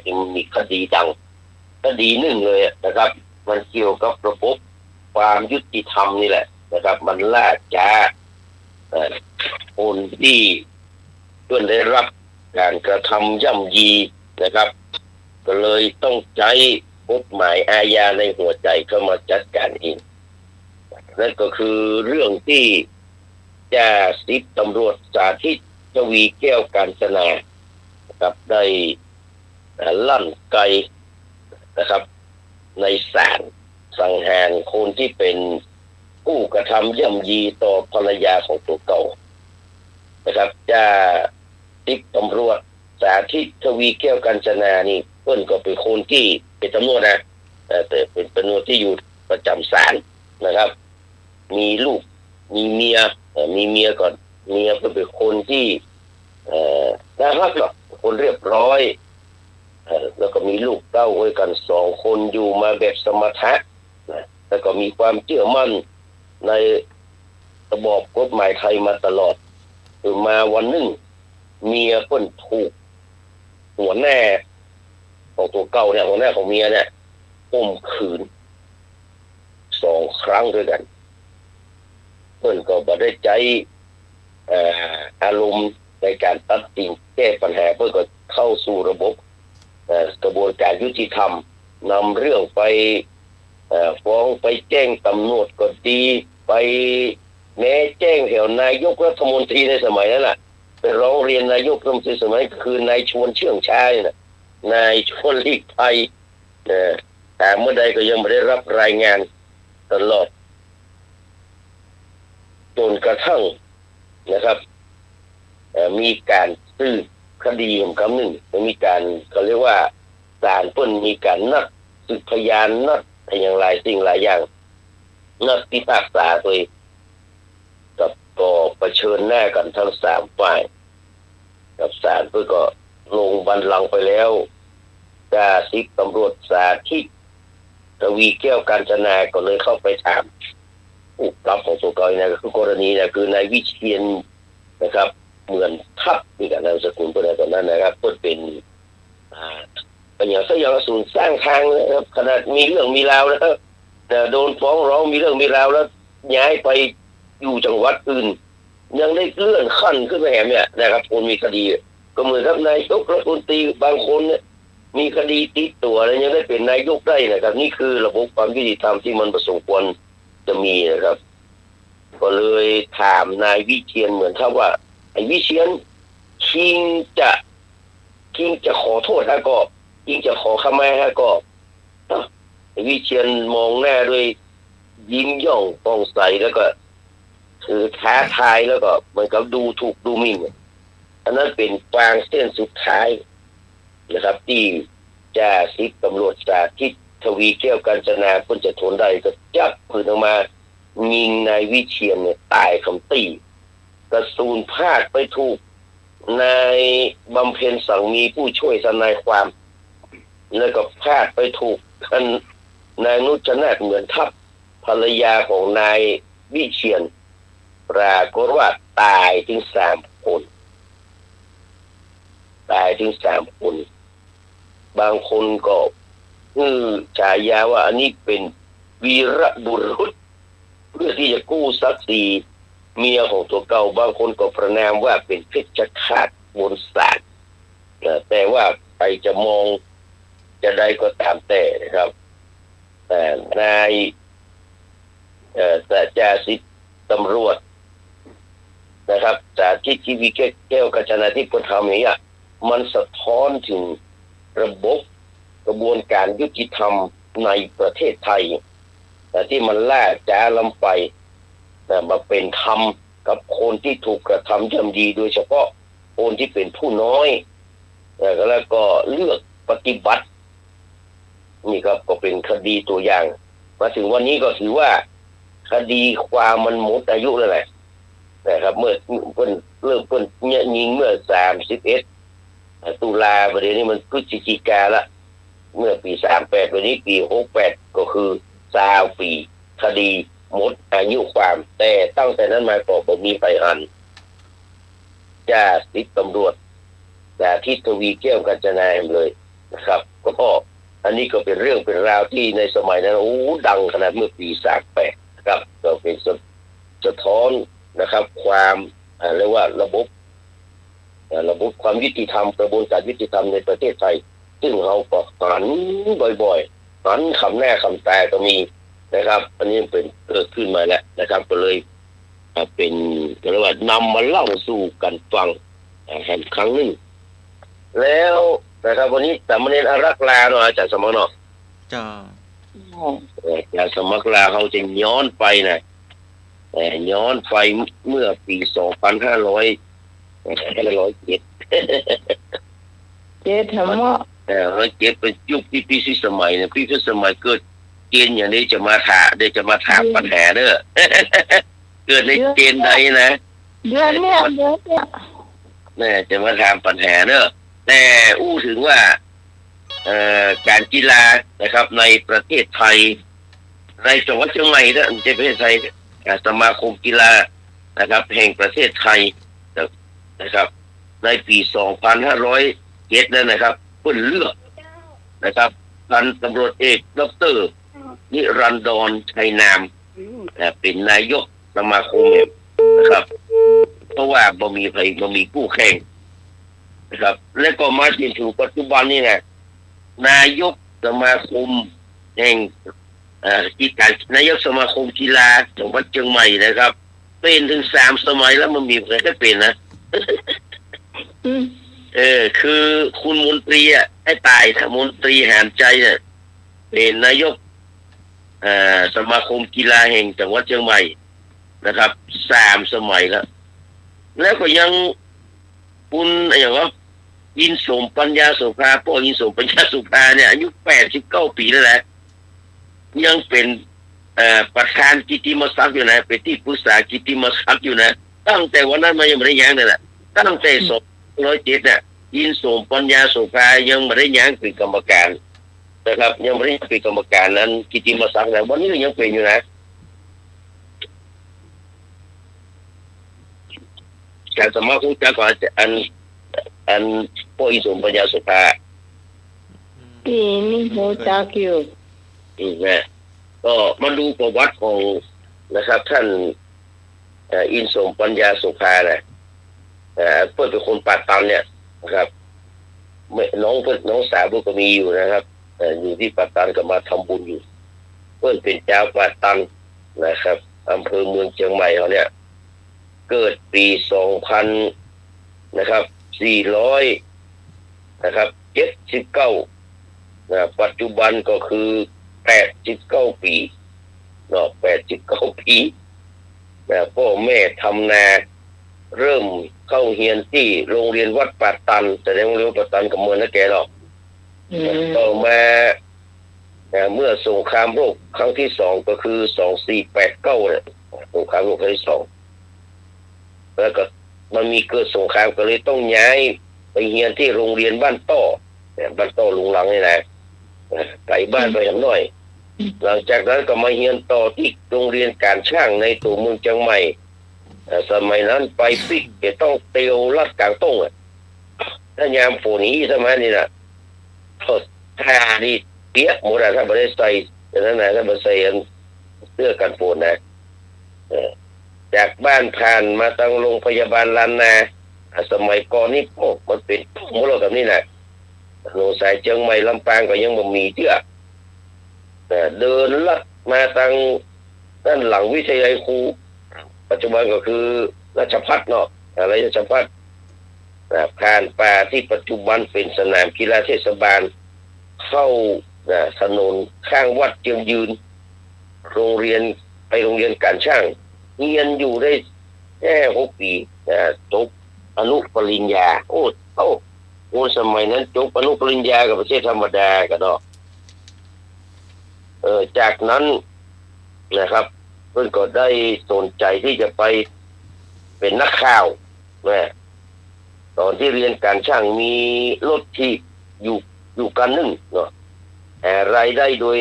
ที่มีคดีดังคดีหนึ่งเลยนะครับมันเกี่ยวกับระบบความยุติธรรมนี่แหละนะครับมันล่าช้าคนที่ควรได้รับการกระทำย่ำยีนะครับก็เลยต้องใช้กฎหมายอาญาในหัวใจเข้ามาจัดการเองนั่นก็คือเรื่องที่จ่าสิบตำรวจสาธิตทวีแก้วกาญจนานะครับได้ลั่นไกนะครับในศาลสังหารคนที่เป็นผู้กระทำย่ำยีต่อภรรยาของตัวเก่านะครับจ่าสิบตำรวจสาธิตทวีแก้วกาญจนานี่เพิ่นก็เป็นคนที่เป็นตำรวจนะแต่เป็นตำรวจที่อยู่ประจำศาลนะครับมีลูกมีเมียก่อนเมียก็เป็นคนที่น่ารักหรอกคนเรียบร้อยแล้วก็มีลูกเต้าไว้กัน2 คนอยู่มาแบบสมถะนะแล้วก็มีความเชื่อมั่นในระบอบกฎหมายไทยมาตลอดจนมาวันหนึ่งเมียเพิ่นถูกหัวแน่ของตัวเก่าเนี่ยหัวแน่ของเมียเนี่ยข่มขืน2 ครั้งด้วยกันเพิ่นก็บ่ได้ใจอารมณ์ในการตัดสินแก้ปัญหาเพื่อก็เข้าสู่ระบบกระบวนการยุติธรรมนำเรื่องไปฟ้องไปแจ้งตำรวจก็ดีไปแม้แจ้งแถวนายกรัฐมนตรีในสมัยนั้นน่ะไปร้องเรียนนายกรัฐมนตรีสมัยคือนายชวนเชื่องช้าน่ะนายชวนหลีกภัยแต่เมื่อใดก็ยังไม่ได้รับรายงานตลอดจนกระทั่งนะครับมีการสืบคดีคำหนึ่งมีการเขาเรียกว่าศาลเพิ่นมีการนัดสืบพยานนัดอย่างหลายสิ่งหลายอย่างนัดพิพากษาโดยกับก็เผชิญหน้ากันทั้ง3 ฝ่ายกับศาลเพิ่นก็ลงบัลลังก์ไปแล้วจ่าสิบตำรวจสาธิตทวีแก้วกาญจนาก็เลยเข้าไปถามผู้รับของตัวเก่าเนี่ยก็คือกรณีเนี่ยคือนายวิเชียรนะครับเหมือนทับนี่กับนามสกุลตัวนั้นตอนนั้นนะครับเพิ่นเป็นอย่างสยามสูนสร้างทางนะครับขนาดมีเรื่องมีราวแล้วแต่โดนฟ้องร้องมีเรื่องมีราวแล้วย้ายไปอยู่จังหวัดอื่นยังได้เลื่อนขั้นขึ้นไปแหมเนี่ยนะครับคนมีคดีก็เหมือนกับนายกรัฐมนตรีบางคนเนี่ยมีคดีติดตัวแล้วยังได้เป็นนายกได้นะครับนี่คือระบบความยุติธรรมที่มันประสงค์ควรจะมีนะครับก็เลยถามนายวิเชียรเหมือนถ้าว่าไอ้วิเชียรคิงจะขอโทษแล้วก็คิงจะขอขมาแล้วก็ไอ้วิเชียรมองหน้าด้วยยิ้มย่องปองใสแล้วก็ถือท้าทายแล้วก็เหมือนกับดูถูกดูหมิ่นอันนั้นเป็นฟางเส้นสุดท้ายนะครับที่จ่าสิบตำรวจสาธิตทวีแก้วกาญจนาเพิ่นจะทนได้ก็จับปืนออกมายิงนายวิเชียรเนี่ยตายคำตีกระสุนพลาดไปถูกนายบำเพ็ญสังมีผู้ช่วยทนายความแล้วก็พลาดไปถูกนายนุชนาถเหมือนทัพภรรยาของนายวิเชียรปรากฏว่าตายถึง3 คนบางคนก็ฉายาว่าอันนี้เป็นวีรบุรุษเพื่อที่จะกู้ศักดิ์ศรีเมียของตัวเก่าบางคนก็ประนามว่าเป็นเพชฌฆาตบนศาลแต่ว่าใครจะมองจะได้ก็ตามแต่นะครับแต่นายจ่าสิบตำรวจนะครับสาธิตทวีแก้วกาญจนาที่คนทำอย่างนี้มันสะท้อนถึงระบบกระบวนการยุติธรรมในประเทศไทยแต่ที่มันล่าช้าล้ำไปมาเป็นธรรมกับคนที่ถูกกระทำย่ำดีโดยเฉพาะคนที่เป็นผู้น้อยแล้วก็เลือกปฏิบัตินี่ครับก็เป็นคดีตัวอย่างมาถึงวันนี้ก็ถือว่าคดีความมันหมดอายุแล้วแหละนะครับเมื่อเพิ่นเริ่มเพิ่นยิงเมื่อ31 ตุลาประเดี๋ยวนี้มันพฤศจิกาละเมื่อปี38วันนี้ปี68ก็คือ20 ปีคดีหมดอายุความแต่ตั้งแต่นั้นมาก็บ่มีไผหันจ่าสิบตำรวจสาธิตทวีแก้วกาญจนาเลย นะครับก็อันนี้ก็เป็นเรื่องเป็นราวที่ในสมัยนั้นดังขนาดเมื่อปี38นะครับก็เป็นสะท้อนนะครับความเรียกว่าระบบความยุติธรรมกระบวนการยุติธรรมในประเทศไทยซึ่งเราก็หันบ่อยๆหันคำแน่คำตาก็มีนะครับอันนี้เป็นเกิดขึ้นมาแล้วนะครับก็เลยเป็นเรียกว่านำมาเล่าสู่กันฟังแห่งครั้งหนึ่งแล้วนะครับวันนี้สามเณรอารักษ์ลาเนาะอาจารย์สมณะ จ้า อาจารย์สมัครลาเขาจะย้อนไปนะย้อนไปเมื่อปี2507ธรรมะ107เป็นยุคที่พี่พิสมัยเนี่ยพี่พิสมัยเกิดเกณฑ์อย่างนี้จะมาถามปัญหาเด้อ เกิดในเกณฑ์ใดนะ เดือนเนี่ย จะมาถามปัญหาเด้อแต่ถึงว่าการกีฬานะครับในประเทศไทยในจังหวัดเชียงใหม่นะในประเทศไทยสมาคมกีฬานะครับแห่งประเทศไทยนะครับในปี2507นั่นนะครับเพิ่นเลือกนะครับพันตำรวจเอกดร.นิรันดรชัยนามเป็นนายกสมาคมนะครับเพราะว่าบ่มีคู่แข่งนะครับและก็มาจนถึงปัจจุบันนี่นะนายกสมาคมแห่งนายกสมาคมกีฬาจังหวัดเชียงใหม่นะครับเป็นถึง3 สมัยแล้วมันมีใครก็เป็นนะ คือคุณมนตรีให้ตายนะมนตรีหานใจเนี่ยเป็นนายกสมาคมกีฬาแห่งจังหวัดเชียงใหม่นะครับ3 สมัยแล้วก็ยังคุณอย่างว่ายินสมปัญญาโสภาพ่อยินสมปัญญาโสภาเนี่ยอายุ89 ปีแล้วแหละยังเป็นประธานกิตติมศักดิ์อยู่นะเป็นที่ปรึกษากิตติมศักดิ์อยู่นะตั้งแต่วันนั้นมายังไม่ได้ย้างเลยแหละตั้งแต่207เนี่ยยินสมปัญญาโสภายังไม่ได้ย้างเป็นกรรมการนะครับยังไม่ได้เป็นกรรมการนั้นกิตติมศักดิ์นะวันนี้ก็ยังเป็นอยู่นะการสมัครจากก่อนอันพ่อยินสมปัญญาโสภาปีนี้โหจักอยู่นะก็มาดูประวัติของนะครับท่านอินสมปัญญาโสภานะเพื่อนเป็นคนป่าตันเนี่ยนะครับน้องสาวก็มีอยู่นะครับอยู่ที่ป่าตันก็มาทำบุญอยู่เพื่อนเป็นเจ้าป่าตันนะครับอำเภอเมืองเชียงใหม่เขาเนี่ยเกิดปี2000นะครับ400นะครับ79ปัจจุบันก็คือ89 ปีเนาะ89 ปีพ่อแม่ทำนาเริ่มเข้าเรียนที่โรงเรียนวัดป่าตันแต่โรงเรียนป่าตันกับเมืองนะแกเนาะต่อมาเมื่อสงครามโลกครั้งที่2ก็คือ2489เนี่ยสงครามโลกครั้งที่2แล้วก็มันมีเกิดสงครามก็เลยต้องย้ายไปเรียนที่โรงเรียนบ้านต้อบ้านต้อลุงหลังนี่นะไกลบ้านไปหน่อยหลังจากนั้นก็มาเรียนต่อที่โรงเรียนการช่างในตัวเมืองเชียงใหม่สมัยนั้นไปปิกจะต้องเตียวลัดกลางต้งถ้ายามฝนนี้สมัยนี้นะท่านี่เปียกหมดถ้าไม่ได้ใส่แต่นั้นนะถ้าไม่ใส่เสื้อกันฝนนะจากบ้านผ่านมาตั้งโรงพยาบาลลานนาสมัยก่อนนี่มันเป็นทุ่งมรดกแบบนี้นะโนสายเชียงใหม่ลำปางก็ยังบ่มีเตื้อเดินลัดมาตั้งด้านหลังวิทยาลัยครูปัจจุบันก็คือราชภัฏเนาะราชภัฏผ่านป่าที่ปัจจุบันเป็นสนามกีฬาเทศบาลเข้าถนนข้างวัดเจียงยืนโรงเรียนการช่างเรียนอยู่ได้แค่6 ปีจบอนุปริญญาโอ้สมัยนั้นจบอนุปริญญากับประเทศธรรมดากันเนาะจากนั้นนะครับเพิ่นก็ได้สนใจที่จะไปเป็นนักข่าวนะตอนที่เรียนการช่างมีรถที่อยู่กันนึงเนาะรายได้โดย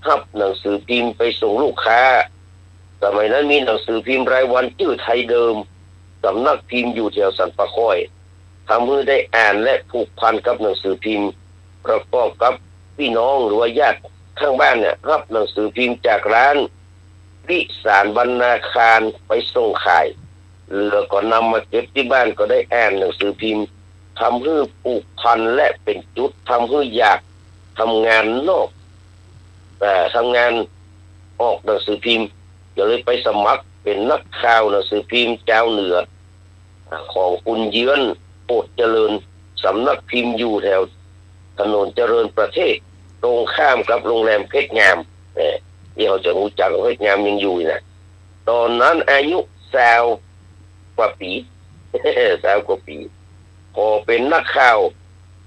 ทับหนังสือพิมพ์ไปส่งลูกค้าสมัยนั้นมีหนังสือพิมพ์รายวันชื่อไทยเดิมสำนักพิมพ์อยู่แถวสันปะค่อยทำให้ได้อ่านและผูกพันกับหนังสือพิมพ์ ประกอบกับพี่น้องหรือว่าญาติข้างบ้านเนี่ยรับหนังสือพิมพ์จากร้านวิสารบรรณาคารไปส่งขายแล้วก็นำมาเก็บที่บ้านก็ได้อ่านหนังสือพิมพ์ทำให้ผูกพันและเป็นจุดทำให้อยากทำงานนอกทำงานออกหนังสือพิมพ์ก็เลยไปสมัครเป็นนักข่าวหนังสือพิมพ์เจ้าเหนือของคุณเยือนโปรดเจริญสำนักพิมพ์อยู่แถวถนนเจริญประเทศตรงข้ามกับโรงแรมเพชรงามที่เขาจะรู้จักเพชรงามยังอยู่นะตอนนั้นอายุ20 กว่าปี 20 กว่าปีพอเป็นนักข่าว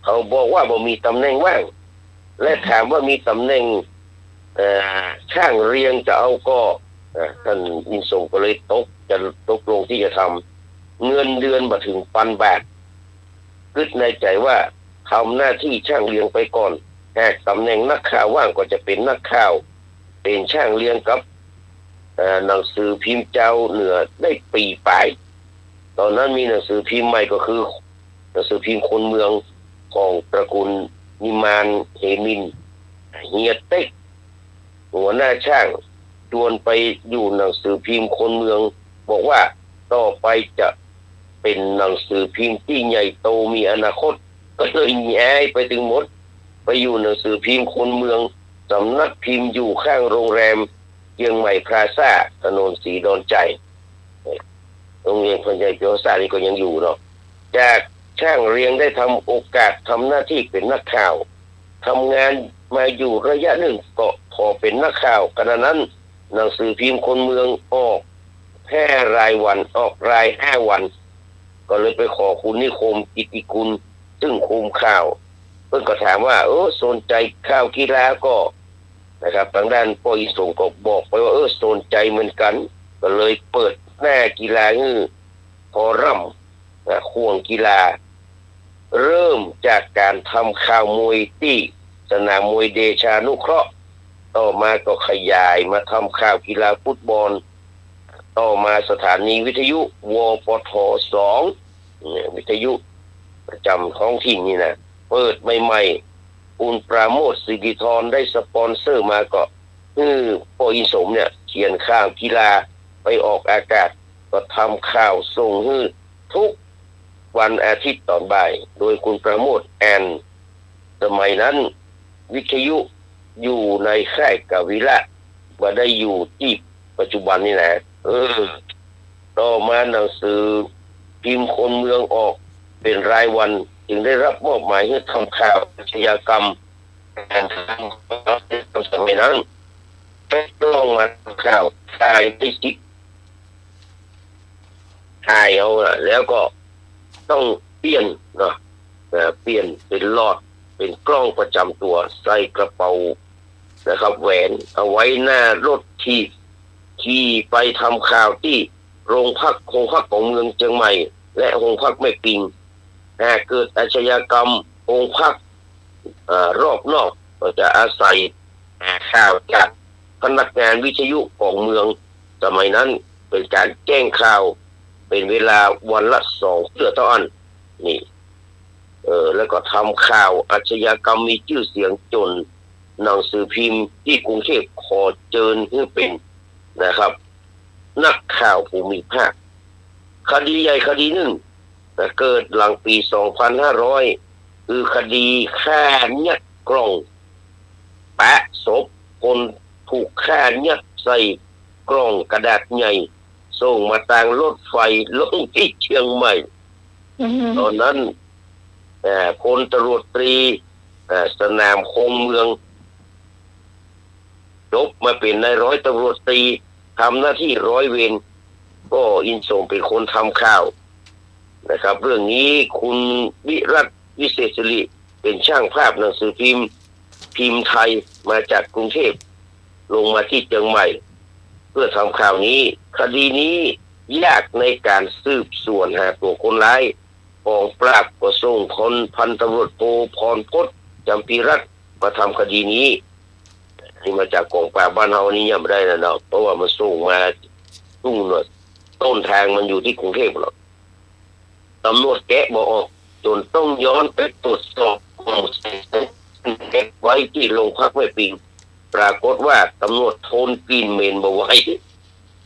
เขาบอกว่าบ่มีตำแหน่งว่างและถามว่ามีตำแหน่งช่างเรียงจะเอาก็ท่านอินทรงก็เลยตกลงที่จะทำเงินเดือนมาถึง1,000 บาทคิดในใจว่าทำหน้าที่ช่างเรียงไปก่อนหากตำแหน่งนักข่าวว่างก็จะเป็นนักข่าวเป็นช่างเรียงกับหนังสือพิมพ์เจ้าเหนือได้ปีปลายตอนนั้นมีหนังสือพิมพ์ใหม่ก็คือหนังสือพิมพ์คนเมืองของตระกูลนิมานเฮมินเฮียเต็กหัวหน้าช่างชวนไปอยู่หนังสือพิมพ์คนเมืองบอกว่าต่อไปจะเป็นหนังสือพิมพ์ที่ใหญ่โตมีอนาคตก็เลยย้ายไปถึงหมดไปอยู่หนังสือพิมพ์คนเมืองสำนักพิมพ์อยู่ข้างโรงแรมเชียงใหม่พลาซ่าถนนสีดอนใจโรงเรียนพญาโยซานี่ก็ยังอยู่เนาะจากช่างเรียงได้ทำโอกาสทำหน้าที่เป็นนักข่าวทำงานมาอยู่ระยะหนึ่งก็พอเป็นนักข่าวขณะนั้นหนังสือพิมพ์คนเมืองออกแค่รายวันออกราย5 วันก็เลยไปขอคุณนิคมกิติกุลซึ่งคุมข่าวเพิ่นก็ถามว่าสนใจข่าวกีฬาก็นะครับทางด้านปอยส่งก็บอกไปว่าสนใจเหมือนกันก็เลยเปิดหน้ากีฬาพอร่ำห่วงกีฬาเริ่มจากการทำข่าวมวยที่สนามมวยเดชานุเคราะห์ต่อมาก็ขยายมาทำข่าวกีฬาฟุตบอลต่อมาสถานีวิทยุวปท2วิทยุประจำท้องถิ่นนี่นะเปิดใหม่ๆคุณปราโมทสิริธรได้สปอนเซอร์มาก็ปออินสมเนี่ยเขียนข่าวกีฬาไปออกอากาศก็ทำข่าวส่งทุกวันอาทิตย์ตอนบ่ายโดยคุณปราโมทสมัยนั้นวิทยุอยู่ในค่ายกวิระว่าได้อยู่ที่ปัจจุบันนี่นะต่อมาหนังสือพิมพ์คนเมืองออกเป็นรายวันจึงได้รับมอบหมายให้ทำข่าวอาชญากรรมสมัยนั้นต้องมาข่าวถ่ายได้จิกถ่ายเอาแล้วก็ต้องเปลี่ยนเนาะเปลี่ยนเป็นหลอดเป็นกล้องประจำตัวใส่กระเป๋านะครับแหวนเอาไว้หน้ารถขี่ไปทำข่าวที่โรงพักของเมืองเชียงใหม่และโรงพักแม่ปิงหากเกิดอาชญากรรมโรงพักรอบนอกก็จะอาศัยข่าวจากพนักงานวิทยุของเมืองสมัยนั้นเป็นการแจ้งข่าวเป็นเวลาวันละ2 เทื่อต่ออันนี่แล้วก็ทำข่าวอาชญากรรมมีชื่อเสียงจนหนังสือพิมพ์ที่กรุงเทพขอเชิญให้เป็นนะครับนักข่าวภูมิภาคคดีใหญ่คดีหนึ่งเกิดหลังปี 2500 คือคดีฆ่ายัดกล่องแปะศพคนถูกฆ่ายัดใส่กล่องกระดาษใหญ่ส่งมาทางรถไฟลงที่เชียงใหม่ตอนนั้นพลตำรวจตรีสนามคงเมืองจบมาเป็นนายร้อยตำรวจตรีทำหน้าที่ร้อยเวรก็อินทรงเป็นคนทำข่าวนะครับเรื่องนี้คุณวิรัตวิเศษสิริเป็นช่างภาพหนังสือพิมพ์ไทยมาจากกรุงเทพลงมาที่เชียงใหม่เพื่อทำข่าวนี้คดีนี้ยากในการสืบสวนหาตัวคนร้ายกองปราบก็ส่งพันตำรวจโทพรพจน์จำปีรัตน์มาทำคดีนี้นี่มาจากกองปราบบ้านเฮานี่ยังไม่ได้นะเนาะเพราะว่ามันส่งมาทุ่งหนวดต้นทางมันอยู่ที่กรุงเทพหรอกตำรวจแกะบอกออกจนต้องย้อนไปตรวจสอบ เก็บไว้ที่โรงพักแม่ปิงปรากฏว่าตำรวจโทนกรีนเมนมาไว้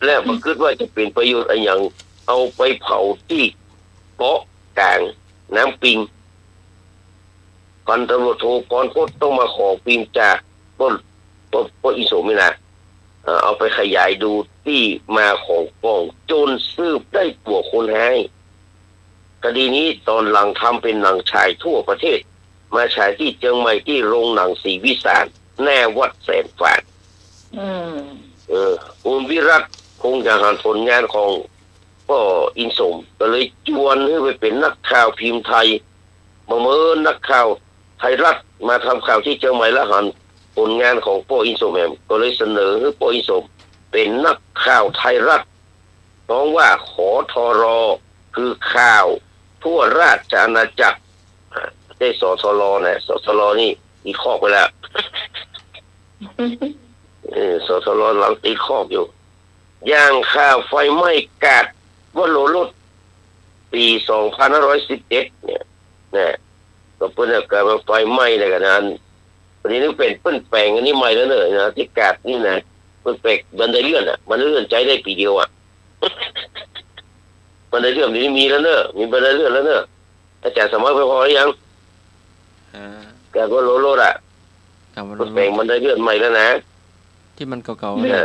และมันคิดว่าจะเป็นประโยชน์อะไรอย่างเอาไปเผาที่เกาะกลางน้ำปิงพันตำรวจโทพรพจน์ต้องมาขอปิงจากต้นอิโสมินาเอาไปขยายดูที่มาของกองจนสืบได้ตัวคนหายคดีนี้ตอนหลังทำเป็นหนังฉายทั่วประเทศมาฉายที่เชียงใหม่ที่โรงหนังศรีวิสารแน่วัดแสนฝางคุณวิรัตคงจะหันผลงานของพ่ออินสมก็เลยจวนให้ไปเป็นนักข่าวพิมพ์ไทยเมื่อนักข่าวไทยรัฐมาทำข่าวที่เชียงใหม่แล้วหันผลงานของพ่ออินสมแหมก็เลยเสนอให้พ่ออินสมเป็นนักข่าวไทยรัฐเพราะว่าขอทรคือข่าวทั่วราชอาณาจักรได้สทรนะสทรนี่อีกข้อไปแล้วสทรหลังตีครอบอยู่ย่างข่าวไฟไหม้กาดว่าโลรถปี2511เนี่ยนะก็เพิ่นเกิดมาไฟไหม้ในกันนั้นวันนี้นึกเป็นเปิ้นแปลงอันนี้ใหม่แล้วเนอะนะที่กาดนี่นะเปิ้นแปลงบันไดเลื่อนอ่ะมันเลื่อนใจได้ปีเดียวอ่ะบันไดเลื่อนนี้มีแล้วเนอะมีบันไดเลื่อนแล้วเนอะอาจารย์สมัครไปพอหรือยังกาดว่าโลรถอ่ะเปิ้นแปลงบันไดเลื่อนใหม่แล้วนะที่มันเก่าๆเนี่ย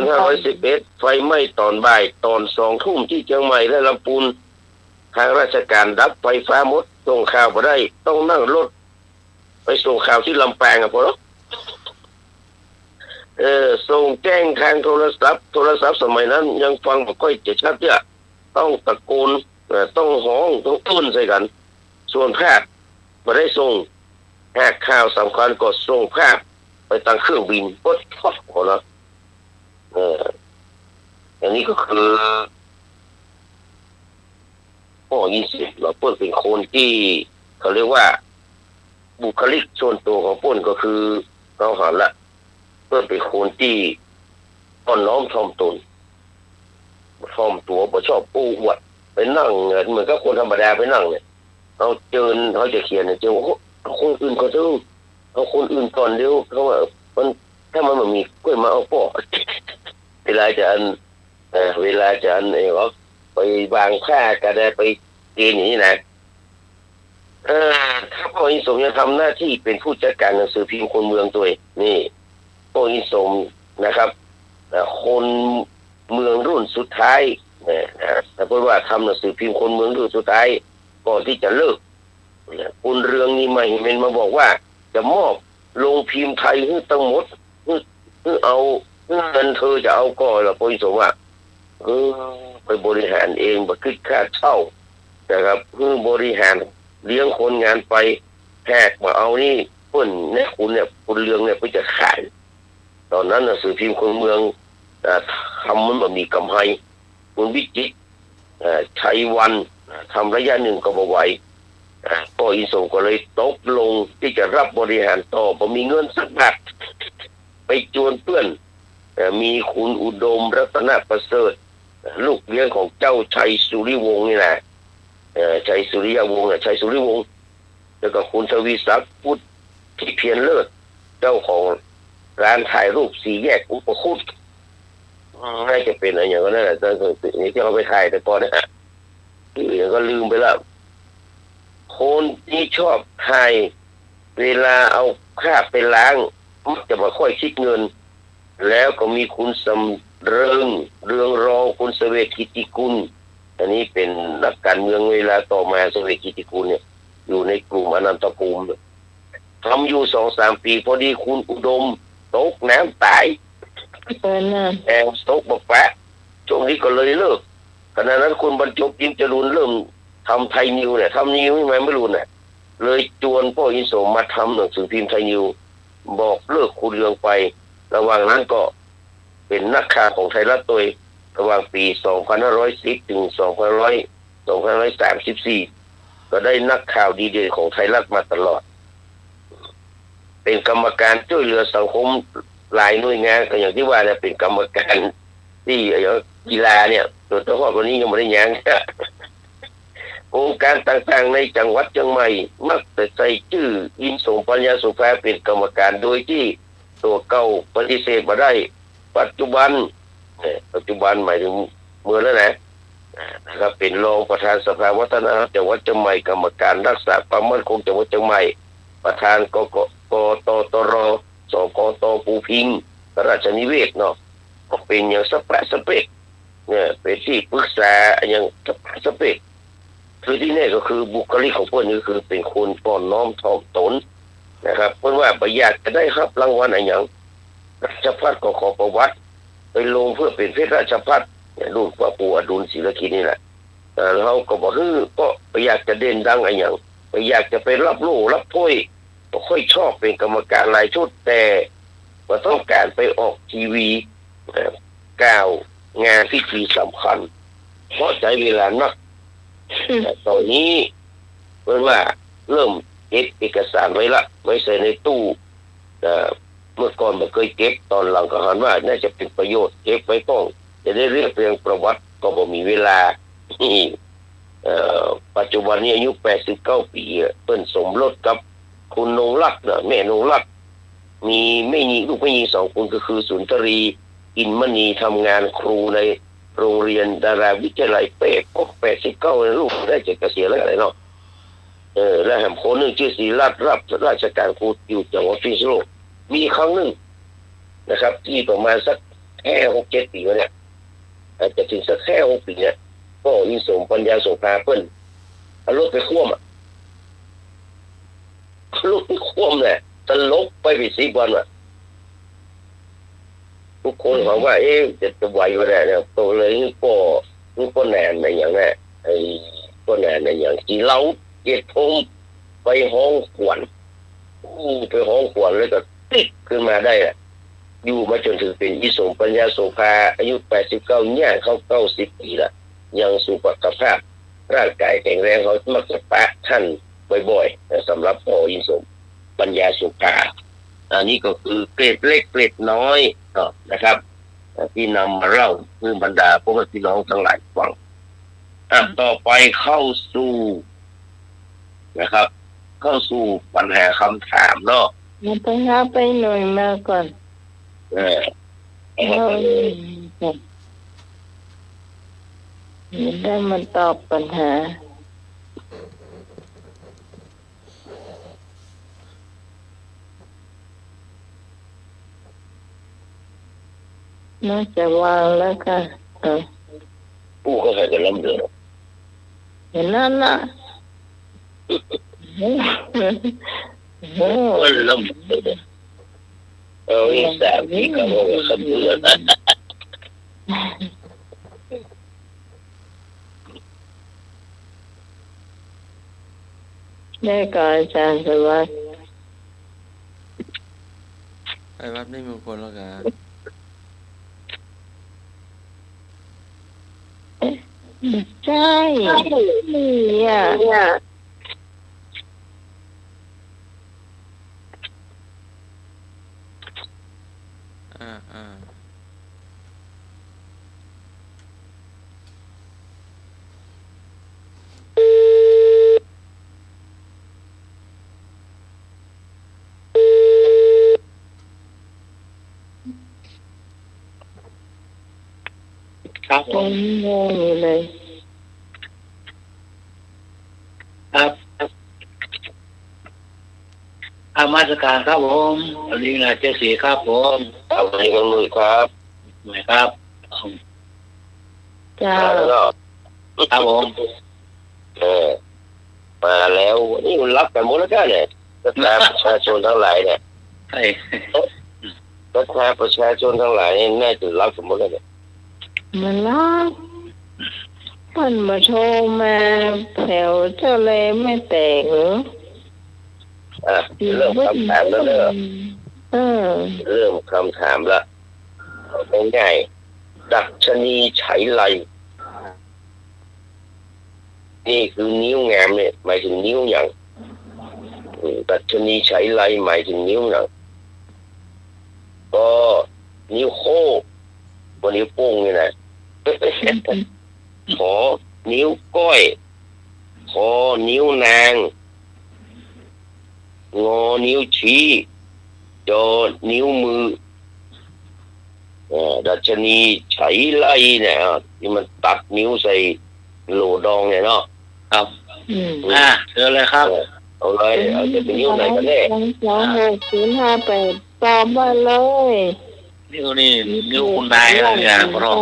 2511ไฟไหม้ตอนบ่ายตอน2 ทุ่มที่เชียงใหม่และลำพูนทางราชการดับไฟฟ้าหมดส่งข่าวมาได้ต้องนั่งรถไปส่งข่าวที่ลำปางอ่ะพอแล้วส่งแจ้งทางโทรศัพท์สมัยนั้นยังฟังไม่ค่อยจะชัดเนี่ยต้องตะโกนต้องฮ้องต้องต้นใส่กันส่วนแพทย์มาได้ส่งหากข่าวสำคัญก็ส่งแพทย์ไปตั้งเครื่องบินก็ทอดหัวแล้วอันนี้ก็คือพ่อ20เราเปิ้ลเป็นคนที่เขาเรียกว่าบุคลิกส่วนตัวของเปิ้ลก็คือเราหันละเปิ้ลเป็นคนที่อ่อนน้อมถ่อมตนถ่อมตัวบ่ชอบอู้อวดไปนั่งเหมือนกับคนธรรมดาไปนั่งเนี่ยเขาจะเขียนเนี่ยเจอคนอื่นก็ต้องเอาคนอื่นก่อนเดี๋ยวเขาว่ามันถ้ามันมีกล้วยมาเอาป่อเวลาจะอันว่าไปวางผ้าก็ได้ไปเกณฑ์อย่างนี้นะถ้าพ่ออินสมยังทำหน้าที่เป็นผู้จัดการหนังสือพิมพ์คนเมืองตัวเองนี่พ่ออินสมนะครับคนเมืองรุ่นสุดท้ายแต่พูดว่าทำหนังสือพิมพ์คนเมืองรุ่นสุดท้ายก่อนที่จะเลิกคุณเรืองนี่มาบอกว่าจะมอบลงพิมพ์ไทยให้ทั้งหมดให้เอาเงินเธอจะเอาก่อนละพ่ออินสมว่าไปบริหารเองบ่คิดค่าเช่านะครับเพื่อบริหารเลี้ยงคนงานไปแหกมาเอานี่เพิ่นเนี่ยคุณเรืองเนี่ยเพิ่นจะขายตอนนั้นหนังสือพิมพ์คนเมืองทำมันบ่มีกำไรคุณวิจิตรชัยวันทำระยะหนึ่งก็บ่ไหวพ่ออินสมก็เลยตกลงที่จะรับบริหารต่อบ่มีเงินสักบาทไปจวนเพื่อนมีคุณอุดมรัตนประเสริฐลูกเลี้ยงของเจ้าชัยสุริวงศ์นี่นะชัยสุริยวงศ์ชัยสุริวงศ์แล้วก็คุณทวีศักดิ์พุทธที่เพียรเลิศเจ้าของร้านถ่ายรูป4 แยกอุปคุตน่าจะเป็นอะไรอย่างนั้นแหละตอนนี้ที่เขาไปถ่ายแต่ก่อนนะที่อื่นก็ลืมไปแล้วคนที่ชอบถ่ายเวลาเอาคราบไปล้างมักจะมาค่อยคิดเงินแล้วก็มีคุณสำเรืองรองคุณเสวตกิติกุลอันนี้เป็นนักการเมืองเวลาต่อมาเสวตกิติกุลเนี่ยอยู่ในกลุ่มอนันตภูมิทำอยู่ 2-3 ปีพอดีคุณอุดมตกน้ำตายแองตกบอกแปะช่วงนี้ก็เลยเลิกขณะนั้นคุณบรรจบยิ้มจรูนเริ่มทำไทยนิวเนี่ยทำนิวไม่รู้เนี่ยเลยจวนพ่ออินสมมาทำหนังสือพิมพ์ไทยนิวบอกเลิกคุณเรืองไประหว่างนั้นก็เป็นนักข่าวของไทยรัฐตัวระหว่างปี2510ถึง2534ก็ได้นักข่าวดีเด่นของไทยรัฐมาตลอดเป็นกรรมการช่วยเหลือสังคมหลายหน่วยงานก็อย่างที่ว่าเนี่ยเป็นกรรมการที่กีฬาเนี่ยตัวเฉพาะวันนี้ยังไม่ได้ยัง โครงการต่างๆในจังหวัดเชียงใหม่มักจะใส่ชื่ออินสมปัญญาสุภาเป็นกรรมการโดยที่ตัวเก่าปฏิเสธมาได้ปัจจุบันหมายถึงเมื่อแล้วนะครับเป็นรองประธานสภาวัฒนธรรมจังหวัดเชียงใหม่กรรมการรักษาความมั่นคงจังหวัดเชียงใหม่ประธานกตตรสกตปูพิงราชนิเวศเนาะก็เป็นอย่างสเปกเนี่ยเป็นที่ปรึกษาอย่างสเปกคือที่นี่ก็คือบุคลิกของพวกนี้คือเป็นคนอ่อนน้อมถ่อมตนนะครับเพราะว่าประหยัดจะได้รับรางวัลอะไรอย่างราชพัฒก็ขอประวัติไปลงเพื่อเป็นเพชรราชพัฒรุ่นพ่อปู่อดุลศิลคินนี่แหละเราก็บอกก็ไปอยากจะเด่นดังอะไรอย่างไปอยากจะไปรับโล่รับถ้วยก็ค่อยชอบเป็นกรรมการรายชุดแต่ก็ต้องการไปออกทีวีกล่าวงานพิธีสำคัญเพราะใจเวลานักแต่ตอนนี้เพิ่นว่าเริ่มเก็บเอกสารไว้ละไว้ใส่ในตู้เมื่อก่อนมันเคยเก็บตอนหลังก็หันว่าน่าจะเป็นประโยชน์เก็บไว้ต้องจะได้เรียบเรียงประวัติก็บ่มีเวลานี่ปัจจุบันนี้อายุ89ปีเพิ่นสมรสกับคุณนงลักษณ์แม่นงลักษณ์มีลูกไม่มี2คนก็คือสุนทรีอินมณีทำงานครูในโรงเรียนดาราวิทยาลัย89ลูกได้จะเกษียณแล้วอะไรเนาะและแหมคนหนึ่งชื่อศรีรัตน์รับราชการครูอยู่จังหวัดพิษณุโลกมีครั้งหนึ่งนะครับที่ประมาณสักแค่ 6-7 ปีเนี่ยอาจจะถึงสักแค่6 ปีเนี่ยก็อินสมปัญญาโสภาเพิ่นเอารถไปคว่ำเนี่ยตลกไป10 วันทุกคนบอกว่าจะไหวอยู่แล้วเนี่ยตัวเลยก็แนนในอย่างนี้ก็แนนในอย่างที่เราเก็บทมไปห้องขวัญแล้วก็ติดขึ้นมาได้อยู่มาจนถึงเป็นอิสมปัญญาโสภาอายุ89เนี่ยเข้า90 ปีละยังสุขภาพร่างกายแข็งแรงเขามักจะปะท่านบ่อยๆสำหรับพ่ออิสมปัญญาโสภาอันนี้ก็คือเกร็ดเล็กเกร็ดน้อยนะครับที่นำมาเล่าเพื่อบรรดาพวกพี่น้องทั้งหลายฟังต่อไปเข้าสู่นะครับเข้าสู่ปัญหาคำถามเนาะมันไปหาไปหน่อยมาก่อนเราได้มาตอบปัญหาน่าจะวางแล้วค่ะผู้เขาใส่จะล้ำเดือดเห็นนั่นน่ะก็ล้ำเดือดอีก3 ปีก็ว่าล้ำเดือดได้ก่อนอาจารย์สวัสดิ์ไปวัดไม่มงคลแล้วกันใช่เนี่ยครับผมงงเลยครับมาสการครับผมอลีนาเจสีครับผมครับในกันมือครับนะครับจ้าครับผมมาแล้วนี่มันรับกันหมดแล้วกันเนี่ยประชาชนทั้งหลายเนี่ยใช่ประชาชนทั้งหลายนี่น่าจะรับกันหมดแล้วเนี่ยมันรับมันมาโทรมาแถวเจ้าเลไม่แตกหรือเริ่มคำถามแล้วเนอะเริ่มคำถามละง่ายๆดัชนีไฉไลนี่คือนิ้วงามเนี่ยหมายถึงนิ้วอย่างดัชนีไฉไลหมายถึงนิ้วอย่างก็นิ้วโค้งบนนิ้วโป้งนี่นะขอนิ้วก้อยข อนิ้วนางงอนิ้วชี้จอนิ้วมือดัชนีไฉไลเนี่ยที่มันตัดนิ้วใส่โหลดองเนี่ยเนาะ ครับ อืม เชิญเลยครับ เอาเลยเอาจะเป็นนิ้วไหนกันแน่ 22608ตอบมาเลย นิ้วคุณนายอะไรเนี่ยพร้อม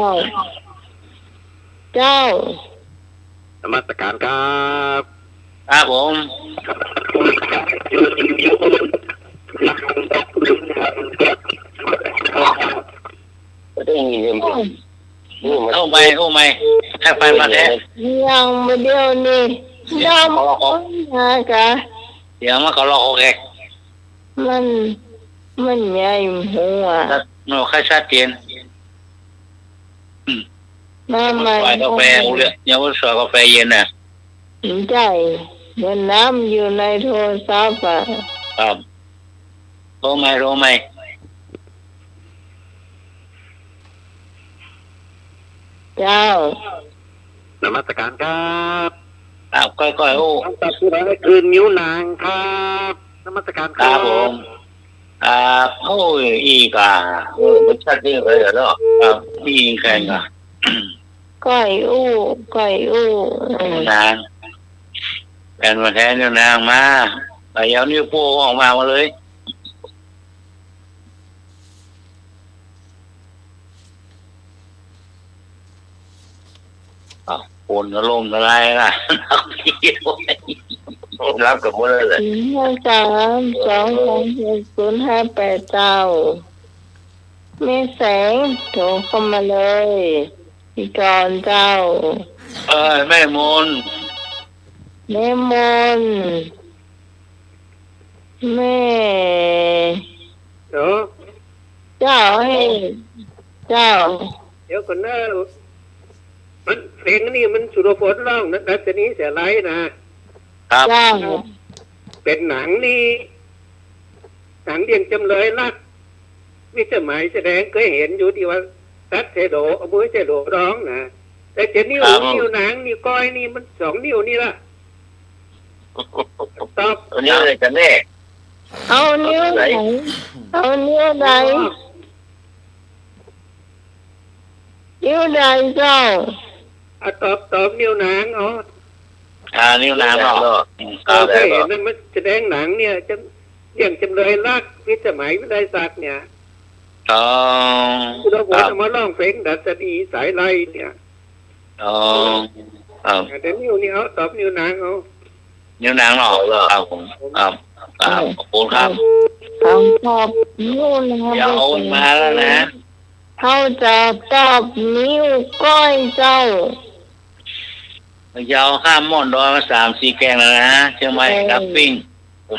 เจ้าน มัสการครับ ครับผม ไม่ได้ยินเลยนี่มัน โอ้ไม่ให้ไฟมาแท้ ยังไม่เดียวนี่ดำนะคะ เดี๋ยวมาเขาลอกโอเค มันใหญ่หัว หนูค่อยชัดเจน มาใหม่ สวยกาแฟอุเรียยังว่าสวยกาแฟเย็นน่ะ ใจเงินน้ำอยู่ในโทรศัพท์อ่ะ ครับโทรไหม เจ้าน มัสการครับ ครับค่อยๆโอ้ ตัดอะไรคืนนิ้วนางครับนมัสการ ค ค รั รั บบ ผมโอ้ยอีกอ่ะ มันชัดนี่เลยเหรอเนาะ ครับอีกแข่งอ่ะ ก้อยอู้นางแผ่นมาแทนนิ้วนางมาไปเอานิ้วโป้งออกมาเลยฝนอารมณ์อะไรล่ะนักเที่ยว รับกับมือเลย 5322608เจ้ามีแสงโทรเข้ามาเลยพี่กรเจ้า แม่มน แม่มนแม่ เนาะ เจ้าให้เจ้า เดี๋ยวก่อนนะมันเพลงนี่มันสุรพลร้องนะดัชนีเสียไรนะครับ เจ้า เป็นหนังนี่หนังเรียงจำเลยรักวิสมัยแสดงเคยเห็นอยู่ที่ว่าตัดเสโดเอามือเสโดร้องนะแต่เจนิ้วนิ้วหนังนิ้วก้อยนี่มัน2 นิ้วนี่ละตอบ อันนี้อะไรกันแน่ เอานิ้วไหนเอานิ้วไหนนิ้วไหนเจ้า ตอบนิ้วหนังอ๋อ นิ้วนางเนาะ เคยเห็นมันแสดงหนังเนี่ยจะเรียงจำเลยรักวิสมัยวิไลศักดิ์เนี่ย อ๋อ สุรพลเอามาร้องเพลงดัชนีสายไล่เนี่ย อ๋อครับ แต่นิ้วนี่เอาตอบนิ้วนางเอา นิ้วนางเนาะครับผมครับขอบคุณครับ เขาตอบนิ้วนะ เดี๋ยวเอามาแล้วนะ เขาจะตอบนิ้วก้อยเจ้า ยาวข้ามม่อนดอยมา3-4แกงแล้วนะเชียงใหม่ดับปิ้ง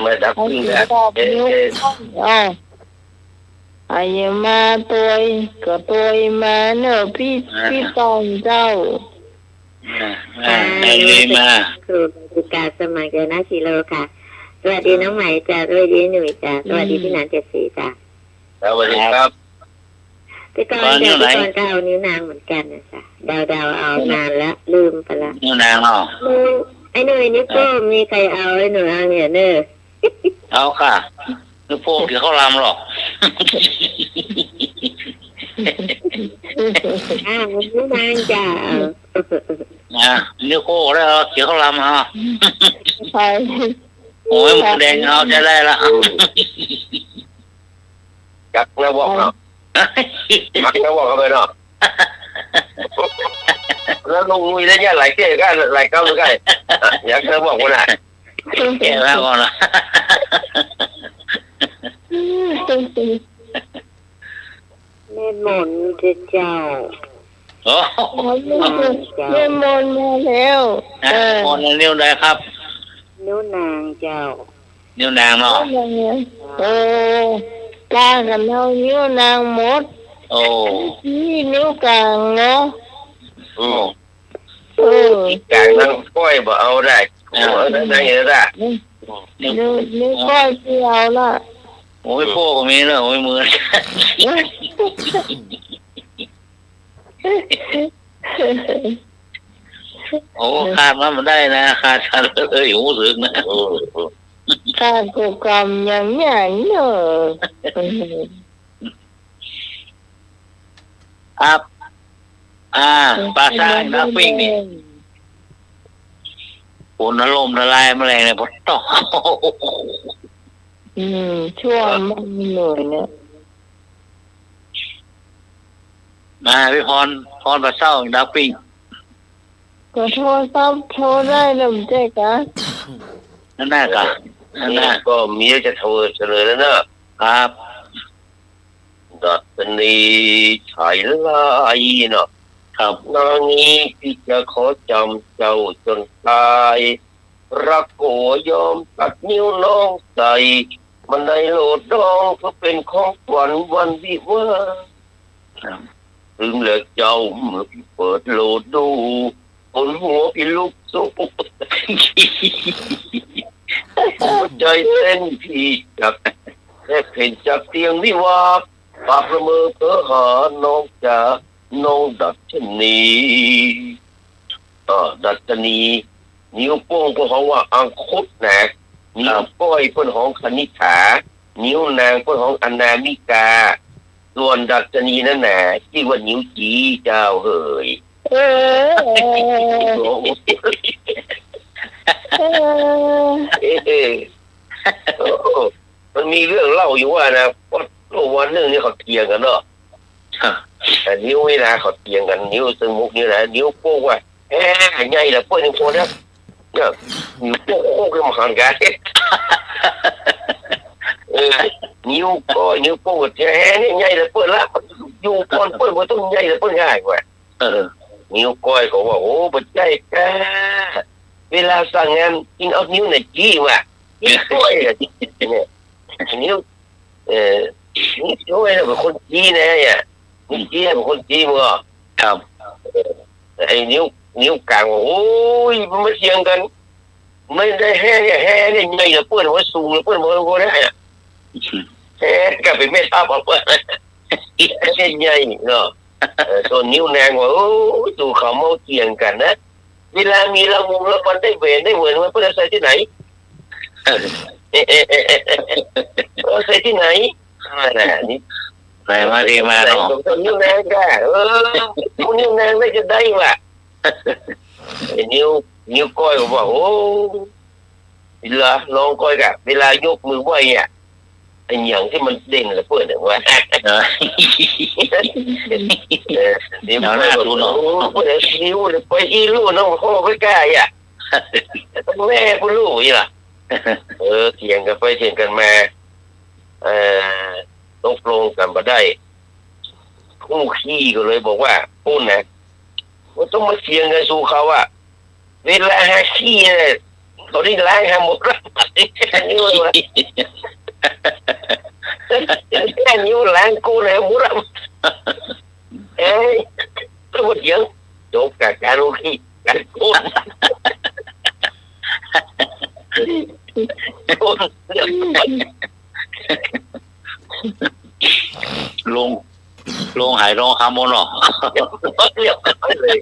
ไม่ดับ เขา ปิ้ง จะ นะ ตอบนิ้วก้อยไอ้มาตัวก็ตัวมาเนอะพี่ตองเจ้า ไอ้เลยมา ครูบริการสมัครเจนะชิโลค่ะ สวัสดีน้องใหม่จ้ะสวัสดีหนุ่ยจ้ะสวัสดีพี่หนาน74จ้ะ สวัสดีครับ พี่กรณ์จ้ะพี่กรณ์ก็เอานิ้วนางเหมือนกันนะจ๊ะดาวเอานานแล้วลืมไปละ นิ้วนางเนาะ ไอ้หนุ่ยนิ้วโป้งมีใครเอาไอ้หนุ่ยเอาเนี่ยเนอะ เอาค่ะนิ้วโป้งที่เขาลำหรอก นิ้วนางจ้ะ นิ้วโป้งแล้วเขียวเขาลำฮะ ไป โอ้ยหมูแดงเอาจะได้ละ กักนะบอกเนาะมักนะบอกเขาไปเนาะแล้วลงมือได้ยังหลายเที่ยกันหลายเก้าหรือไงอยากจะบอกว่าน่ะ แก่แล้วก่อนนะ แม่หมนเจ้า โอ้ เล่นมนมาแล้ว หมดนิ้วได้ครับ นิ้วนางเจ้า นิ้วนางเนาะ โอ้กลางกันเอานิ้วนางหมด โอ้ นี่นิ้วกลางเนาะ อืม เออก ลางนั่งก้อยบ่เอาได้ได้เห็นได้ นิ้วก้อยที่เอาละ โอ้ยโป้ก็มีเลยโอ้ยมือ ม โอ้ขาดมันได้นะขาดฉันเลยหูสึกนะ อืม ข้ากูกรรมอย่างเนอะ ครับปลาซ่านักปิ้งนี่ฝนอารมณ์ละลายแมลงเนี่ยพอต่อ ช่วงมันเหนื่อยเนี่ย มาพี่พรปลาเศร้านักปิ้ง ก็โทรศัพท์โทรได้แล้วเจ๊กะ นั่นน่ากะนั่น นี่ น่า ก็มีจะโทรเฉลยแล้วนะครับ ดัชนีฉายลายเนาะ ครับ นางนี้ที่จะขอจำเจ้าจนตายรักโกยอมตัดนิ้วน้องใส่มันในโหลดดองเพื่อเป็นของขวัญวันวิวาห์ถึงแล้วเจ้าเมื่อพี่เปิดโหลดดูบนหัวพี่ลุกสู้หัวใจเต้นพี่จับแค่เห็นจากเตียงวิวาห์ปากละเมอเพ้อหาน้องจ๋าน้องดัชนีดัชนีนิ้วโป้งเพื่อของว่าอังคุดนะนิ้วก้อยเพื่อของคณิษฐานิ้วนางเพื่อของอนามิกาส่วนดัชนีนั่นแหละที่ว่านิ้วจีเจ้าเฮ้ยมันมีเรื่องเล่าอยู่ว่านะวันหนึ่งนี่เขาเถียงกันเนาะแต่นิ้วนี่นะเขาเถียงกันนิ้วซึ่งมุกนี่นะนิ้วโป้งว่าใหญ่ละเพื่อนคนนะเนี่ยนิ้วโป้งก็มาหันกันนิ้วก้อยนิ้วโป้งแท้เนี่ยใหญ่ละเพื่อนละอยู่ก่อนเพื่อนมันต้องใหญ่ละเพื่อนง่ายกว่านิ้วก้อยก็ว่าโอ้ปัจจัยแกเวลาสั่งงานกินเอานิ้วไหนจี้ว่ะนิ้วก้อยอะเนี่ยนิ้วนี่ช่วยเป็นคนจีนนะเนี่ยนี่จีนเป็นคนจีนมั้งครับไอ้นิ้วกลางโอ้ยมันไม่เสียงกันไม่ได้แห่เนี่ยใหญ่เลยเพื่อนว่าสูงเลยเพื่อนบอกว่าได้อะแห่ก็เป็นไม่ทราบว่าเพื่อนแห่ใหญ่เนาะส่วนนิ้วนางว่าโอ้ดูเขาเมาเถียงกันนะเวลามีรางวัลมันได้เวนได้เหมือนมันเพื่อนใส่ที่ไหนใส่ที่ไหนนี่ไหนมาดีมาเนาะนิ้วนางก็นิ้วนางได้จะได้ว่ะนิ้วก้อยบอกโอ้เวลาลองก้อยกะเวลายกมือไหวอ่ะไอ้อย่างที่มันเด่นละเพื่อนเนี่ยว่านิ้วก้อยบอกโอ้นิ้วเลยไปอีลู่น้องพ่อไม่กล้าอ่ะต้องแม่กูลู่อีล่ะเถียงกันไปเถียงกันมาตกลงกันมาได้คู่ขี้ก็เลยบอกว่าพูดนะว่าต้องมาเถียงกันสู้เขาอ่ะเวลาหาขี้เนี่ยเขาได้ล้างหาหมดแล้วนิ้วเลยแค่นิ้วล้างกูเลยหมดแล้วต้องมาเถียงจบกับการคู่ขี้การพูดลงหายร้องฮาร์โมนหรอเรียบเลย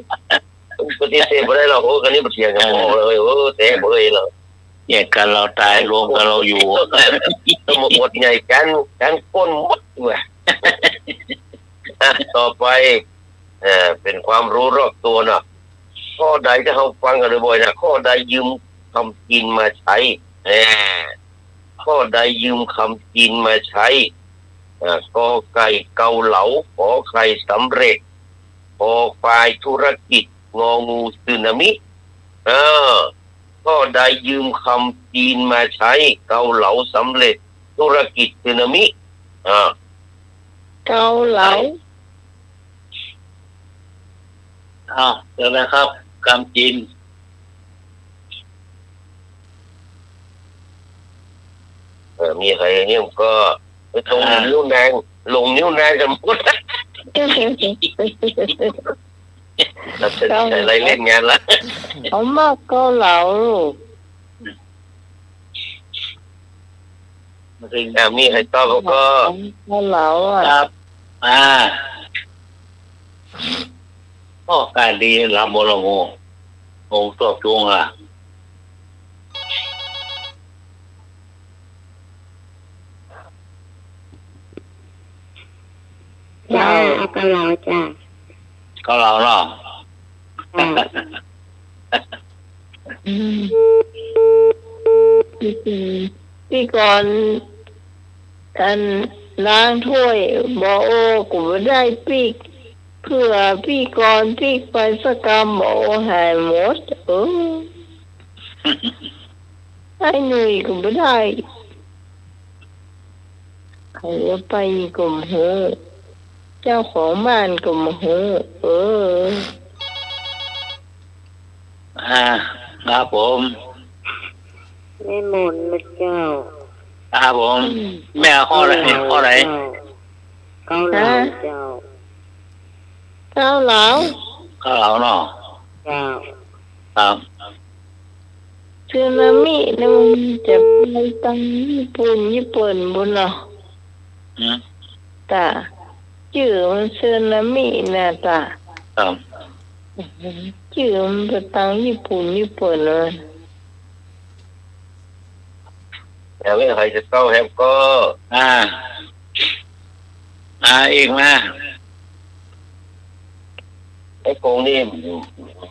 ปฏิเสธไม่ได้หรอกโอ้กันนี้มันเถียงกันเลยโอ้เตะเบยเลยแยกกันเราตายรวมกันเราอยู่ต้องหมดใหญ่กันก้นหมดว่ะต่อไปเป็นความรู้รอบตัวเนาะข้อใดที่เขาฟังกันบ่อยๆนะข้อใดยืมคำกินมาใช้ข้อใดยืมคำกินมาใช้กอไก่เกาเหลาขอไข่สำเร็จพอฝ่ายธุรกิจงองูสึนามิข้อใดยืมคำจีนมาใช้เกาเหลาสำเร็จธุรกิจสึนามิเกาเหลาเดี๋ยวนะครับคำจีนมีใครเนี่ยก็ไปตรงนิ้วนางลงนิ้วนางกันหมดเราจะอะไรเล่นงานละเขามากเกาเหลามีใครตอบก็เกาเหลาครับการดีลำโมลโม องค์ตัวจวงล่ะ จ้าเอาเกาเหลาจ้า ก็เราเนาะ จ้า อืมพี่ก่อนอันล้างถ้วยบอกโอ้กูไม่ได้ปีกเพื่อพี่ก่อนปีกไปสักกรรมบอกโอ้หายหมดให้หนุ่ยกูไม่ได้ใครจะไปกูมหูเจ้าของบ้านกูมหูครับผม ไม่หมดนะเจ้า ครับผมแม่ข้ออะไรข้อไหน เกาเหลาเจ้า เจ้าเหลา ก็เราเนาะ เจ้า ครับ สึนามิเนี่ยมันจะไปตั้งญี่ปุ่นบุญเหรอ อืม ตาชื่อมันสึนามินะตา ครับ ชื่อมันไปตั้งญี่ปุ่นเลย แต่ไม่ใครจะเข้าแฮมก็ อีกมา ไอ้โกงนี่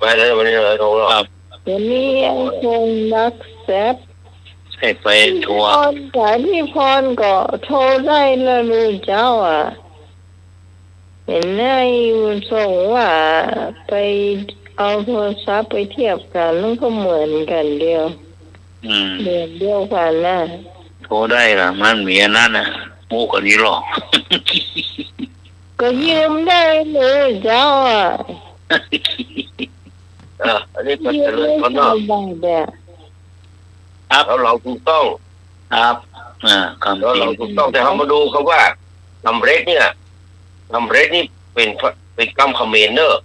มาแล้ววันนี้เลยโทรหรอ ครับ เดี๋ยวนี้ไอ้คงรักแซ่บ ให้ไปทัวร์ พี่พรก็โทรได้แล้วลูกเจ้าเห็นไอ้มันส่งว่าไปเอาโทรศัพท์ไปเทียบกันมันก็เหมือนกันเดียวเดียวกันนะ โทรได้ล่ะมันมีอันนั้นน่ะโง่กว่านี้หรอก ก็ยืมได้เลยเจ้าอันนี้ก็ ยื จะ ม เลื่อน ได้ เขา ส เนาะ บายแบบ ครับ แล้วเราถูกต้อง ครับคำ แล้ว จริ เรา ง ถูกต้องแต่เรามาดูเขาว่าทำเรศเนี่ยทำเรศนี่เป็นคำเขมรเนอะ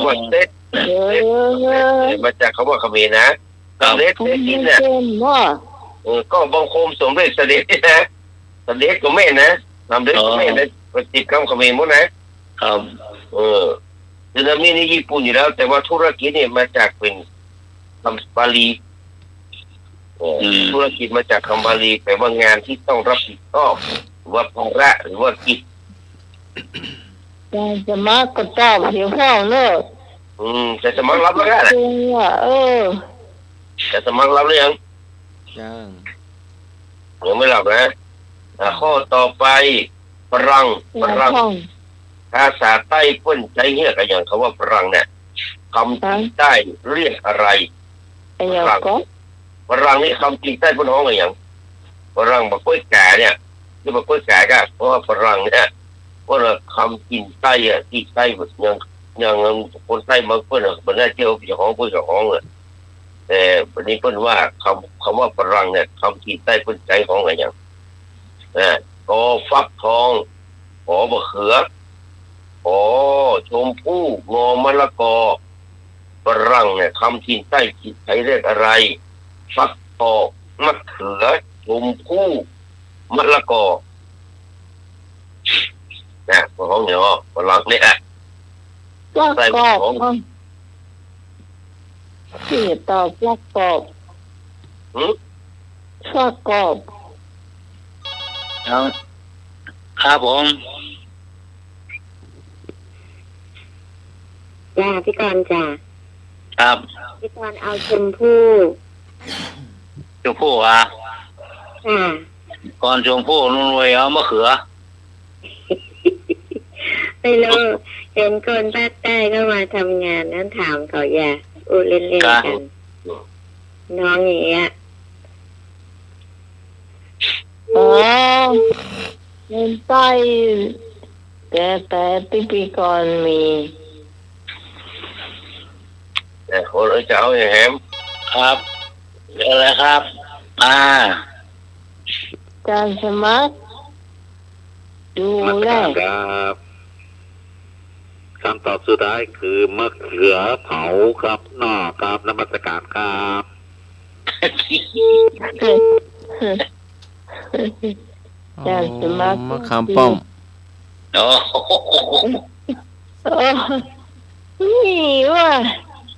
ว่าเซตมาจากคำว่าเขมรนะทำเรศ คุณ เรศ ไม่ นี่เนี่ย เป็นว่า ก็บังคมสมเด็จเสด็จนะเสด็จก็ไม่นะทำเรศก็ไม่นะติดคำเขมรหมดนะครับสึนามินี่ญี่ปุ่นอยู่แล้ว แต่ว่าธุรกิจเนี่ยมาจากเป็นคำบาลีธุรกิจมาจากคำบาลีแปลว่างานที่ต้องรับผิดชอบหรือว่าภาระหรือว่ากิจ การจะมาก็ตอบเดี๋ยวพ่อเนอะ จะสมัครรับแล้วกัน จริงว่ะจะสมัครรับหรือยัง ยัง ยังไม่รับนะข้อต่อไปฝรั่ง ท่อง ภาษาใต้เพิ่นใจเหี้ยกันอย่างคำว่าฝรั่งเนี่ยคำจีนใต้เรียกอะไร ไอ้ยังก็ ฝรั่งนี่คำจีนใต้เพิ่นฮ้องอะไรอย่างฝรั่งบักกล้วยแก่เนี่ยที่บักกล้วยแก่ก็เพราะว่าฝรั่งเนี่ยเพราะว่าคำจีนใต้อ่ะที่ใต้อย่างคนใต้บางเพิ่นมันน่าเที่ยวเจ้าของเพิ่นเจ้าของเลยแต่วันนี้เพิ่นว่าคำว่าฝรั่งเนี่ยคำจีนใต้เพิ่นใจของอะไรอย่างกอฟักทองขอบะเขือขอชมพู่งอมะละกอฝรั่งเนี่ยคำจีนใต้จีนไทยเรียกอะไรฟักทองมะเขือชมพู่มะละกอของเนี่ยฝรั่งเนี่ย ลักกอบที่ตอบลักกอบฟักกอบ ครับผม จ้าพี่กรณ์จ้า ครับ พี่กรณ์เอาชมพู่ ชมพู่ก่อนชมพู่นุ่นรวยเอามะเขือ ไม่รู้เห็นคนภาคใต้ก็มาทำงานนั้นถามเขาอย่าอูเล่นๆกันน้องอย่างเงี้ย เป็นใต้แต่ที่ปีก่อนมี คนเจ้าอย่างแฮม ครับอะไรครับการสมัครดูแล ครับคำตอบสุดท้ายคือมะเขือเผาครับนอกครับนมัสการครับ การสมัคร มะขามป้อม โอ้ นี่ว่า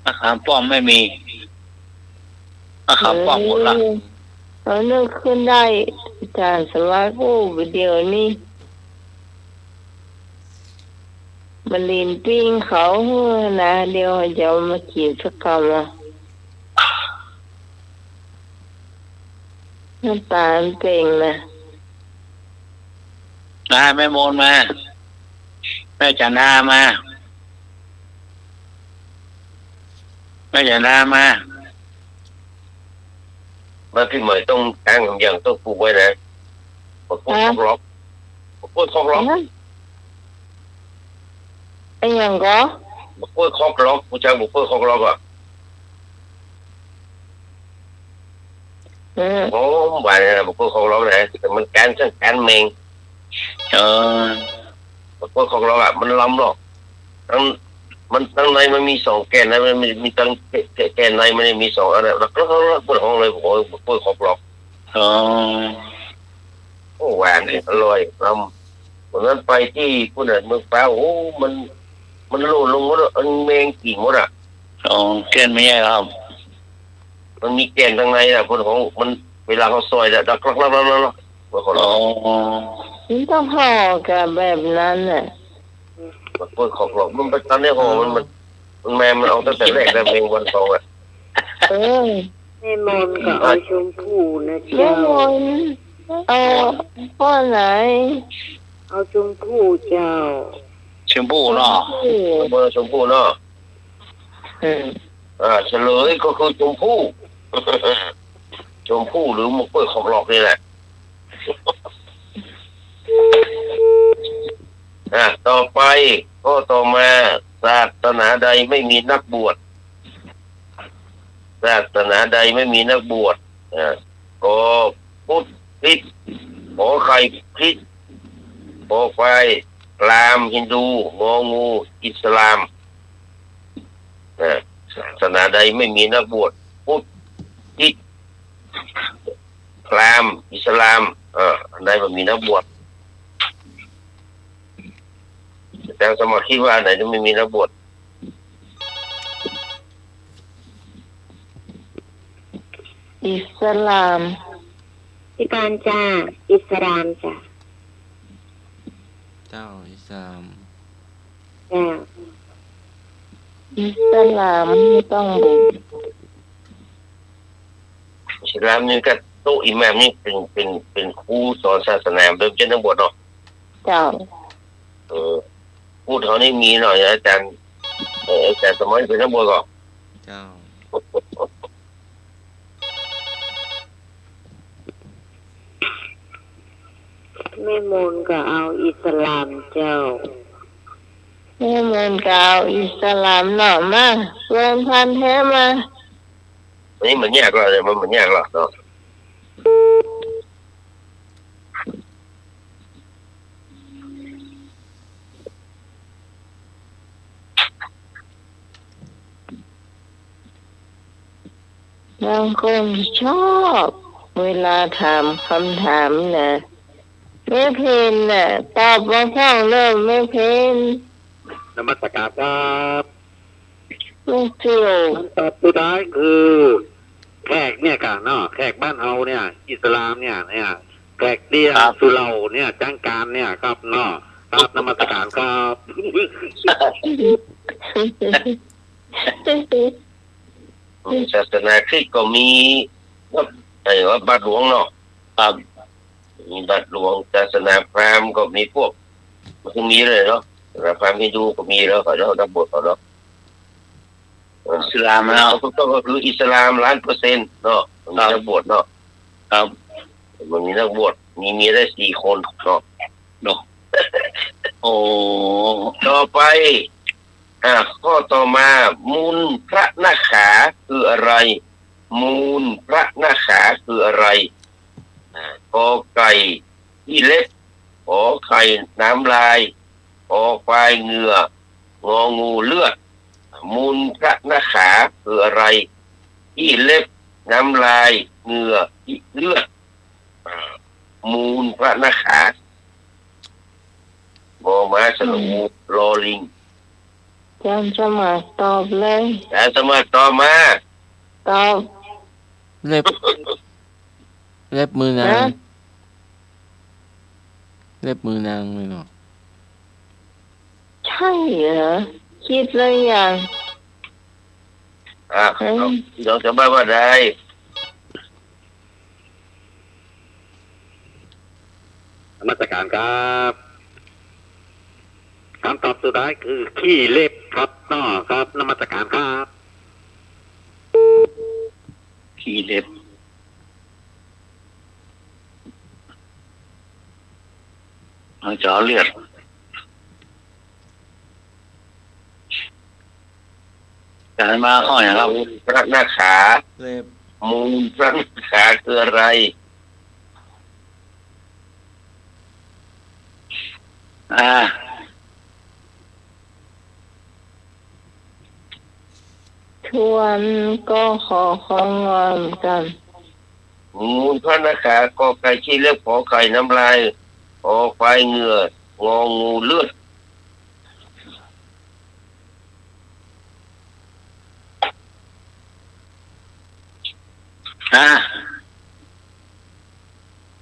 มะขามป้อมไม่มีมะขามป้อมหมดละ เรานึกขึ้นได้อาจารย์สวัสดิ์ผู้เดียวนี้มันลีนปิ้งเขานะเดียวจะมากินสักคำละน้ำตาลเป่งนะ แม่โมนมาแม่จันนามาแม่จันนามา มาพี่เหมยต้องตั้งอย่างต้องปลูกไว้นะบอกกล้วยคอกล็อกบอกกล้วยคอกล็อก ไอ้ยังก็ บอกกล้วยคอกล็อกผู้ชายบอกกล้วยคอกล็อกอ่ะโอ้บ้านนะบอกกล้วยคอกล็อกนะแต่มันการช่างการเมงบอกกล้วยคอกล็อกอ่ะมันล้ำหรอกตั้งในมันมี2 แกนนะมันมีตั้งแกนในมันมี2อะไรแล้วก็ปวดห้องเลยบอกบอกกล้วยคอกล็อกโอ้หวานอร่อยล้ำวันนั้นไปที่ผู้นั้นเมืองฟ้าโอ้มันโลดลงหมดอ่ะมันแมงกี่หมดอ่ะ แกนไม่ใช่ครับ มันมีแกนข้างในอ่ะคนของมันเวลาเขาซอยแล้วดักลักมันต้องห่อกับแบบนั้นน่ะ มันเปิดขอบหลอกมันไปตอนนี้ห่อมันแม่มันเอาตั้งแต่แรกแต่เมงวัน2อ่ะ แม่มนก็เอาชมพูนะ แม่ เจ้าม นเอาพ่อไหน เอาชมพูเจ้า ชมพู่เนาะ เบอร์ชมพู่เนาะเฉลยก็คือชมพู่ชมพู่หรือมะกล้วยขอบหลอกนี่แหละต่อไปก็ต่อมาศาสนาใดไม่มีนักบวชศาสนาใดไม่มีนักบวชก็พุทธคริสต์ขอไข่คริสต์ขอไฟพราหมณ์ฮินดูงองูอิสลามศาสนาใดไม่มีนักบวชพุทธคริสต์พราหมณ์อิสลามอันใดไม่มีนักบวชแต่สมัครคิดว่าไหนจะไม่มีนักบวช อิสลาม ที่การจ้าอิสลามจ้ะ เจ้าอิสลาม จ้า อิสลามไม่ต้องบุก อิสลามนี่ก็โตอิหม่ามนี่เป็นครูสอนศาสนาโดยเฉพาะนักบวชเนาะ เจ้า พูดเขานี่มีหน่อยอาจารย์สมัยเป็นนักบวชก่อน เจ้า แม่มนก็เอาอิสลามเจ้า แม่มนกเอาอิสลามหน่อมาเพื่อนพันแท้มา อันนี้มันยากแล้วมันเหมือนยากแล้วเนาะบางคนชอบเวลาถามคำถามนะแม่เพนน่ะตอบมาพ้องเริ่มแม่เพน นมัสการครับ ลูกจิ๋ว คำตอบสุดท้ายคือแขกเนี่ยกันเนาะแขกบ้านเฮาเนี่ย อิสลามเนี่ยแขกเดียสุเหร่าเนี่ยจังการเนี่ยครับเนาะครับนมัสการครับ ศาสนาคริสต์ก็มีว่าบาทหลวงเนาะครับมีบาทหลวงศาสนาพราหมณ์ก็มีพวกมันก็มีเลยเนาะศาสนาพราหมณ์ฮินดูก็มีแล้วเขานักบวชเขาเนาะ อิสลามแล้ว ก็คืออิสลาม 100%เนาะมีนักบวชเนาะครับมันมีนักบวชมีได้4 คนเนาะ โอ้ ต่อไปข้อต่อมามูลพระนาขาคืออะไรมูลพระนาขาคืออะไรกอไก่ที่เล็บขอไข่น้ำลายขอควายเหงื่ององูเลือดมูลพระนาขาคืออะไรที่เล็บน้ำลายเหงื่อเลือดมูลพระนาขามอม้าสระอูรอลิง การสมัครตอบเลย แต่สมัครต่อมา ตอบ เล็บเล็บมือนาง นะ เล็บมือนางเลยเนาะ ใช่เหรอคิดเลยอย่าง เอาเดี๋ยวจะบ้าว่าได้ นมัสการครับคำตอบสุดท้ายคือขี้เล็บครับน้อครับนมัสการครับ ขี้เล็บเอาเจาะเลือดการมาข้ออย่างครับ พระหน้าขา เล็บ มูลพระหน้าขาคืออะไร ทวนก็ขอของงอนกัน มูลพระหน้าขากอไก่ขี้เล็บขอไข่น้ำลายขอควายเหงื่ององูเลือด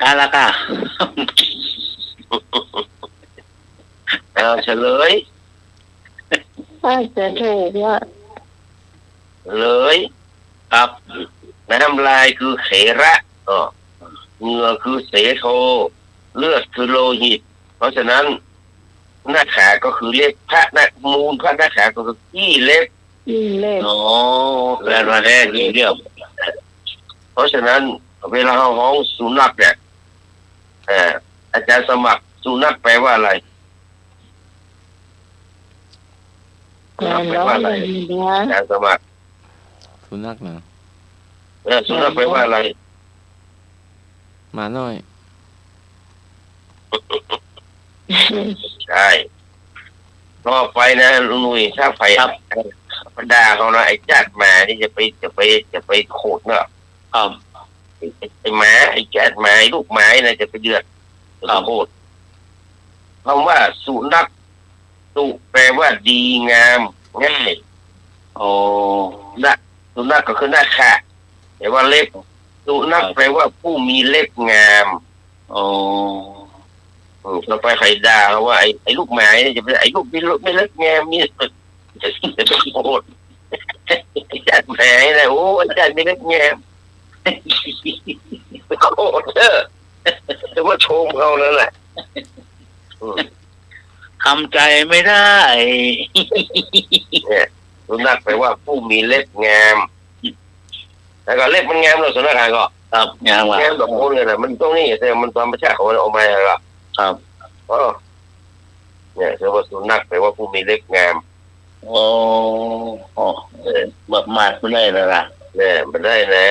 การละค่ะ เอาเฉลย ถ้าจะถูกว่า เลย ครับ น้ำลายคือเขระเหงื่อคือเสโทเลือดคือโลหิต เพราะฉะนั้นหน้าขาก็คือเล็บพระหน้ามูลพระหน้าขาก็คือขี้เล็บ ยิ่งเล็บ โอ้แปลว่าแท้จริงเดียว เพราะฉะนั้นเวลาเราห้องสุนัขเนี่ยอาจารย์สมัครสุนัขแปลว่าอะไร แต่น้องไม่ดีนะ อาจารย์สมัคร สุนัขเนาะ สุนัขแปลว่าอะไร หมาน้อย ใช่ต่อไปนะลุงหนุ่ยถ้าไฟด่าเขานะไอ้จัดหมานี่จะไปโขดเนาะ ครับ ไอ้หมาไอ้จัดหมาไอ้ลูกหมานะจะไปเดือดจะโขดคำว่าสุนัขสุแปลว่าดีงามง่าย โอ้ นะสุนัขก็คือหน้าขาแต่ว่าเล็บสุนัขแปลว่าผู้มีเล็บงาม โอ้ เราไปใครด่าเขาว่าไอ้ลูกหมาเนี่ยจะเป็นไอ้ลูกไม่เล็บงามมีจะไปโกรธจัดแหมนะโอ้จัดไม่เล็บงามโกรธเถอะแต่ว่าชมเขานั่นแหละ ทำใจไม่ได้ เนี่ยสุนัขแปลว่าผู้มีเล็บงามแล้วก็เล็บมันงามเราสุนัขก็ ครับงามว่ะ งามแบบคนเลยนะมันต้องนี่แต่มันธรรมชาติของมันออกมาแล้ว ครับ เนี่ยเรียกว่าสุนัขแปลว่าผู้มีเล็บงาม โอ้แบบมากไม่ได้เลยล่ะ เนี่ยมันได้นะ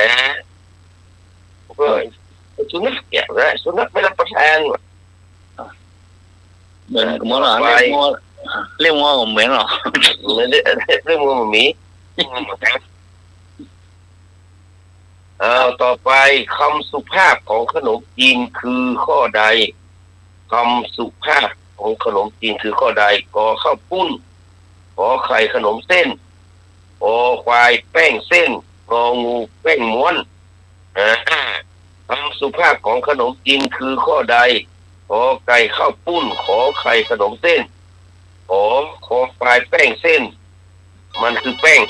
ก็สุนัขแก่ได้สุนัขไม่รับประทาน เหมือนหมอหรอเรียกหมอผมเหมือนหรอ ไม่ได้เรื่องมันมีต่อไปคำสุภาพของขนมจีนคือข้อใดคำสุภาพของขนมจีนคือข้อใดกอข้าวปุ้นขอไข่ขนมเส้นขอควายแป้งเส้นงองูแป้งม้วนคำสุภาพของขนมจีนคือข้อใดขอไก่ข้าวปุ้นขอไข่ขนมเส้นขอควายแป้งเส้นมันคือแป้ง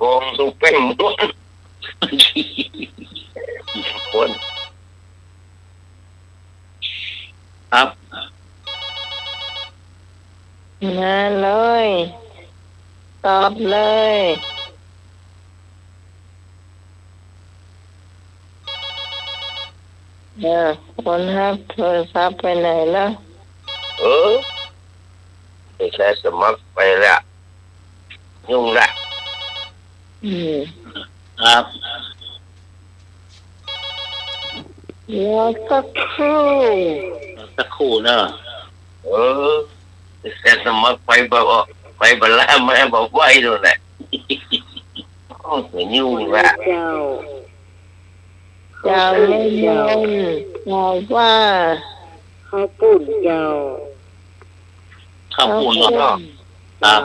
งองูแป้งม้วนคน ครับ มาเลยตอบเลยคนรับโทรศัพท์ไปไหนแล้ว ไม่ใช่สมัครไปแล้วยุ่งละ ครับ แล้วสักครู่ สักครู่เนอะ แค่สมัครไปบอกไปบลาแม่บอกไว้ด้วยแหละโอ้ยยุ่งละ เจ้าเล่นบอกว่า ข้าวปุ้นเจ้า ข้าวปุ้นเนาะ ก็ ครับ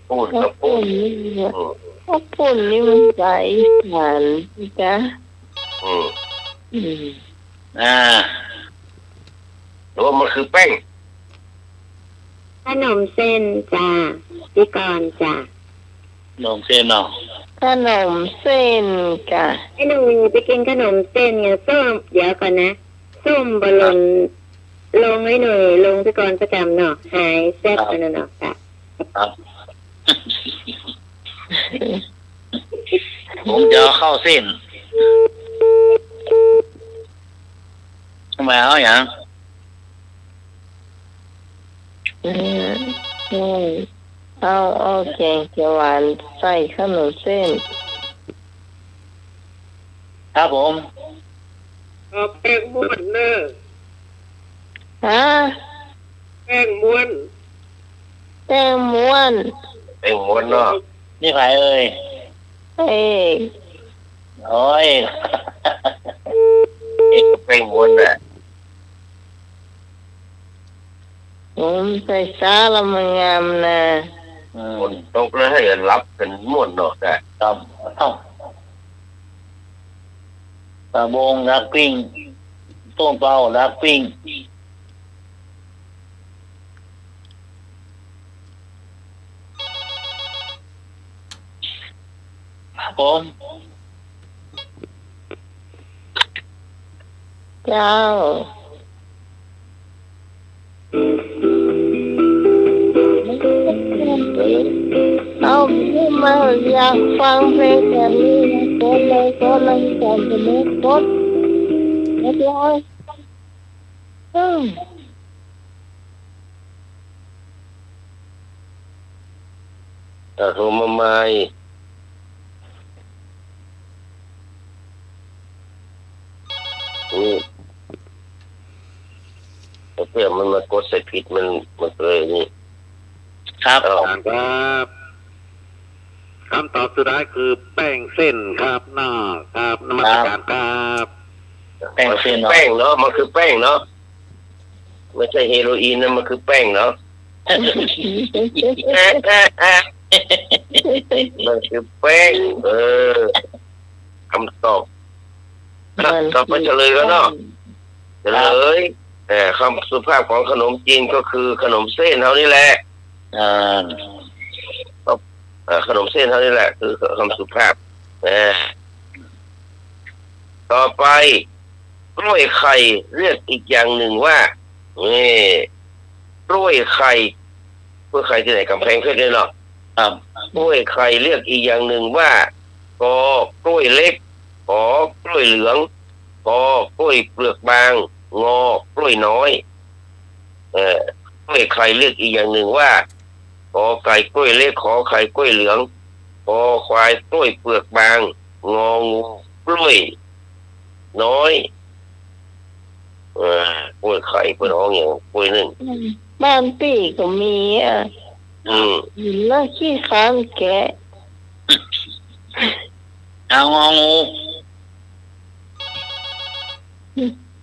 พูด ข้า ก็ ว พู ปุ้ ด นนี่ข้าวปุ้นนี่มันใสหวานจ้ะ อืม อืม หรือว่ามันคือแป้ง ขนมเส้นจ้าพี่กรณ์จ้า นมเส้นเนาะ ขนมเส้นจ้ะ ไอ้หนูไปกินขนมเส้นไงส้มเดี๋ยวก่อนนะส้มบอลลนลงไอ้หน่อยลงพี่กรณ์ประจำเนาะหายแซ่บอันนั้นเนาะจ้ะ ครับ ผมจะเอาเข้าเส้นทำไมเอาอย่าง ใช่เอาแกงเขียวหวานใส่ขนมเส้น ครับผม เอาแป้งม้วนเนอะ ฮะ แป้งม้วน แตงม้วน แป้งม้วนเนาะ นี่ใครเอ่ย เอก โอ้ย เอกแป้งม้วนน่ะ ผมใส่ซาละมันงามนะ คนตกแล้วให้รับกันม้วนเนาะแต่ ครับเอ้าปลาบงรักปิ้งต้มเปล่ารักปิ้งครับผม เจ้าเอาพี่มาอยากฟังเพลงแบบนี้กดเลยกดเลยจำจะไม่กดเรียบร้อยอืม โทรมาใหม่นี่เพื่อมันมากดใส่ผิดมันเลยนี่ ครับ เอา ครับคำตอบสุดท้ายคือแป้งเส้นครับหน้าครับนมัสการครับ แป้งเส้นเนาะ แป้งเนาะมันคือแป้งเนาะไม่ใช่เฮโรอีนนะมันคือแป้งเนาะมันคือแป้งคำตอบต่อไปเฉลยกันเนาะเฉลยคำสุภาพของขนมจีนก็คือขนมเส้นเท่านี้แหละ ขนมเส้นเท่านี้แหละคือคำสุภาพต่อไปกล้วยไข่เรียกอีกอย่างหนึ่งว่านี่กล้วยไข่กล้วยไข่ที่ไหนกำแพงเพชรเนี่ยเนาะ ครับ กล้วยไข่เรียกอีกอย่างหนึ่งว่ากอกล้วยเล็กขอกล้วยเหลืองกอกล้วยเปลือกบางงอกล้วยน้อยกล้วยไข่เรียกอีกอย่างหนึ่งว่ากอไก่กล้วยเล็กขอไข่กล้วยเหลืองกอควายกล้วยเปลือกบางงองูกล้วยน้อยกล้วยไข่เป็นห้องอย่างกล้วยหนึ่ง บ้านปีก็มีแล้วขี้ค้านแกะ เอางองู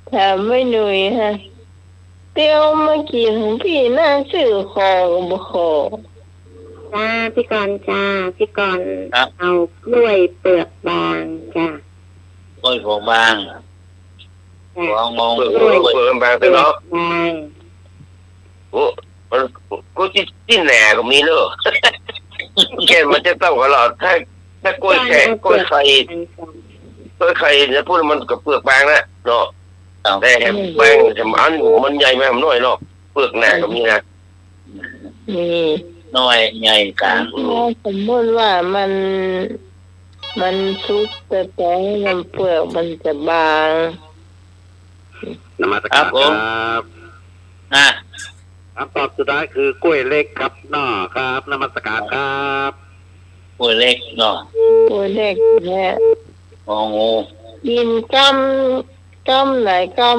แถมไม่หนุ่ยฮะเตียวมากินของพี่น่าซื้อของบ่ขอ จ้าพี่กรณ์จ้าพี่กรณ์เอากล้วยเปลือกบางจ้าก ล้วยหัวบางหัวงง เปลือกบางแต่เนาะ บาง โอ้มันก็ที่แหน่ก็มีเนอะแค่มันจะต้องตลอดถ้ากล้วยแข็งกล้วยไข่กล้วยไข่จะพูดมันกับเปลือกบางนะเนาะแต่แฮมแป้งแฮมอันมันใหญ่ไหมมันน้อยเนาะเปลือกแหน่ก็มีนะ นี่ น้อยใหญ่กลาง ถ้าสมมติว่ามันซุกแต่มันเปลือกมันจะบาง นมัสการครับ คำตอบสุดท้ายคือกล้วยเล็กครับหน้าครับนมัสการครับ กล้วยเล็กเนาะ ตัวเด็กเนี่ย งองู กินกำไหนกำ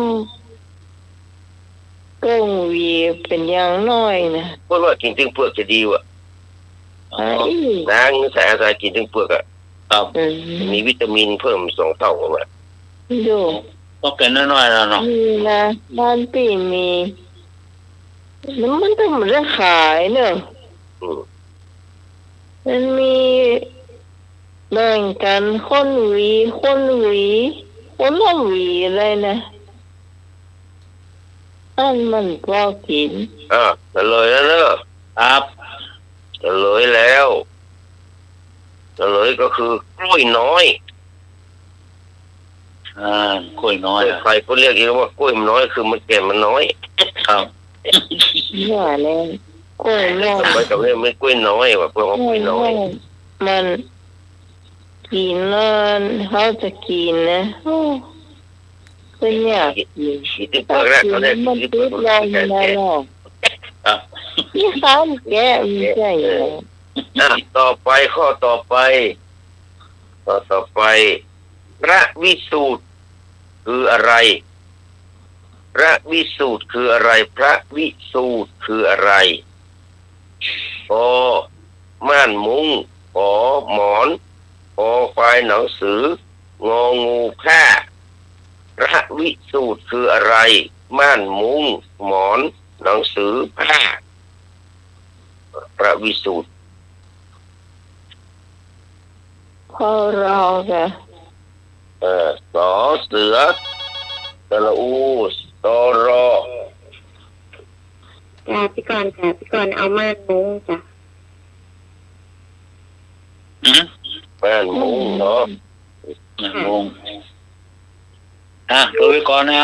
ก้งหวีเป็นอย่างน้อยนะ พูดว่ากินถึงเปลือกจะดีว่ะ ไอ้ นางสายอาสากินถึงเปลือกอ่ะ ครับ มีวิตามินเพิ่ม2 เท่าออกมา ดู ก็เป็นน้อยๆแล้วเนาะ นี่นะบ้านปีมีแล้วมันต้องมาได้ขายเนอะ อืม มันมีแบ่งกันคนหวีคนละหวีอะไรนะอันมันพอกิน เฉลยแล้วเนอะ ครับ เฉลยแล้วเฉลยก็คือกล้วยน้อย กล้วยน้อย ใครก็เรียกอีกว่ากล้วยมันน้อยคือมันแก่มันน้อย ครับ ว่าแล้วกล้วยน้อย ทำไมกับเรียกไม่กล้วยน้อยว่ะเพื่อนว่ากล้วยน้อย มันกินแล้วเขาจะกินนะโอ้เป็นอยากกิน คิดที่ ถ้า เปิดแรก กิ เขา น เรียก มัน ที่ ติ เปิ ด ด ลงนะเนาะ ครับ ที่ข้ามแก่ไม่ใช่เหรอ ต่อไปข้อต่อไปพระวิสูตรคืออะไรพระวิสูตรคืออะไรพระวิสูตรคืออะไรปอม่านมุ้งปอหมอนปอควายหนังสืององูผ้าพระวิสูตรคืออะไรม่านมุ้งหมอนหนังสือผ้าพระวิสูตร พอเราจะ สอเสือสระอูตอรอ จ้าพี่กรณ์ค่ะพี่กรณ์เอาม่านมุ้งจ้ะ ม่านมุ้งเนาะ งงดูไปก่อนนะ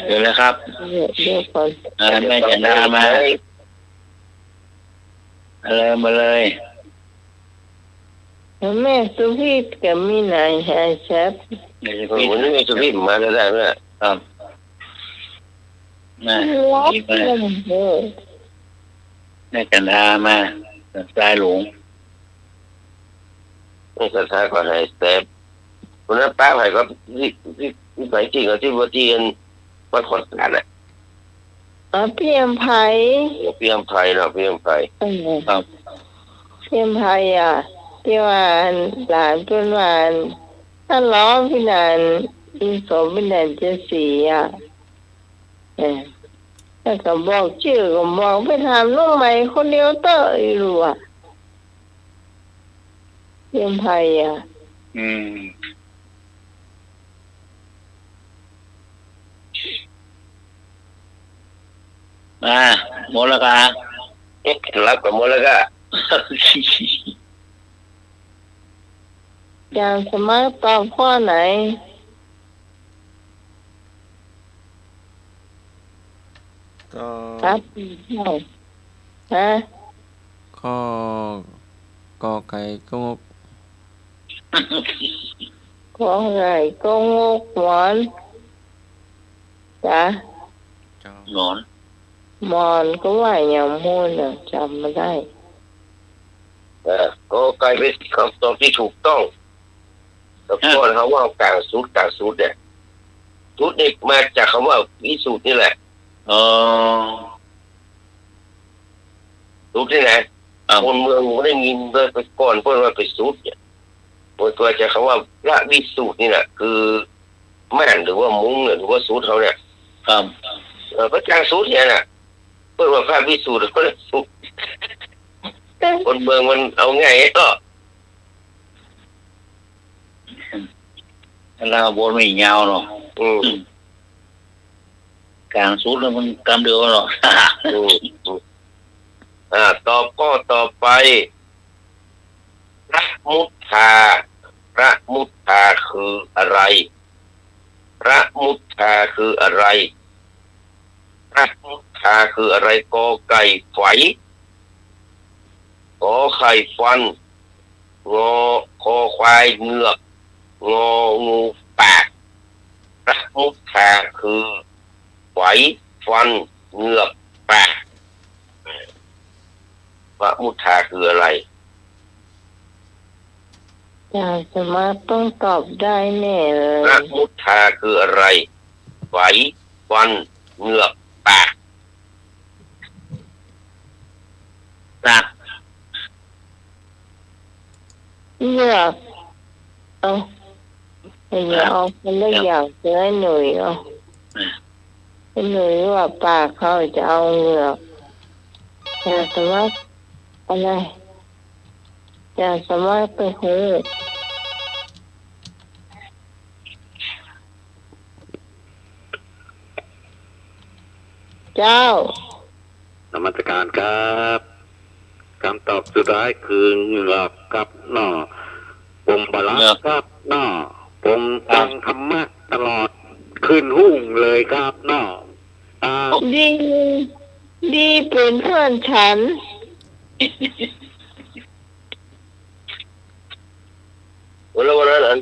เดี๋ยวเลยครับ เดี๋ยวก่อน แม่จันดามามาเลย แล้วแม่สุพีทกับมีนายหายแซบ เดี๋ยวจะ วัน พี่ นี้มีสุพิมมาได้ไหม ครับแม่ รับ ดี เงิ มาก นเถอะ แม่จันดามาสายหลง ไม่สถานก็ให้แซบวันนั้นป้าไผ่ก็ที่ไหนจริงอ่ะที่วัดเทียนวัดขอนแก่นอ่ะ เพียมไผ่ เพียงไผ่เนาะเพียงไผ่ ครับ เพียมไผ่ที่ว่าหลานเป็นวานถ้าร้องพี่นานอีสมพี่นานจะเสียแล้วก็บอกชื่อก็บอกไปถามน้องใหม่คนเดียวเตออีรู้เพียมไผ่ หมดแล้วกัน รับกับหมดแล้วก็ อย่างสมัครตอบข้อไหน ก็ ครับฮะ ข้อกอไก่ก็งก ขอไก่ก็งกหมอนจ้ะ จอ หนอน หมอนก็ว่าอย่างมูนจำไม่ได้ ก็กลายเป็นคำตอบที่ถูกต้องแต่ก่อนเขาว่ากลางสูตรเนี่ยสูตรนี่มาจากคำว่าวิสูตรนี่แหละ สูตรที่ไหนคนเมืองไม่ได้ยินเลยไปก่อนเพื่อนว่าไปสูตรเนี่ยตัวจะคำว่าพระวิสูตรนี่แหละคือม่านหรือว่ามุ้งหรือว่าสูตรเขาเนี่ย ครับ พระจางสูตรเนี่ยน่ะเพื่อนว่าพระวิสูตรก็เลยสูตรคนเมืองมันเอาไงก็ แล้วบนไม่ยาวเนาะ อืม กลางสุดแล้วมันกำเดียวเนาะ ตอบก็ต่อไปพระมุทาพระมุทาคืออะไรพระมุทาคืออะไรพระมุทาคืออะไรกอไก่ไฝขอไข่ฟันงอคอควายเหงือกงองูปากพระมุทาคือไฝฟันเหงือกปากพระมุทาคืออะไร อย่างสมัครต้องตอบได้แน่เล พระ ย มุทาคืออะไรไฝฟันเหงือกปาก นะ เหงือกเอาเหงือกเอาคนละอย่างเจอหนุ่ยเอาหนุ่ยว่าปากเขาจะเอาเหงือกจะสามารถอะไรจะสามารถไปหูเจ้าน มัสการครับคำตอบสุดท้ายคือเหงือกครับเนาะผมบลักครับเนาะผมฟังธรรมะตลอดขึ้นหุ่งเลยครับเนาะดีดีเป็นเพื่อนฉัน วันนั้น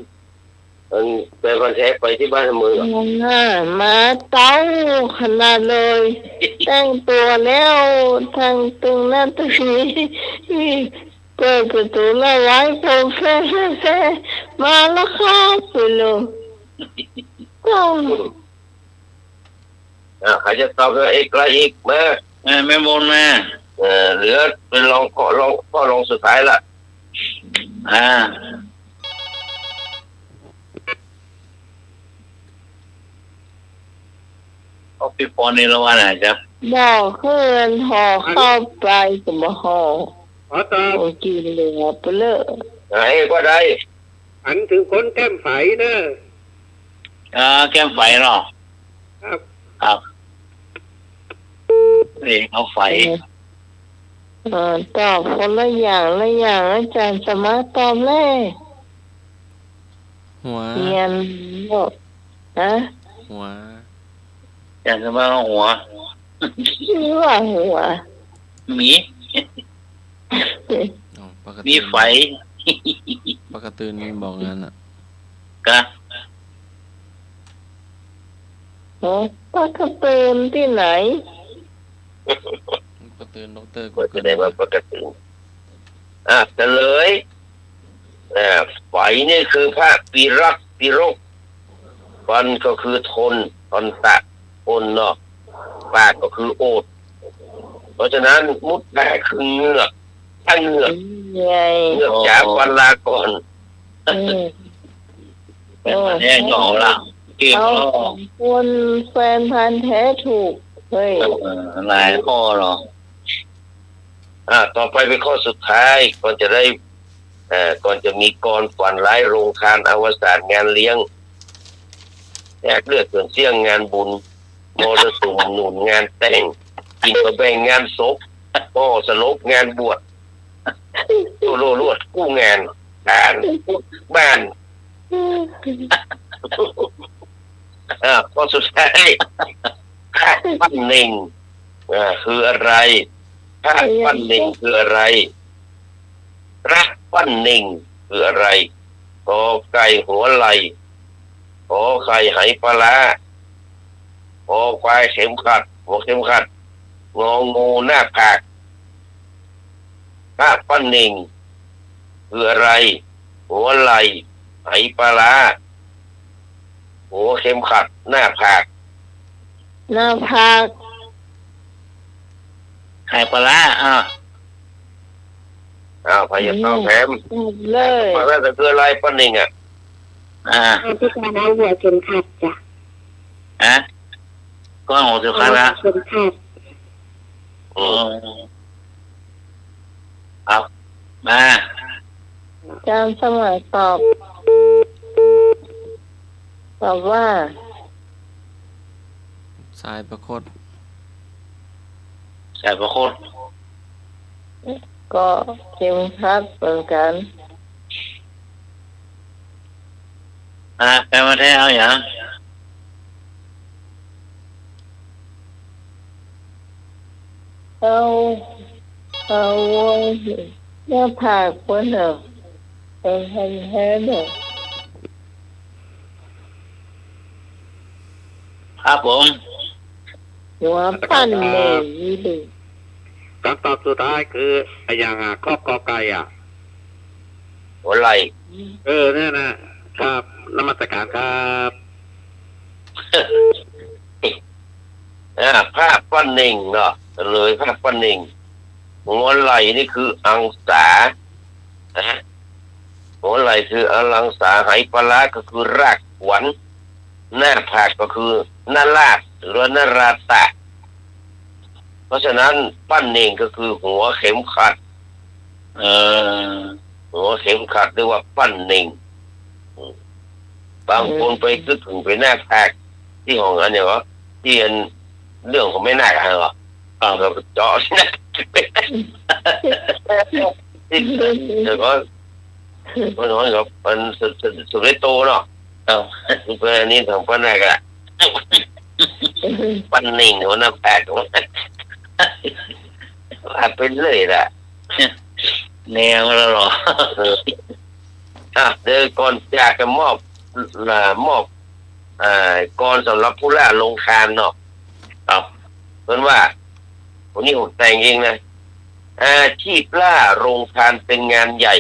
อันไปคอนแทคไปที่บ้านเมือง มาเต้าขนาดเลยแต่งตัวแล้วทางตรงนั้นตรงนี้มีเปิดประตูแล้วไว้ผมแฟ่มาแล้วครับไปเลยต้อง ใครจะตอบเอกอะไรอีกมา แม่บนมา เหลือเป็นรองข้อรองสุดท้ายละ เอาพี่ปอนี่ละวันนะครับ บอกเพื่อนห่อเข้าไปกับบ่ห่อ ขอตอบ โอ้กินเลยไปเลย เอกว่าใด อันถึงคนแก้มไฝเนอะ แก้มไฟเนาะ ครับ ครับนี่เอาไฟ ตอบคนละอย่างอาจารย์สามารถตอบเลย หัว เรียนบอกนะ หัว อยากจะมาเอาหัว นี่ว่าหัว หมี อ๋อปกติ มีไฟ ปกตินี่บอกงั้นอ่ะ กะ ป้ากระเตือนที่ไหน ปกติดอกเตอร์ ก็จะได้มาประกาศเฉลยไฟนี่คือพระปีรักปีรกฟันก็คือทนตะทนเนาะปากก็คือโอดเพราะฉะนั้นมุดแรกคือเหงือกถ้าเหงือก ใหญ่ เหงือกจ๋าฟันลาก่อน เป็นมาแน่หย่อละเกี่ยว เอา แล้ว คนแฟนพันธ์แท้ถูกเฮ้ย หลายข้อหรอ ต่อไปเป็นข้อสุดท้ายก่อนจะได้ก่อนจะมีกรฝันร้ายโรงทานอวสานงานเลี้ยงแยกเลือดเกินเสี่ยงงานบุญมรสุมหนุนงานแต่งกินกระแบงงานศพก็สลบงานบวชโลรวดกู้งานการบ้านข้อสุดท้ายธาตุปั้นเน่งคืออะไรธาตุปั้นเน่งคืออะไรรักปั้นเน่งคืออะไรกอไก่หัวไหลขอไข่ไหปลาขอควายเข็มขัดหัวเข็มขัดงองูหน้าผากธาตุปั้นเน่งคืออะไรหัวไหลไหปลาหัวเข็มขัดหน้าผาก หน้าผาก ไข่ปลาพยาต้อแถม เลย มาแล้วจะคืออะไรปั้นเน่งที่การเอาหัวเข็มขัดจ้ะ ก็หัวสุขาละ เข็มขัด ครับมา จำสมัยตอบว่า ทรายประคต ใส่ประโคตร ก็เข็มขัดเหมือนกัน แปลมาแท้เอาอย่าง เอาหน้าผากคนเหรอเป็นแท้ๆเด้อ ครับผม หัวปั้นเลยนี่ดิ คำตอบสุดท้ายคืออย่างครอบกอไก่หัวไหล่ เนี่ยนะครับนมัสการครับ ภาพปั้นเน่งเนาะเลยภาพปั้นเน่ง หัวไหล่นี่คืออังสานะหัวไหล่คืออลังสาไหปลาก็คือรากหวันหน้าผากก็คือหน้าลาดหรือหน้าราตะเพราะฉะนั้นปั้นเน่งก็คือหัวเข็มขัดหัวเข็มขัดเรียกว่าปั้นเน่งบางคนไปนึกถึงไปหน้าผากที่ของอันเนี่ยวะที่อันเรื่องของไม่น่ากันหรอเราเจาะที่นั่นเดี๋ยวก็มันน้อยกับมันสุดเลยโตเนาะเป็นอันนี้ของปั้นแรกอะปั้นเน่งหัวหน้าผากของมันว่าเป็นเลยแหละแนวแล้วหรอเดี๋ยวก่อนอยากจะมอบก่อนสำหรับผู้ล่าลงคานเนาะเพราะว่าวันนี้ผมแต่งเองนะอาชีพล่าโรงทานเป็นงานใหญ่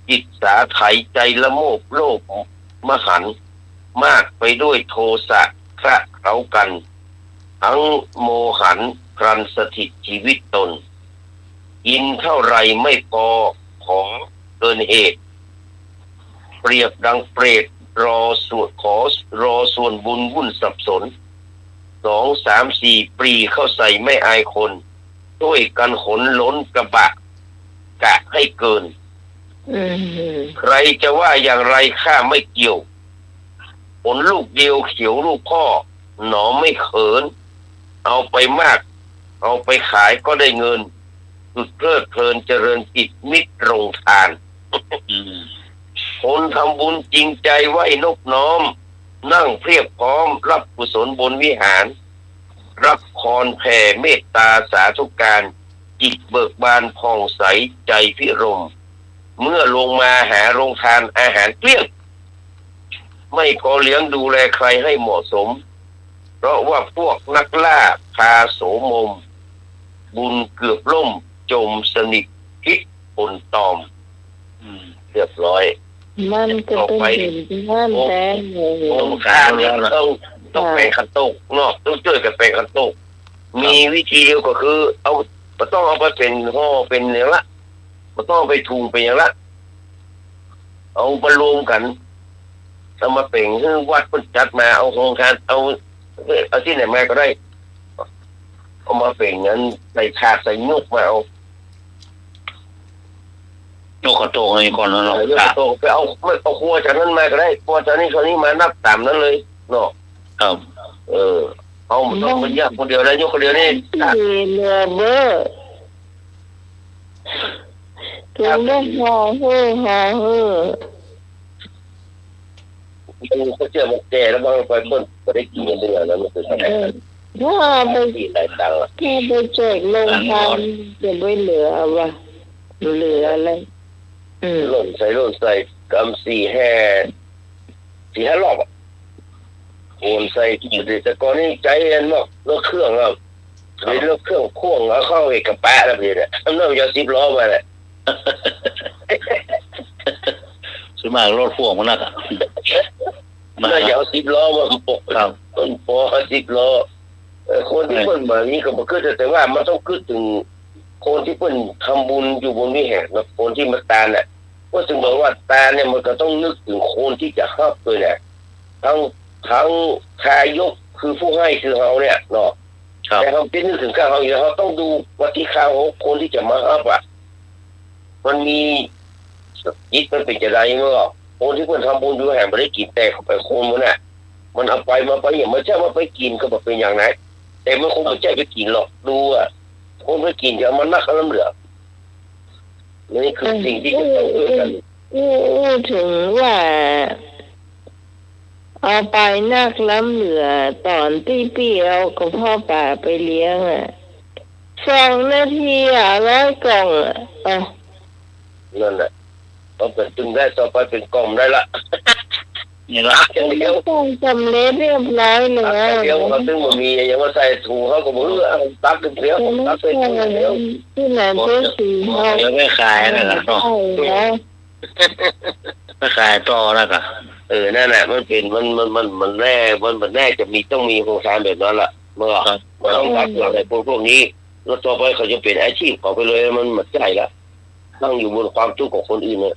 จิตสาไถใจละโมบโลกมหันต์มากไปด้วยโทสะคระเขากันทั้งโมหันพรันสถิตชีวิตตนกินเท่าไรไม่พอขอเกินเหตุเปรียบดังเปรตรอส่วนบุญวุ่นสับสน2 3 4 ปรีเข้าใส่ไม่อายคนช่วยกันขนล้นกระบะกะให้เกินใครจะว่าอย่างไรข้าไม่เกี่ยวผลลูกเดียวเขียวลูกพ่อหนอไม่เขินเอาไปมากเอาไปขายก็ได้เงินสุดเพลิดเพลินเจริญจิตมิตรโรงทานคนทำบุญจริงใจไหวนบน้อมนั่งเพียบพร้อมรับกุศลบนวิหารรับพรแผ่เมตตาสาธุการจิตเบิกบานผ่องใสใจพิรมเมื่อลงมาหาโรงทานอาหารเกลี้ยงไม่พอเลี้ยงดูแลใครให้เหมาะสมเพราะว่าพวกนักล่าพาโสมมบุญเกือบล่มจมสนิทคิดปนตอมเรียบร้อยมันก็เป็นสิ่งที่นั่นแต่โรงทานเนี่ยต้องแปลงขันโตกเนาะต้องช่วยกันแปลงขันโตกมีวิธีเดียวก็คือต้องเอาไปเป็นห่อเป็นอย่างละมันต้องไปทุงเป็นอย่างละเอามารวมกันเอามาเป่งให้วัดเพิ่นจัดมาเอาโครงการเอาที่ไหนมาก็ได้เอามาเป่งนั้นใส่ถาดใส่นุกมาเอานกกระโตกอะไรก่อนแล้วเนาะนกกระโตกไปเอาครัวจากนั้นมาก็ได้ครัวจากนี้คนนี้มานับตามนั้นเลยเนาะครับเอาต้องคนยากคนเดียวได้ยกคนเดียวนี่เรือเบอร์ถึงได้ห่อเฮ้อเขาเชื่อมกแก่แล้วบางไปเพิ่นก็ได้กินกันเดือนแล้วมันคือถ้าไปหลายตังค์ถ้าไปแจกโรงทานจะไม่เหลือวะเหลืออะไรล่นใส่กำ4-5 รอบโอนใส่ที่แต่ก่อนนี่ใจเย็นมากรถเครื่องแล้วมีรถเครื่องพ่วงแล้วเข้าเอกแปะแล้วพี่เนี่ยน้ำจะ10 ล้อมาเลยซื้อมารถพ่วงมันนักอ่ะน่าจะเอา10 ล้อมาปกครับต้นปอ10 ล้อคนที่เพิ่นแบบนี้ก็บ่คือแต่ว่ามันต้องคิดถึงคนที่เพิ่นทำบุญอยู่บนวิหารนะคนที่มาตาน่ะก็ถึงบอกว่าตาเนี่ยมันก็ต้องนึกถึงคนที่จะรับด้วยแหละทั้งทายกคือผู้ให้คือเฮาเนี่ยเนาะแต่เฮาเป็นนึกถึงข้าเฮาอยู่เฮาต้องดูว่าที่ข้าวคนที่จะมารับอ่ะมันมีจิตมันเป็นจังได๋มั้งคนที่เพิ่นทำบุญอยู่แห่งบ่ได้กินแต่เข้าไปคนมันน่ะมันเอาไปมาไปอย่างมันจะมาไปกินก็บ่เป็นอย่างไหนแต่มันคงบ่ใช่ไปกินหรอกดูอ่ะคนไปกินจะมันนักน้ำเหลือนี่คือสิ่งที่จะต้องด้วยกันถึงว่าเอาไปนักล้ำเหลือตอนที่พี่เอากับพ่อป่าไปเลี้ยง2 นาที100 กล่องนั่นแหละต้องเป็นตึงได้ต่อไปเป็นกล่องได้ละนี่ละอย่างเดียวต้องสำเร็จเรียบร้อยเลยเดียวเขาซึ่งมันมียังมาใส่ถุงเขาก็บอกว่าตักเดียวตักเป็นเดียวที่ไหนเพื่อสีเขาเดี๋ยวไม่ขายนั่นแหละเนาะไม่ขายต่อแล้วก็นั่นแหละมันเป็นมันแน่มันแน่จะมีต้องมีโครงการแบบนั้นแหละเมื่อมันต้องรับหลังในพวกนี้ แล้วต่อไปเขาจะเป็นอาชีพเขาไปเลยมันหมดใจละนั่งอยู่บนความทุกข์ของคนอื่นเนี่ย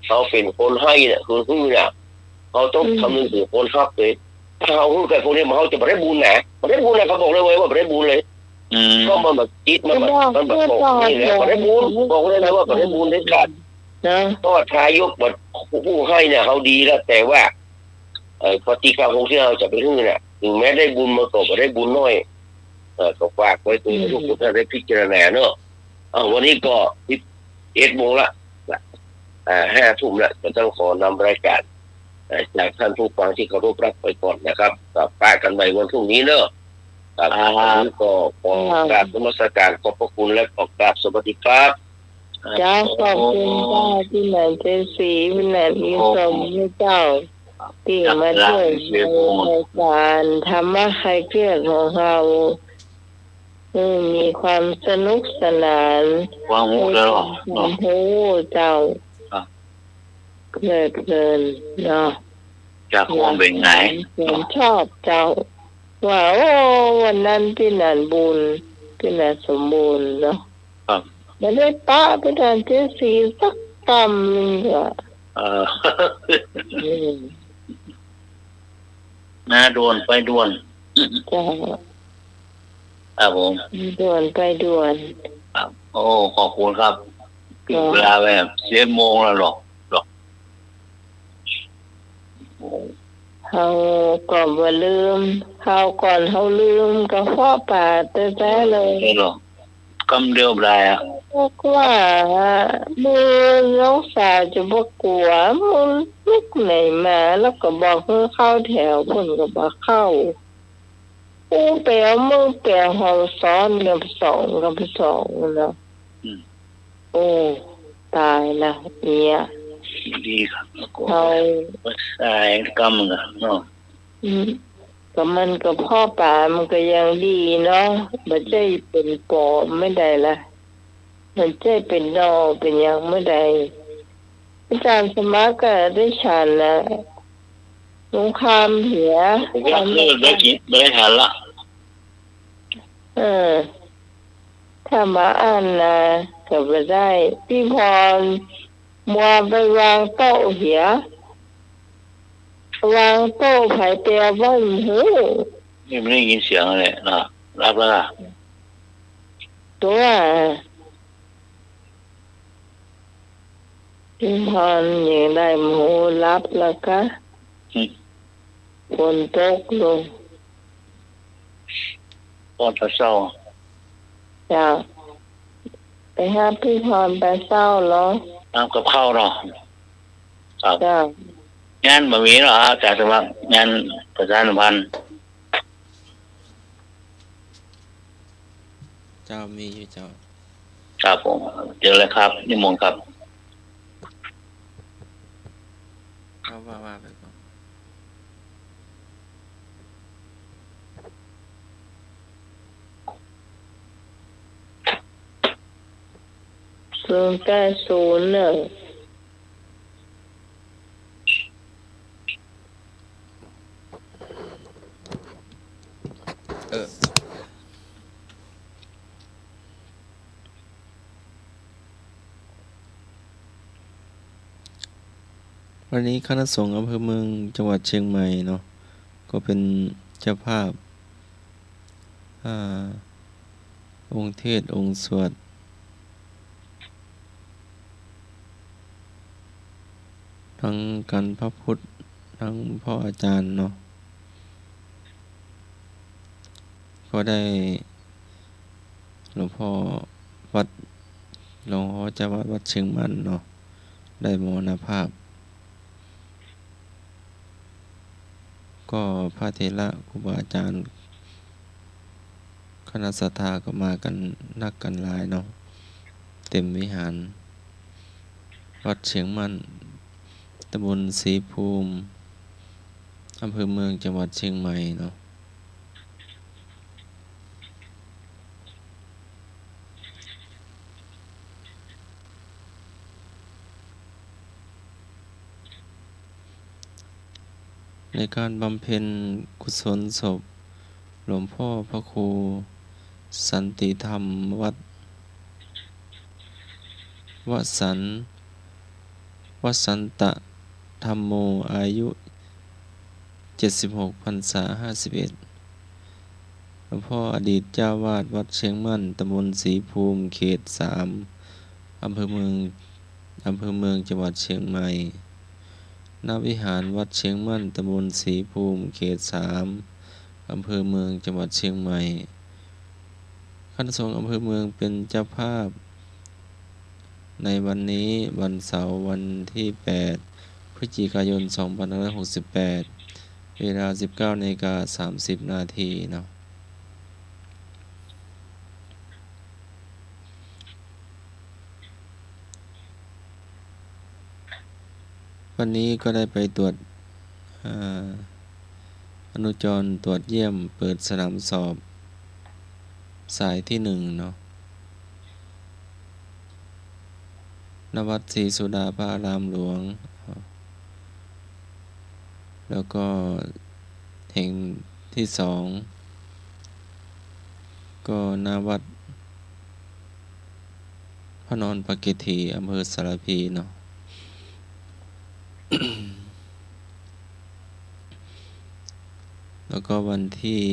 เขาเป็นคนให้เนี่ยคือฮื้อเนี่ยเขาต้องคำนึงถึงคนฮักเลยถ้าเขาฮื้อกับคนนี้มาเขาจะไม่ได้บุญนะไม่ได้บุญนะเขาบอกเลยว่าไม่ได้บุญเลยก็มันแบบจิตมันแบบบอกนี่แหละไม่ได้บุญบอกเลยนะว่าไม่ได้บุญได้ขาด นะ ก็ทายกแบบผู้ให้เนี่ยเขาดีแล้วแต่ว่าปฏิกรรมของที่เราจะไปฮื้อเนี่ยถึงแม้ได้บุญมาก็ไม่ได้บุญน้อยก็ฝากไว้ตรงนี้ทุกท่านได้พิจารณาเนอะวันนี้ก็11 โมงละ5 ทุ่มละจะต้องขอนำรายการจากท่านผู้ฟังที่เคารพรักไปก่อนนะครับกับปะกันใหม่วันพรุ่งนี้เนอะครับก็ขอกราบนมัสการขอบพระคุณและขอกราบสวัสดีครับ จ้าขอบคุณจ้าที่ไหนเจสีพี่ไหนมีสมพระเจ้าที่มาช่วยในรายการธรรมะใครเครียดของเรามีความสนุกสนาน วางหูแล้วเหรอ ความรู้เจ้าเพลินเนาะ จากความเป็นไง ผมชอบเจ้าว่าโอ้วันนั้นพี่นันบุญพี่นันสมบูรณ์เนาะ ครับ ไม่ได้ป้าพี่นันเจสีสักกำหนึ่งอ่ะ น่าด่วนไปด่วน จ้า ครับผม ด่วนไปด่วน ครับโอ้ขอบคุณครับถึงเวลาแบบ11 โมงแล้วหรอโอ้ เขาก่อนว่าลืมเขาก่อนเขาลืมก็พ่อป่าแต่เลย ไม่หรอกกำเดียวไรอ่ะ บอกว่ามือน้องสาวจะบอกกลัวมึงลุกไหนมาแล้วก็บอกให้เข้าแถวคนก็บอกเข้ากูแปลมึงแปลห้องซ้อนกับสองแล้วโอ้ตายละเนี่ย ดีครับก็ เขา ใส่กำกันเนาะ ก็มันก็พ่อป่ามันก็ยังดีเนาะมันใจเป็นปอไม่ได้ละมันใจเป็นนอเป็นยังไม่ได้อาจารย์สมัครก็ได้ฉันนะสงครามเหีย ผมก็คือได้กินได้ทานละ ถ้ามาอ่านนะก็ไม่ได้พี่พรมัวไปวางโต๊ะเหียวางโต๊ะไผ่เตียบ้านหู นี่ไม่ได้ยินเสียงอะไรนะรับแล้วล่ะ ตัวพี่พรยังได้หมูรับแล้วก็ฝนตกลง ตอนเช้า จ้าไปหาพี่พรไปเศร้าเหรอ น้ำกับข้าวเนาะครับ จ้าง านแบบนี้เหรอจากสมัครงานประชาสัมพันธ์ เจ้ามีอยู่เจ้า ครับผมเจอเลยครับนิมนต์ครับ เอาว่าไปก่อน 080วันนี้คณะสงฆ์อำเภอเมืองจังหวัดเชียงใหม่เนาะก็เป็นเจ้าภาพองค์เทศน์องค์สวดทั้งกันพระพุทธทั้งพ่ออาจารย์เนาะก็ได้หลวงพ่อวัดหลวงพ่อเจ้าวัดเชียงมันเนาะได้มรณภาพก็พระเถระครูบาอาจารย์คณะศรัทธาก็มากันนักกันหลายเนาะเต็มวิหารวัดเชียงมันตำบลศรีภูมิอำเภอเมืองจังหวัดเชียงใหม่เนาะในการบำเพ็ญกุศลศพหลวงพ่อพระครู สันติธรรมวัดวสันต์วสันตธรรมโมอายุ76 พรรษา 51หลวงพ่ออดีตเจ้าวาดวัดเชียงมั่นตำบลศรีภูมิเขต 3อำเภอเมืองจังหวัดเชียงใหม่ณวิหารวัดเชียงมั่นตำบลศรีภูมิเขต 3อำเภอเมืองจังหวัดเชียงใหม่คณะสงฆ์อำเภอเมืองเป็นเจ้าภาพในวันนี้วันเสาร์วันที่ 8 พฤศจิกายน 2568 เวลา 19:30 นาทีเนาะวันนี้ก็ได้ไปตรวจอนุจรตรวจเยี่ยมเปิดสนามสอบสายที่1เนาะณวัดศรีสุดาพระอารามหลวงแล้วก็แห่งที่2ก็ณวัดพระนอนปกิถีอำเภอสารพีเนาะ แล้วก็วันที่ 9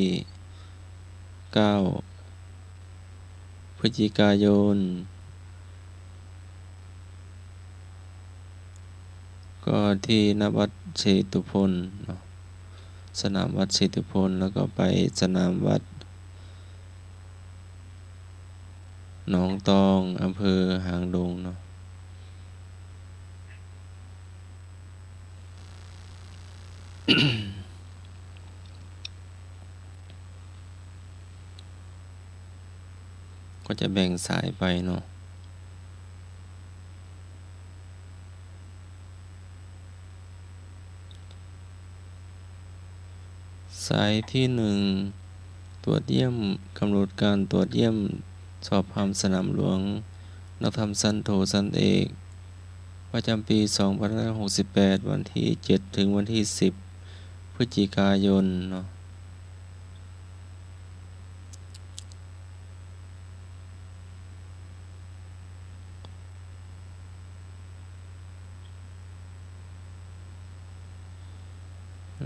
พฤศจิกายนก็ที่ณวัดเชตุพนเนาะสนามวัดเชตุพนแล้วก็ไปสนามวัดหนองตองอำเภอหางดงเนาะก็จะแบ่งสายไปเนาะสายที่1ตรวจเยี่ยมกำหนดการตรวจเยี่ยมสอบพามสนามหลวงนักธรรมชั้นโทชั้นเอกประจำปี 2568 วันที่ 7 ถึงวันที่ 10 พฤศจิกายนเนาะ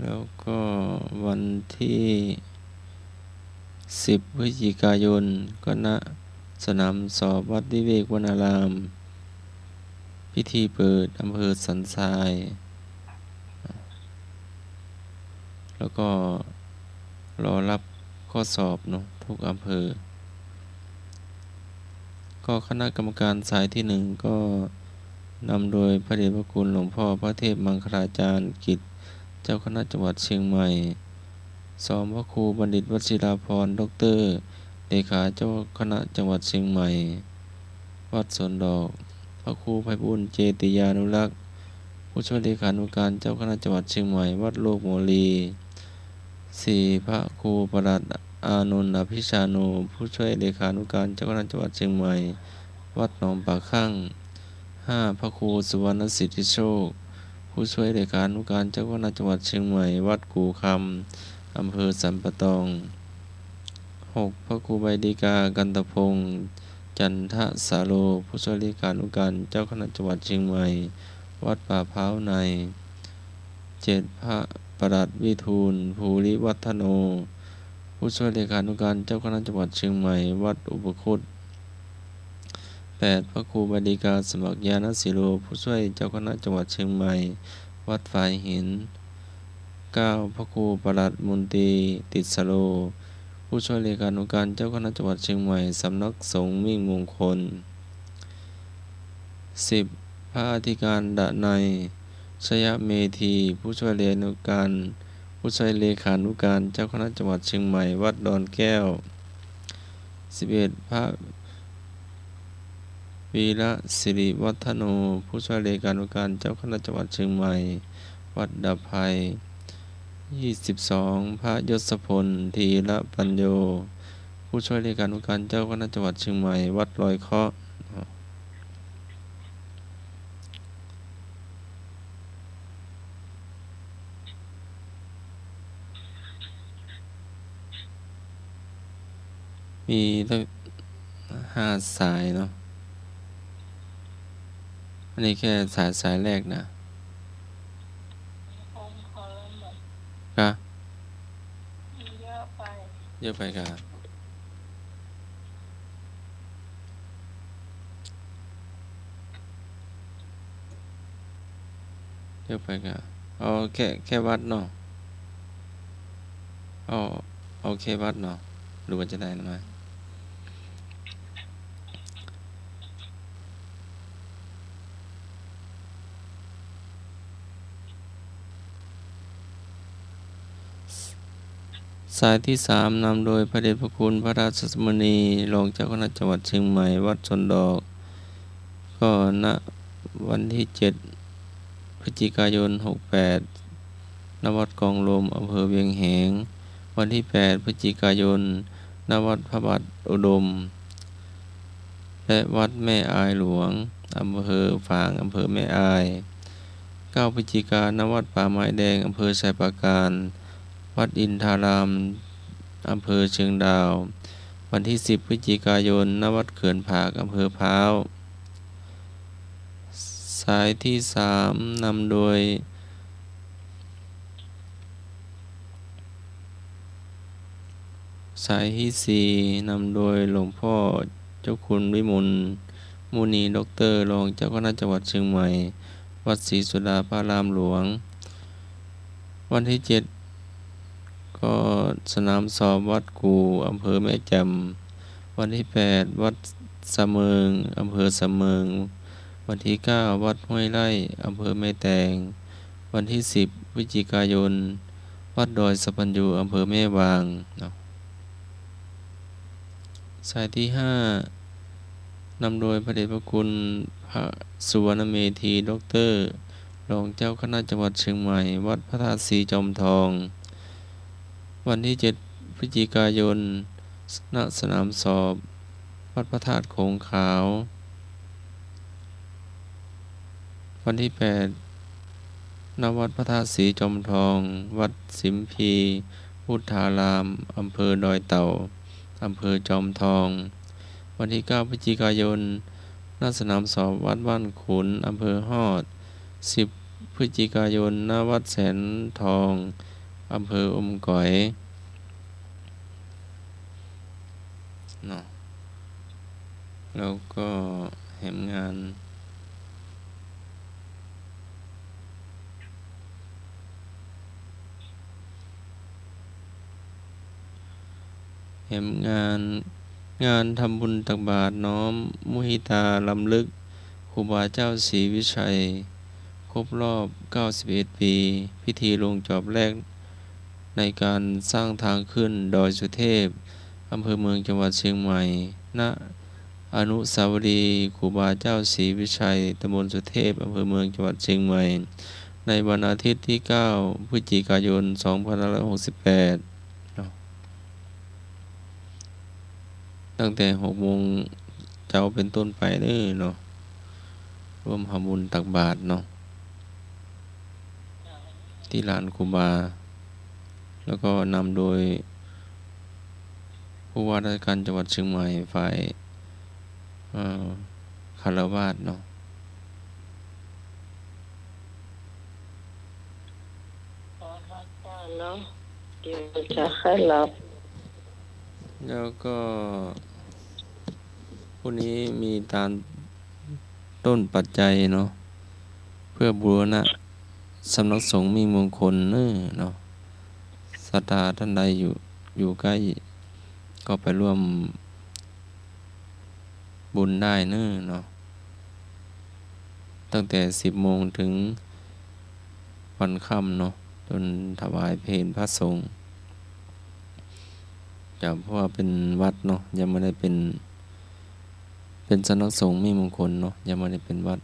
แล้วก็วันที่ 10 พฤศจิกายนก็ณสนามสอบวัดวิเวกวนารามพิธีเปิดอำเภอสันทรายแล้วก็รอรับข้อสอบเนาะทุกอำเภอก็คณะกรรมการสายที่1ก็นำโดยพระเดชพระคุณหลวงพ่อพระเทพมังคลาจารย์กิจเจ้าคณะจังหวัดเชียงใหม่สอมพระครูบัณฑิตวชิราภรณ์ดร.เลขาเจ้าคณะจังหวัดเชียงใหม่วัดสวนดอกพระครูไพบูลย์เจติยานุรักษ์ผู้ช่วยเลขานุการเจ้าคณะจังหวัดเชียงใหม่วัดโลกโมลี4พระครูประหลัดอานนท์อภิชาโนผู้ช่วยเลขานุการเจ้าคณะจังหวัดเชียงใหม่วัดหนองปากข้าง5พระครูสุวรรณสิทธิโชคผู้ช่วยเลขานุการเจ้าคณะจังหวัดเชียงใหม่วัดกู่คำอำเภอสันปะตอง6พระครูใบดีกากันตพงษ์จันทสาโรผู้ช่วยเลขานุการเจ้าคณะจังหวัดเชียงใหม่วัดป่าพร้าวใน7พระประหลัดวิทูลภูริวัฒโนผู้ช่วยเลขานุการเจ้าคณะจังหวัดเชียงใหม่วัดอุปคุต8พระครูบดีกาสมัครญาณศิโรผู้ช่วยเจ้าคณะจังหวัดเชียงใหม่วัดฝายหิน9พระครูประหลัดมนตรีติสโรผู้ช่วยเลขานุการเจ้าคณะจังหวัดเชียงใหม่สำนักสงฆ์มิ่งมงคล10พระอธิการดนัยชยเมธีผู้ช่วยเลขานุการเจ้าคณะจังหวัดเชียงใหม่วัดดอนแก้ว11พระวีระศิริวัฒโนผู้ช่วยเลขานุการเจ้าคณะจังหวัดเชียงใหม่วัดดาภัย22พระยศพลธีระปัญโยผู้ช่วยเลขานุการเจ้าคณะจังหวัดเชียงใหม่วัดลอยเคราะห์ มีตั้ง5 สายเนาะอันนี้แค่สายแรกนะกะเยอะไปกะเยอะไปกะเอาแค่วัดเนาะเอาแค่วัดเนาะหรือว่าจะได้ไหมสายที่3นำโดยพระเดชพระคุณพระราชสมณีรองเจ้าคณะจังหวัดเชียงใหม่วัดชนดอกก็ณวันที่7 พฤศจิกายน 68 ณ วัดกองลมอำเภอเวียงแหงวันที่8 พฤศจิกายน ณ วัดพระบาทอุดมและวัดแม่อายหลวงอำเภอฝางอำเภอแม่อาย9 พฤศจิกายน ณ วัดป่าไม้แดงอำเภอไชยปราการวัดอินทารามอำเภอเชียงดาววันที่10 พฤศจิกายน ณ วัดเขื่อนผากอำเภอพร้าวสายที่3นำโดยสายที่4นำโดยหลวงพ่อเจ้าคุณวิมลมุนีด็อกเตอร์รองเจ้าคณะจังหวัดเชียงใหม่วัดศรีสุดาพระรามหลวงวันที่7ก็สนามสอบวัดกูอำเภอแม่แจ่มวันที่8วัดสะเมิงอำเภอสะเมิงวันที่9วัดห้วยไร่อำเภอแม่แตงวันที่10 พฤศจิกายนวัดดอยสัพพัญญูอำเภอแม่วางเนาะสายที่5นำโดยพระเดชพระคุณพระสุวรรณเมธีด็อกเตอร์รองเจ้าคณะจังหวัดเชียงใหม่วัดพระธาตุศรีจอมทองวันที่7 พฤศจิกายน ณ สนามสอบวัดพระธาตุโขงขาววันที่8 ณ วัดพระธาตุศรีจอมทองวัดสิมพีพุทธารามอำเภอดอยเต่าอำเภอจอมทองวันที่9 พฤศจิกายน ณ สนามสอบวัดบ้านขุนอำเภอฮอด10 พฤศจิกายน ณ วัดแสนทองอำเภออมก๋อยเนาะแล้วก็แหมงานงานทำบุญตักบาตรน้อมมุหิตาลำลึกครูบาเจ้าศรีวิชัยครบรอบ91 ปีพิธีลงจอบแรกในการสร้างทางขึ้นดอยสุเทพอำเภอเมืองจังหวัดเชียงใหม่ณอนุสาวรีย์ครูบาเจ้าศรีวิชัยตำบลสุเทพอำเภอเมืองจังหวัดเชียงใหม่ในวันอาทิตย์ที่9 พฤศจิกายน 2568ตั้งแต่6 โมงเจ้าเป็นต้นไปเด้อเนาะร่วมทำบุญตักบาตรเนาะที่ลานครูบาแล้วก็นำโดยผู้ว่าราชการจังหวัดเชียงใหม่ฝ่ายคฤหัสถ์เนาะเนาะเดี๋ยวจะให้รับ แล้วก็พวกนี้มีตามต้นปัจจัยเนาะเพื่อบูรณะสำนักสงฆ์มีมงคลเนาะศรัทธาท่านใดอยู่ใกล้ก็ไปร่วมบุญได้เนาะตั้งแต่10 โมงถึงวันค่ำเนาะจนถวายเพลพระสงฆ์จะเพราะว่าเป็นวัดเนาะยังไม่ได้เป็นสำนักสงฆ์มีมงคลเนาะยังไม่ได้เป็นวัด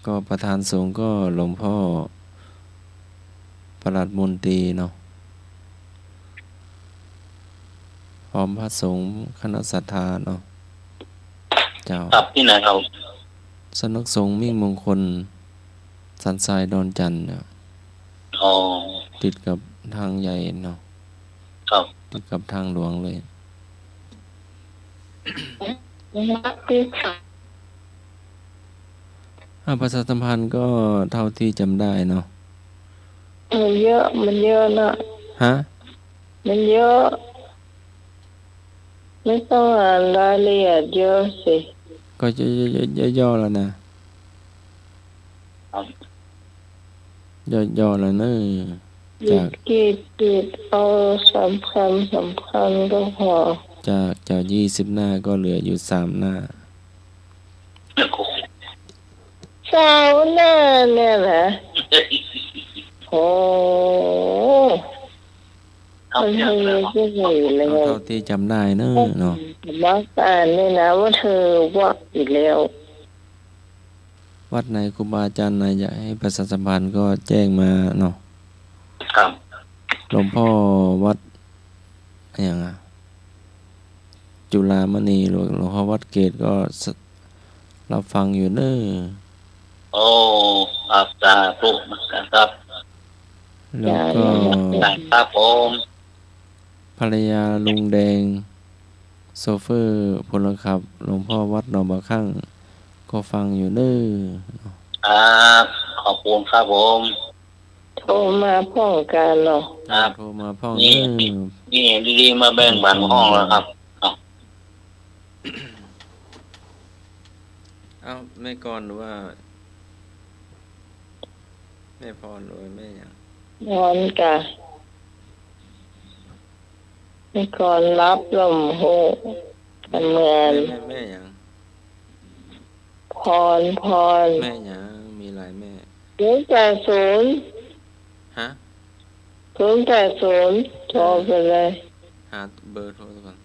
ก็ประธานสงฆ์ก็หลวงพ่อปลัดมนตรีเนาะพร้อมพระสงฆ์คณะศรัทธาเนาะเจ้า ครับที่ไหนครับ สำนักสงฆ์มิ่งมงคลสันทรายดอนจันทร์เนี่ย อ๋อ ติดกับทางใหญ่เนาะ ครับ ติดกับทางหลวงเลย นักที่ขา ประชาสัมพันธ์ก็เท่าที่จำได้เนาะ มันเยอะนะ ฮะ มันเยอะไม่ต้องอ่านรายละเอียดเยอะสิ ก็ย่อๆแล้วนะย่อๆแล้วเนอะจาก กีดเอาสำคัญก็พอ จาก20 หน้าก็เหลืออยู่3 หน้า สาวหน้าเนี่ยนะโอ้มันทำยังไงเลย เอาเท่าที่จำได้เนอะเนาะ มักอ่านเนี่ยนะว่าเธอว่าอีกแล้ว วัดไหนครูบาอาจารย์ไหนอยากให้ประชาสัมพันธ์ก็แจ้งมาเนาะ ครับ หลวงพ่อวัดอย่างจุฬามณีหลวงพ่อวัดเกตก็เราฟังอยู่เนอะ โอ้ครับสาธุครับ แล้วก็ ครับผม ภรรยาลุงแดงโซเฟอร์พลขับหลวงพ่อวัดหนองบะคั่งก็ฟังอยู่เนอะ ขอบคุณครับผม โทรมาป้องกันเนาะ ครับ โทรมาพ่องเน นี่ อะ นี่ดีๆมาแบ่งบันห้องแล้วครับ เอาแม่กรหรือว่าแม่พรหรือว่าแม่ยัง นอนกะมีก่อนรับลมโหกันเมือน แม่ยัง พร แม่ยังมีหลายแม่ 080 ฮะ โทรไปเลย หาเบอร์โทรก่อน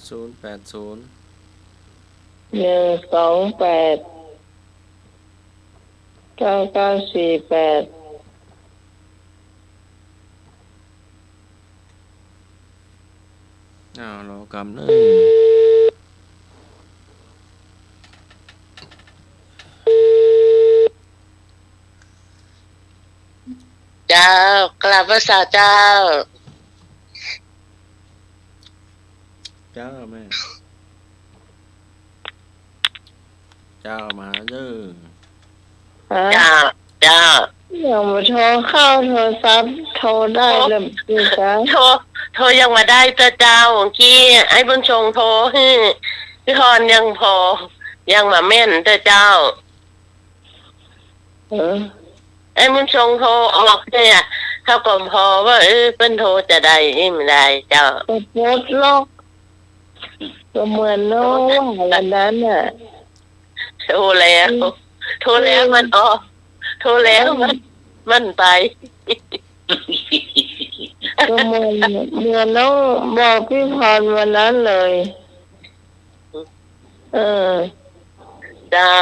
080 128 9948รอกำเนอะ เจ้ากราบพระสาเจ้า เจ้าแม่เจ้ามาเด้อ ฮะ เจ้าเจ้า ยังมาโทรเข้าโทรศัพท์โทรได้เลยพี่จ๊ะ โทรยังมาได้เจ้าเมื่อกี้ไอ้บุญชงโทรพี่พรยังพอยังมาแม่นเจ้า ไอ้บุญชงโทรออกเนี่ยเขาก็พอว่าเป็นโทรจะได้ไม่ได้เจ้า ก็โพสต์ล็อกก็เหมือนโน้วันนั้นน่ะ โทรแล้วมันออกโทรแล้วมันไป ก็เหมือนน้องบอกพี่พรวันนั้นเลย เจ้า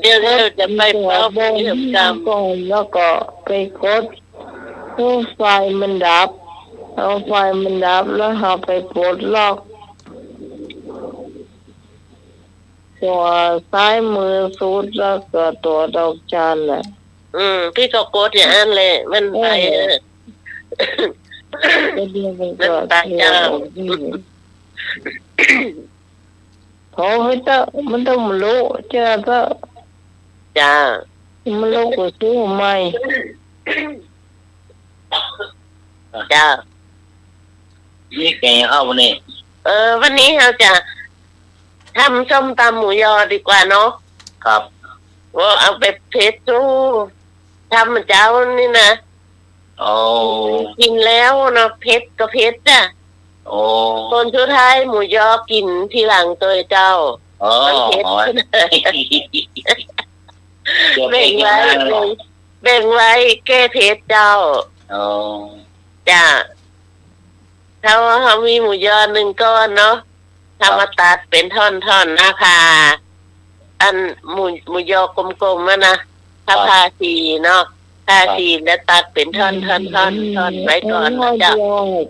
เดี๋ยวจะไปเฝ้า เดิ เยี่ยม น กรรม ก่อนแล้วก็ไปกดตู้ไฟมันดับเอาไฟมันดับแล้วเราไปปลดล็อกตัวซ้ายมือสุดแล้วก็ตัวดอกจันน่ะ พี่ก็กดอย่างนั้นเลยมันไป ก็เดียวมันก็เที่ยวโอ้ยเต้มันต้องมารู้เจ้าเต้ จ้า มันรู้ก็ซื้อใหม่ จ้า นี่แกงเข้าวันนี้ วันนี้เราจะทำส้มตำหมูยอดีกว่าเนาะ ครับ ว่าเอาไปเผ็ดดูทำเจ้านี่นะ โอ้ กินแล้วเนาะเผ็ดก็เผ็ดจ้ะ โอ้ คนสุดท้ายหมูยอกินทีหลังตัวเจ้า โอ้ มันเผ็ด เดี๋ยว แบ่ง กิน ไว้ ได้หรอ แบ่งไว้แก้เผ็ดเจ้า โอ้ จ้ะถ้าว่าเขามีหมูยอ1 ก้อนเนาะทำมาตัดเป็นท่อนๆนะคะอันหมูยอกลมๆนะถ้าพาสีเนาะพาสีแล้วตัดเป็นท่อนไว้ก่อนนะจ๊ะ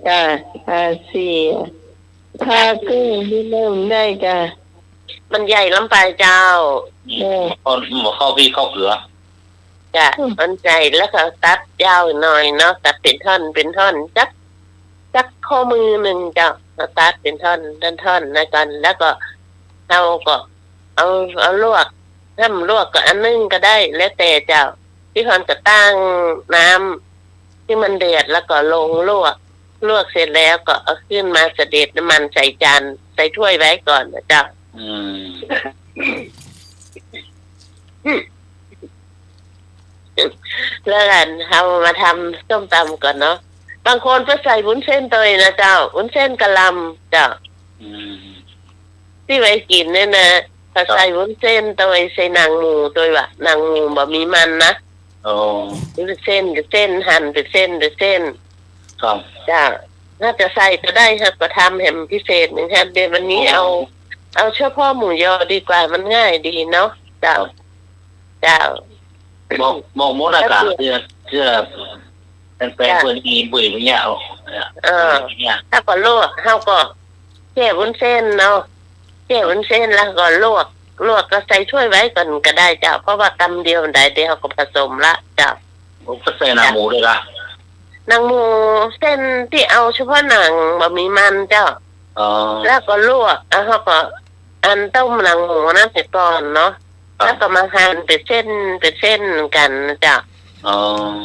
จ้ะสี่ถ้ากุ้งที่เริ่มได้จ้ะ มันใหญ่ล้ำไปเจ้า คนหมูเข้าพี่เข้าเกลือ จ้ะมันใหญ่แล้วก็ตัดยาวหน่อยเนาะตัดเป็นท่อนจักข้อมือ1จ้ะ เราตัดเป็นท่อนนะกันแล้วก็เราก็เอาลวกถ้ามันลวกก็อันนึงก็ได้แล้วแต่เจ้าพี่พรก็ตั้งน้ำที่มันเดือดแล้วก็ลงลวกเสร็จแล้วก็เอาขึ้นมาเสด็จน้ำมันใส่จานใส่ถ้วยไว้ก่อนนะเจ้าแล้วกันเรามาทำส้มตำก่อนเนาะบางคนก็ใส่วุ้นเส้นตัวนะเจ้าวุ้นเส้นกะหล่ำเจ้าที่ไว้กินเนี่ยนะถ้าใส่วุ้นเส้นตัวใส่นางหมูตัวว่านางหมูบะมีมันนะวุ้นเส้นกับเส้นหั่นเป็นเส้นครับจ้าน่าจะใส่ก็ได้ครับก็ทำแหมพิเศษหนึ่งครับเดี๋ยววันนี้เอาเฉพาะหมูยอดีกว่ามันง่ายดีเนาะเจ้าบอกมดอากาศเชื่อเป็นแปลงเพื่อนอีบุ๋ยอย่างเงี้ยถ้าก็ลวกเขาก็แช่วุ้นเส้นเนาะแช่วุ้นเส้นแล้วก็ลวกก็ใส่ถ้วยไว้ก่อนก็ได้เจ้าเพราะว่ากำเดียวได้เดี๋ยวเขาก็ผสมละเจ้าก็ใส่นางหมูด้วยละนางหมูเส้นที่เอาเฉพาะหนังบะหมี่มันเจ้าแล้วก็ลวกแล้วเขาก็อันต้มนางหมูนั่นไปก่อนเนาะแล้วก็มาหั่นเป็นเส้นกันเจ้า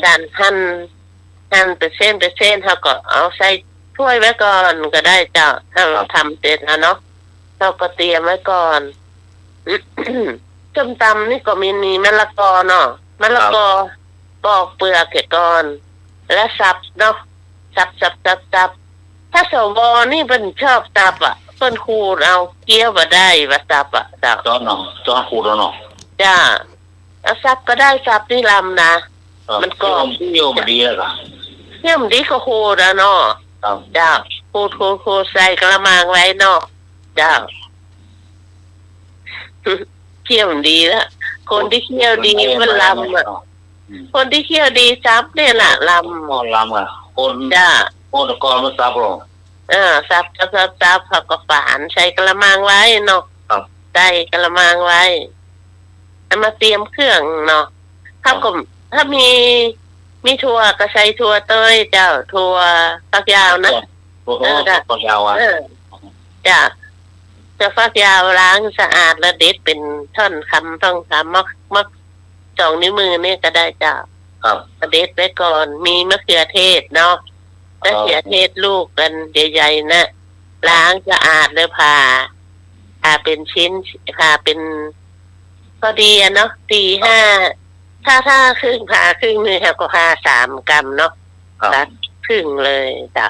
การหั่นเป็นเส้นเขาก็เอาใส่ถ้วยไว้ก่อนก็ได้เจ้าถ้าเราทำเสร็จแล้วเนาะเราก็เตรียมไว้ก่อนส้มตำนี่ก็มีมะละกอเนาะมะละกอปอกเปลือกก่อนแล้วสับเนาะสับถ้าสวนี่เป็นชอบสับอ่ะเปิ้นขูดเอาเกี้ยวบ่ได้ว่าสับอ่ะเจ้าจอนขูดแล้วเนาะจ้าแล้วสับก็ได้สับนี่ลำนะมันก็เที่ยวมันดีแล้วค่ะเที่ยวมันดีก็โคแล้วเนาะจ้าโคใส่กระมังไว้เนาะจ้าเที่ยวมันดีแล้วคนที่เที่ยวดีมันลำอ่ะคนที่เที่ยวดีซับเนี่ยแหละลำอ่ะคนจ้าโคตรกรมันซับหรอซับเขาก็ฝานใส่กระมังไว้เนาะใส่กระมังไว้มาเตรียมเครื่องเนาะถ้ามีถั่วก็ใส่ถั่วเต้ยเจ้าถั่วฝักยาวนะฝักยาวอ่ะจ้าจะฝักยาวล้างสะอาดแล้วเด็ดเป็นท่อนคำต้องคำมัก2 นิ้วมือนี่ก็ได้เจ้าเด็ดไว้ก่อนมีมะเขือเทศเนาะมะเขือเทศลูกกันใหญ่ๆนะล้างสะอาดแล้วผ่าเป็นชิ้นผ่าเป็นพอดีเนาะ4-5ถ้าครึ่งผ่าครึ่งนึงก็ผ่า3 กรัมเนาะตัดครึ่งเลยจ้ะ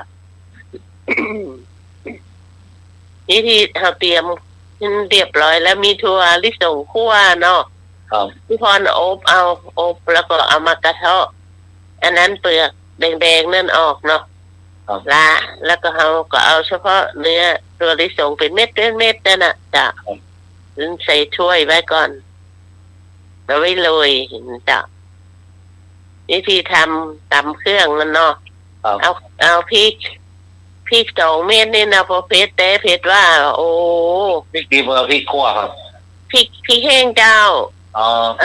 นี่ที่เราเตรียมเรียบร้อยแล้วมีถั่วลิสงคั่วเนาะพี่พรอบแล้วก็เอามากระเทาะอันนั้นเปลือกแดงๆนั่นออกเนาะแล้วก็เราก็เอาเฉพาะเนื้อถั่วลิสงเป็นเม็ดนั่นน่ะจ้ะใส่ถ้วยไว้ก่อนแล้วไว้โรยจ้ะวิธีทำตำเครื่องนั่นเนาะเอาพริก2 เม็ดนี่นะพอเผ็ดว่าโอ้พริกดีเบอร์พริกคั่วครับพริกแห้งเจ้า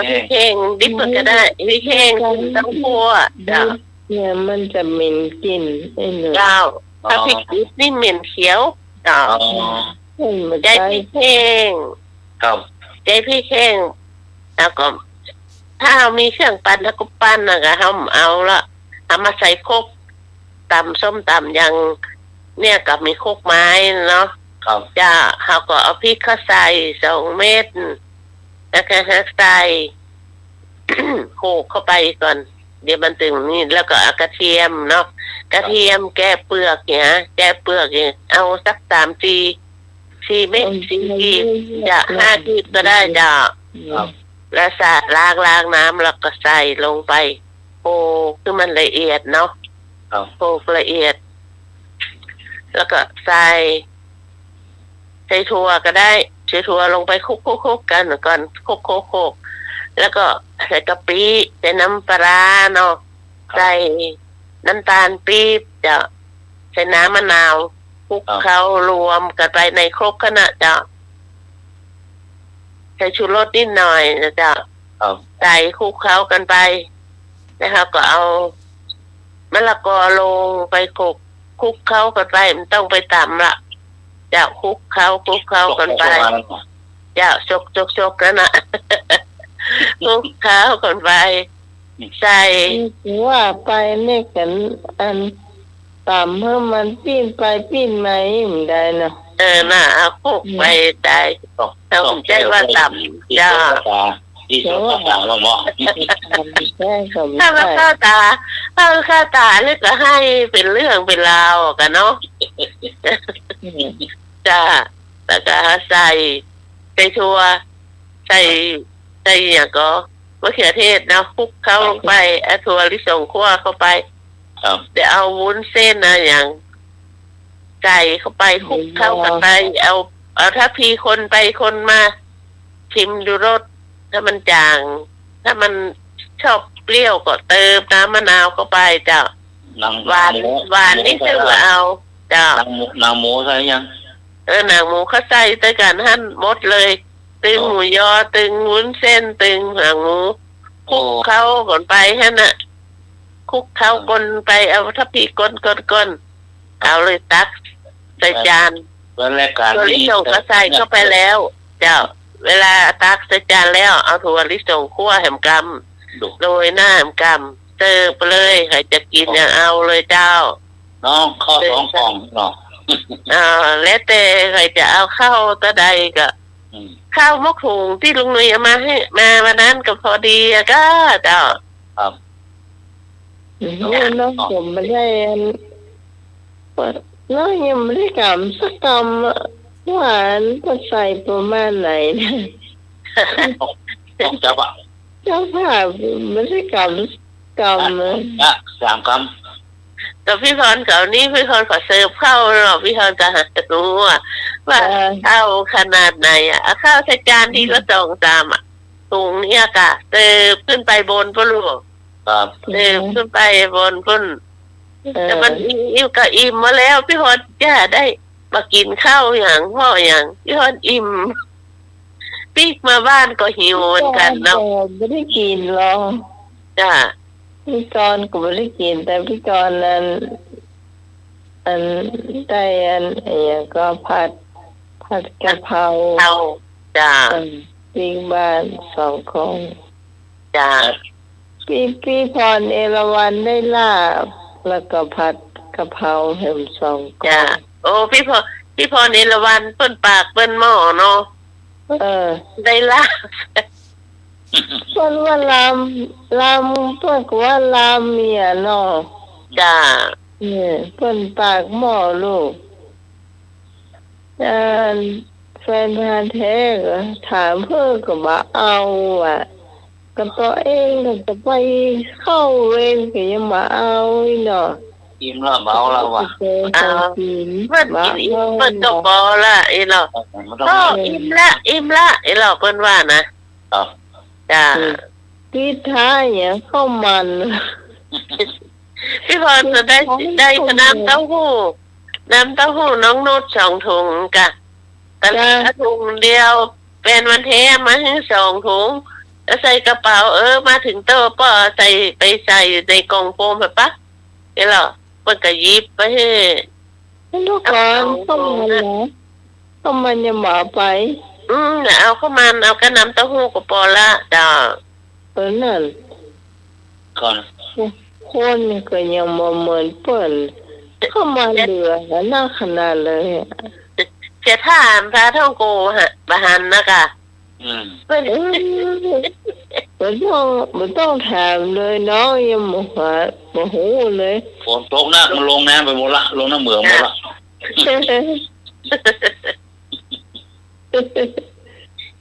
พริกแห้งดิบก็ได้พริกแห้งต้องคั่วจ้ะเนี่ยมันจะเหม็นกลิ่นเจ้าถ้าพริกดิบนี่เหม็นเขียวจ้ะใจพริกแห้งใจพริกแห้งแล้วก็ถ้ามีเครื่องปั่นแล้วก็ปั่นนะคะเอาละเอามาใส่โคกตำส้มตำอย่างเนี่ยกับมีโคกไม้เนาะจ้าเขาก็เอาพริกเข้าใส่2 เม็ดแล้วก็ใส่โขกเข้าไปก่อนเดี๋ยวมันถึงนี่แล้วก็เอากระเทียมเนาะกระเทียมแก้เปลือกเนี่ยเอาสัก4 เม็ด4 กีบจะ5 กีบก็ได้จ้าแล้วสะล้างน้ำแล้วก็ใส่ลงไปโขกคือมันละเอียดเนาะโขกละเอียดแล้วก็ใส่ถั่วก็ได้ใส่ถั่วลงไปคลุกกันก่อนคลุกแล้วก็ใส่กะปิใส่น้ำปลาเนาะใส่น้ำตาลปี๊บจะใส่น้ำมะนาวคลุกเคล้ารวมกันไปในครกขณะจะใส่ชูรสนิดหน่อยนะจ๊ะใส่คลุกเคล้ากันไปนะครับก็เอามะละกอลงไปคลุกเคล้ากันไปมันต้องไปตำละ จะคลุกเข้ากันไปจะชกกันน่ะคลุกเข้ากันไปใส่ว่าไปเนี่ยกันอันต่ำเพิ่มมันปิ้นไปปิ้นมาไม่ได้เนาะน่ะเอาคลุกไปได้เราผมใจว่าต่ำจ้าที่สุดก็ต่างว่าเหมาะถ้ามันเข้าตาเลยก็ให้เป็นเรื่องเป็นราวกันเนาะจ้าแล้วก็ใส่ถั่วใส่อย่างก็มะเขือเทศเนาะคลุกเข้าลงไปเอาถั่วลิสงคั่วเข้าไปเดี๋ยวเอาวุ้นเส้นนะอย่างไก่เข้าไปคลุกเข้ากันไปเอาถ้าพีคนไปคนมาชิมดูรสถ้ามันจางถ้ามันชอบเปรี้ยวก็เติมน้ำมะนาวเข้าไปเจ้าหวานนี่คือเอาเจ้านางหมูใช่ยังหนังหมูเขาใส่ด้วยกันหั่นหมดเลยตึงหมูยอตึงวุ้นเส้นตึงหนังหมูคลุกเข้าก่อนไปฮะน่ะคลุกเข้าก้นไปเอาถ้าพีก้นเอาเลยตักใส่จานตัวลิสงก็ใส่เข้าไปแล้วเจ้าเวลาตักใส่จานแล้วเอาถั่วลิสงคั่วแหมกำโรยหน้าแหมกำเติมไปเลยใครจะกินอย่างเอาเลยเจ้าน้องข้าว2กล่องเนาะแล้วแต่ใครจะเอาข้าวตะใดก็ข้าวมกหุงที่ลุงหนุ่ยเอามาให้มาวันนั้นก็พอดีก็เจ้าครับน้องผมไม่ได้น้องยังไม่ได้กำสักกำหวานก็ใส่ประมาณไหนนะต้องจับอ่ะเจ้าภาพไม่ได้กำเลย3 กำแต่พี่พรเขานี่พี่พรขอเสิร์ฟข้าวหรอพี่พรจะหารู้ว่าข้าวขนาดไหนข้าวใส่จานที่ละ2-3ถุงนี่กะเติมขึ้นไปบนพุ่นลูกครับเติมขึ้นไปบนพุ่นแต่มันอิ่มมาแล้วพี่พรจะได้มากินข้าวอย่างพ่ออย่างพี่พรอิ่มปีกมาบ้านก็หิวเหมือนกันเนาะไม่ได้กินหรอกจ้าพี่กรก็ไม่ได้กินแต่พี่กรนั้นได้ก็ผัดกะเพราจ้าปิ้งบ้าน2 คนจ้าพี่พรเอราวัณได้ลาบแล้วก็ผัดกะเพราแหม2 คนจ้าโอ้พี่พรเอราวัณเปิ้นปากเปิ้นหม้อเนาะได้ลาบเพิ่นว่าลามเพิ่นก็ว่าลามเมียเนาะจ้าเพิ่นปากหม้อลูกแฟนพันธุ์แท้ก็ถามเพิ่นก็บ่เอาก็ตัวเองก็จะไปเข้าเวรก็ยังบ่เอาเนาะอิ่มแล้วเมาแล้วว่ะเพิ่นก็บ่ละไอ้เนาะอิ่มละไอ้เนาะเพิ่นว่านะครับจ้าพี่ท้ายเนี่ยข้าวมันพี่พรจะได้น้ำเต้าหู้น้องนุช2 ถุงกะแต่ละถุงเดียวเป็นวันแท้มาให้2 ถุงแล้วใส่กระเป๋ามาถึงโต๊ะป้อใส่ในกล่องโฟมแบบปะเดี๋ยวเพิ่นก็หยิบไปให้ลูกก่อนต้องมันยังหมาไปเอาเข้ามันเอากระน้ำเต้าหู้กับปอละจ้านั่นก่อนคนก็ยังมาเหมือนเปิ้นเข้ามาเหลือน่าขนาดเลยเสียท่านพระท่องโกบาหันนะคะมันต้องถามเลยน้องยังมาหูเลยฝนตกนะมันลงน้ำไปหมดละลงน้ำเหมืองหมดละ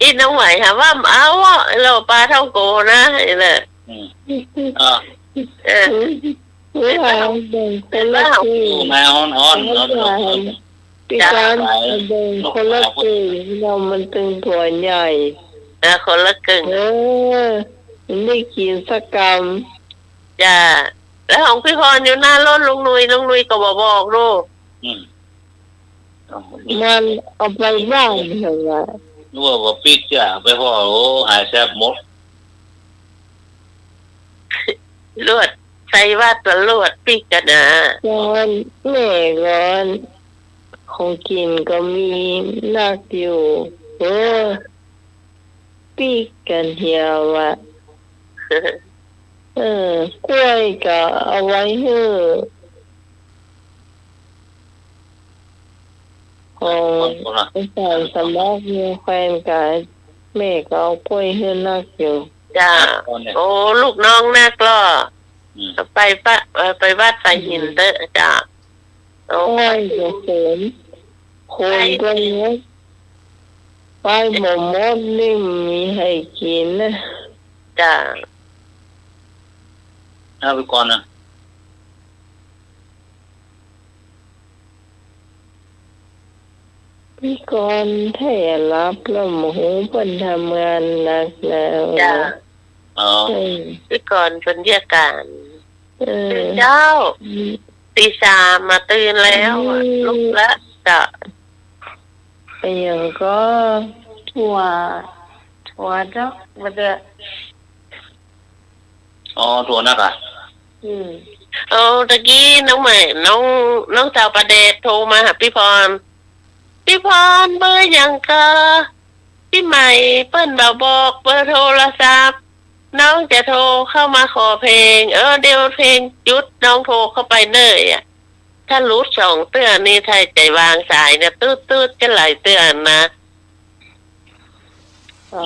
อีน้องไหวค่ะว่าเอาเราปลาท่องโกนะไอ้เลยคนละคือมาอ่อนปีการคนละคือเรามันตึงถั่วใหญ่คนละกึ่งมันได้กินสักกำจ้าแล้วของพี่พรอยู่หน้ารถลุงนุยก็บอกลูกมันเอาไปบ้านเหรอนึกว่าปีกจ้าไปพ่อโอ้หายแซ่บหมดลวดใส่ว่าตัวลวดปีกกันนะก่อนแม่ก่อนค ของกินก็มีนักอยู่ปีกกันเหี่ยวอ่ะกล้วยก็เอาไว้ให้ของไปใส่สมอกมีแฟนกับแม่ก็เอากล้วยให้นักอยู่จ้าโอ้ลูกน้องนักล่อไปวัดไปหินเตอะจ้าโอ้ยเสริมคนก็เนี้ยไปหมดนี่มีให้กินนะจ้าเอาไปก่อนนะพี่ก่อนถ้ารับแล้วหมูเพิ่นทำงานหนักแล้วจ้าพี่ก่อนเป็นเรียกการเจ้าตีสามมาตื่นแล้วลุกแล้วจ้ะอย่างก็ถั่วเจ้ามันจะถั่วนักอ่ะตะกี้น้องใหม่น้องสาวประเดชโทรมาหาพี่พรเบอร์อย่างก็พี่ใหม่เปิ้นบอกเบอร์โทรศัพท์น้องจะโทรเข้ามาขอเพลงเดี๋ยวเพลงยุดน้องโทรเข้าไปเนยอ่ะถ้ารู้2เตือนนี่ถ้าใจวางสายเนี่ยตืดจะหลายเตือนนะ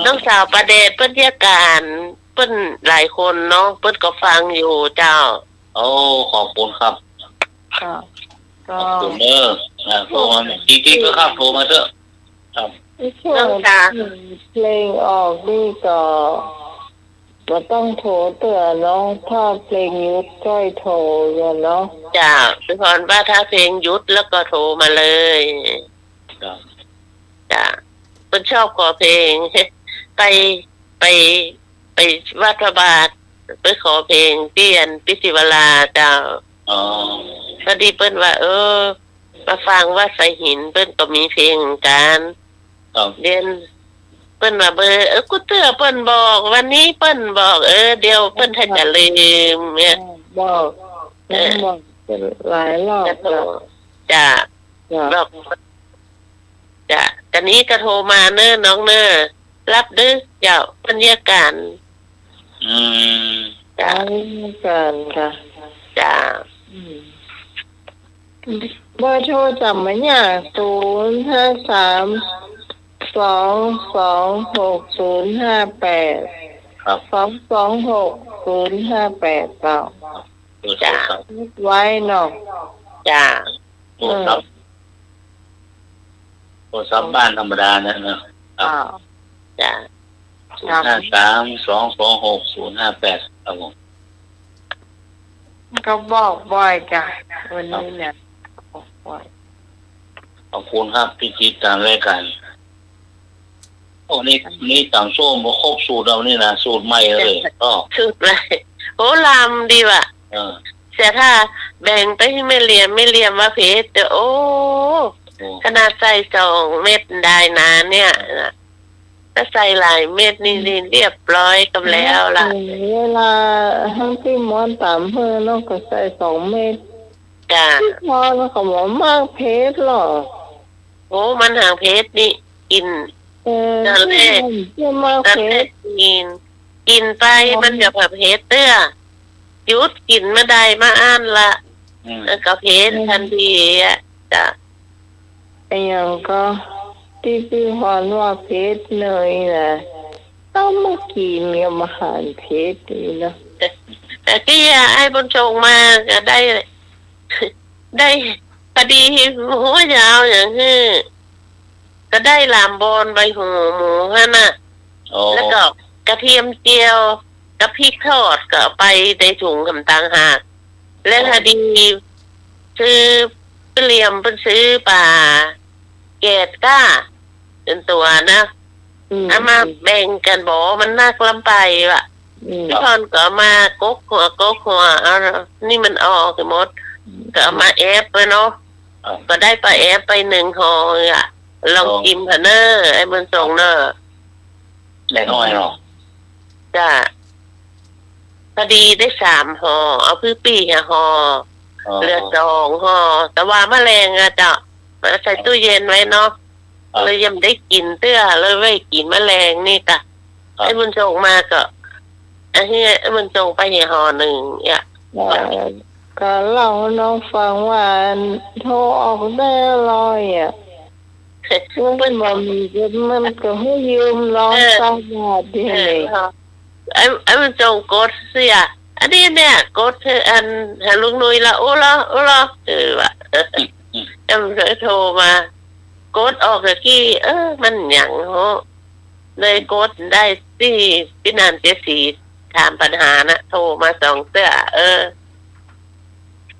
น้องสาวประเดชเปิ้นเรียกการเปิ้นหลายคนเนาะเปิ้นก็ฟังอยู่เจ้าขอบคุณครับก็ขอบคุณโทรมาที่ก็ครับโทรมาเถอะครับน้องตาเพลงออกนี่ก็ต้องโทรเตือนเนาะถ้าเพลงยุดก็โทรเนาะจ้าพี่พรว่าถ้าเพลงยุดแล้วก็โทรมาเลยจ้าเปิ้นชอบขอเพลงไปวัดพระบาทไปขอเพลงเตียนปิศิวราเจ้าพอดีเปิ้นว่ามาฟังว่าใส่หินเปิ้นก็มีเพลงกันเรียนเปิ้นว่าเบอร์กูเตือเปิ้นบอกวันนี้เปิ้นบอกเดี๋ยวเปิ้นถ้าจะลืมเนี่ยบอกเป็นหลายรอบจ้ะบอกจ้ะตอนนี้ก็โทรมาเน้อน้องเน้อรับดึกเจ้าบรรยากาศจ้ากันค่ะจ้าเบอร์โทรจำไม่ยาก053226058ครับ2266058เปล่าจ้าไว้เนาะจ้าโทรศัพท์บ้านธรรมดานั่นนะจ้า053226058ครับผมก็บอกบ่อยจ้ะวันนี้เนี่ยขอบคุณครับพี่จิตตามรายการนี่ต่างโซ่มาครบสูตรเรานี่นะสูตรใหม่เลยสูตรใหม่โหลำดีว่ะแต่ถ้าแบ่งไปให้ไม่เรียมว่าเพชรขนาดใส่2 เม็ดได้นะเนี่ยถ้าใส่หลายเม็ดนี่เรียบร้อยกันแล้วล่ะเวลาทั้งที่ม้อนตามเพื่อนน้องก็ใส่2 เม็ดจ้ะพอแล้วก็บอกมากเพชรหรอโอ้มันหางเพชรนี่กินนั่นแหละกินไปมันจะแบบเพชรเตื้อยุดกินมาได้มาอ่านละก็เพชรทันทีอ่ะจ้ะอย่างก็ที่พี่พรว่าเพชรเนยนะต้องมากินกับอาหารเพชรดีนะแต่ที่ไอ้บนชงมาก็ได้พอดีหัวยาวอย่างนี้ก็ได้ลามบอนใบหูหมูฮะน่ะแล้วก็กระเทียมเจียวกับพริกทอดก็ไปในถุงกำตังหากและพอดีซื้อเลี่ยมเป็นซื้อปลาแกดก้าเป็นตัวนะเอามาแบ่งกันบอกมันน่าลำไปว่ะพี่พรก็มากกหัวเอานี่มันออกหมดก็เอามาแอบไปเนาะก็ได้ปลาแอบไป1 ห่ออ่ะลองกินเถอะเนอไอ้บุญส่งเนอได้น้อยหรอจ้ะพอดีได้3 ห่อเอาพื้นปีห่อเหลือ2 ห่อแต่ว่าแมลงอ่ะจ้ะ มาใส่ตู้เย็นไว้เนาะเลยยังได้กินเตื้อเลยไว้กินแมลงนี่กะไอ้บุญส่งมาก็ไอ้บุญส่งไปห่อหนึ่งเนี่ย ก็เล่าให้น้องฟังว่าโทรออกได้100อ่ะมันบ่มีเงินมันก็ให้ยืม100 บาทเดียวเลย ไอ้บุญส่งกดเสียอันนี้เนี่ยกดอันหาลุงนุ้ยละโอ้ละว่ะยังเคยโทรมากดออกตะกี้มันหยังโหเลยกดได้ที่พี่นานเจสีถามปัญหานะโทรมา2 เตื้อ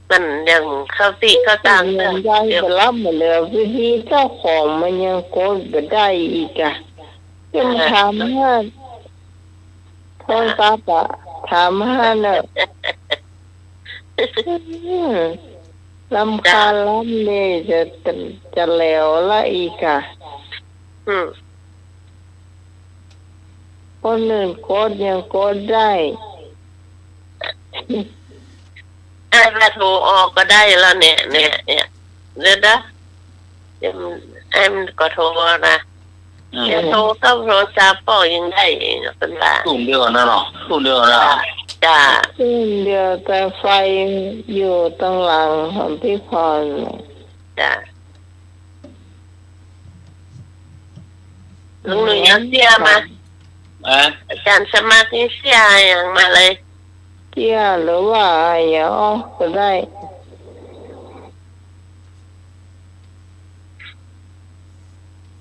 มันยังเข้าติเข้าตัง ยังได้ไปรับมาเลยวิธีเจ้าของมันยังกดบ่ได้อีกอ่ะยังถามว่าโทรศัพท์อ่ะถามว่าน่ะลำคาญล้ำเลยจะแล้วละอีกอ่ะคนอื่นกดยังกดได้ถ้าโทรออกก็ได้แล้วเนี่ยเดี๋ยวนะไอ้มันก็โทรนะเดี๋ยวโทรก็โทรศัพท์ก็ยังได้เป็นว่าตุ่มเดียวนะเนาะตุ่มเดียวนะจ้าเดียวแต่ไฟอยู่ตรงหลังของพี่พรจ้าลุงหนุ่ยยังเสียมาอาจารย์สมัครนี่เสียอย่างมาเลยเสียหรือว่าอย่างก็ได้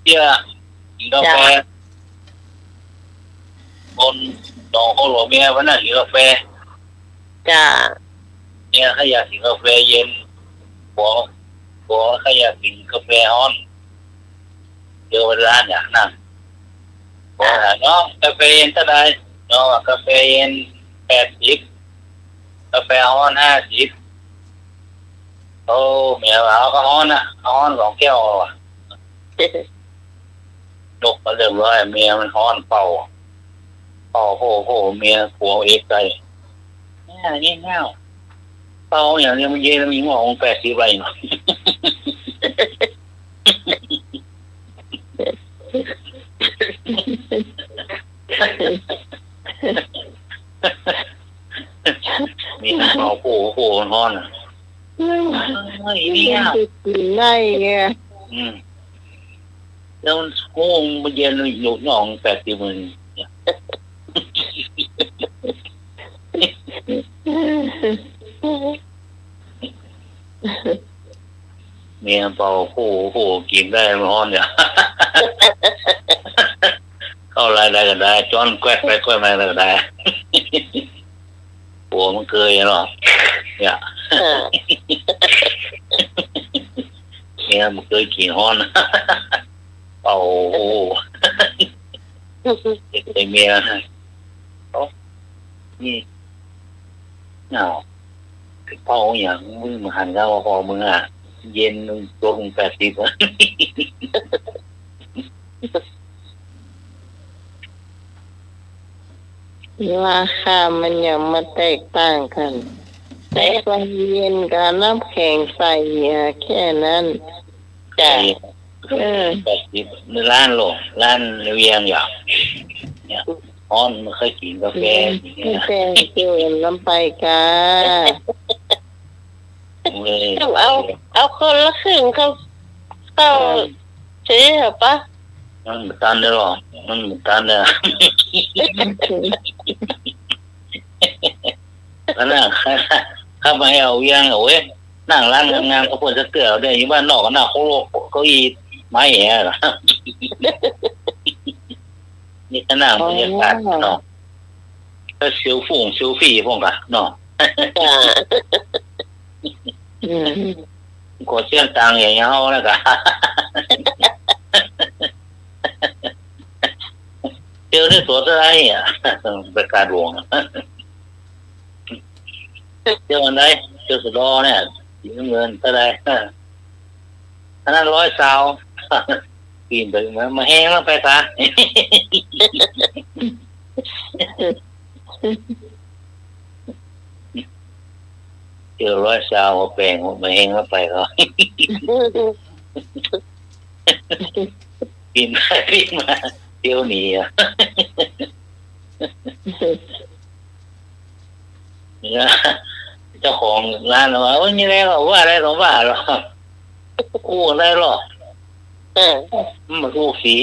เสียกินกาแฟบนดองเขาหลวงเมียวันนั้นกินกาแฟจ้าเนี่ยเขาอยากกินกาแฟเย็นบอกเขาอยากกินกาแฟร้อนเดี๋ยวร้านอย่างนั้นบอกน้องกาแฟเย็นเท่าไหร่น้องกาแฟเย็น80กาแฟร้อน50โอ้เมียเอาก็ร้อนนะร้อน2 แก้วอ่ะนกมาเริ่มเลยเมียมันร้อนเป่าโหเมียผัวเอกใจนี่เงาเป่าอย่างนี้มันเย็นมีหม้อของ80ใบเนาะมีเป่าโหร้อนไม่ดีอ่ะได้ไงแล้วโง่มันเย็นอยู่หนอง80มันเมียเป่าโหกินได้ร้อนเนี่ยเข้าไรได้ก็ได้จอนแกวดไปแกวดมาก็ได้หัวมันเคยเนาะเนี่ยเนี่ยมันเคยกินร้อนเป่าเด็กเมียนี่เนาะเป่าอย่างมึงมาหันเข้าคอมึงอ่ะเย็นตัวมึง80ราคามันยังมาแตกต่างกันแต่ไฟเย็นกับน้ำแข็งใส่แค่นั้นจ้ะ80ในร้านโลร้านเรียงอย่างเนี่ยอ้อนมันเคยกินกาแฟกาแฟเกี่ยวน้ำไปกาเอาคนละครึ่งเขาซื้อเหรอปะมันตันได้หรอมันตันเนี่ยนั่นข้าไปเอายังโอ้ยนั่งร้านงานเขาควรจะเกลือได้ยี่บ้านนอกก็น่าเขาโลกเขาอีไม้แห่หรอนี่ก็นั่งบรรยากาศเนาะก็เซลฟี่พวกกันเนาะกดเชื่อตังอย่างเงี้ยเขาแล้วกันเจอที่สวนอะไรอ่ะประกาศหลวงเจออะไรเจอสุดอเนี่ยสีเงินเท่าไรอันนั้น100 ซาวกินไปมาแห้งแล้วไปซะเจอ100 ซาวมาแปลงมาแห้งแล้วไปก็ กินมากินมาเที่ยวหนีอ่ะเนี่ยเจ้าของร้านว่าโอ้ยนี่แหละว่าอะไรหรอว่าหรอกู้อะไรหรอมากู้สี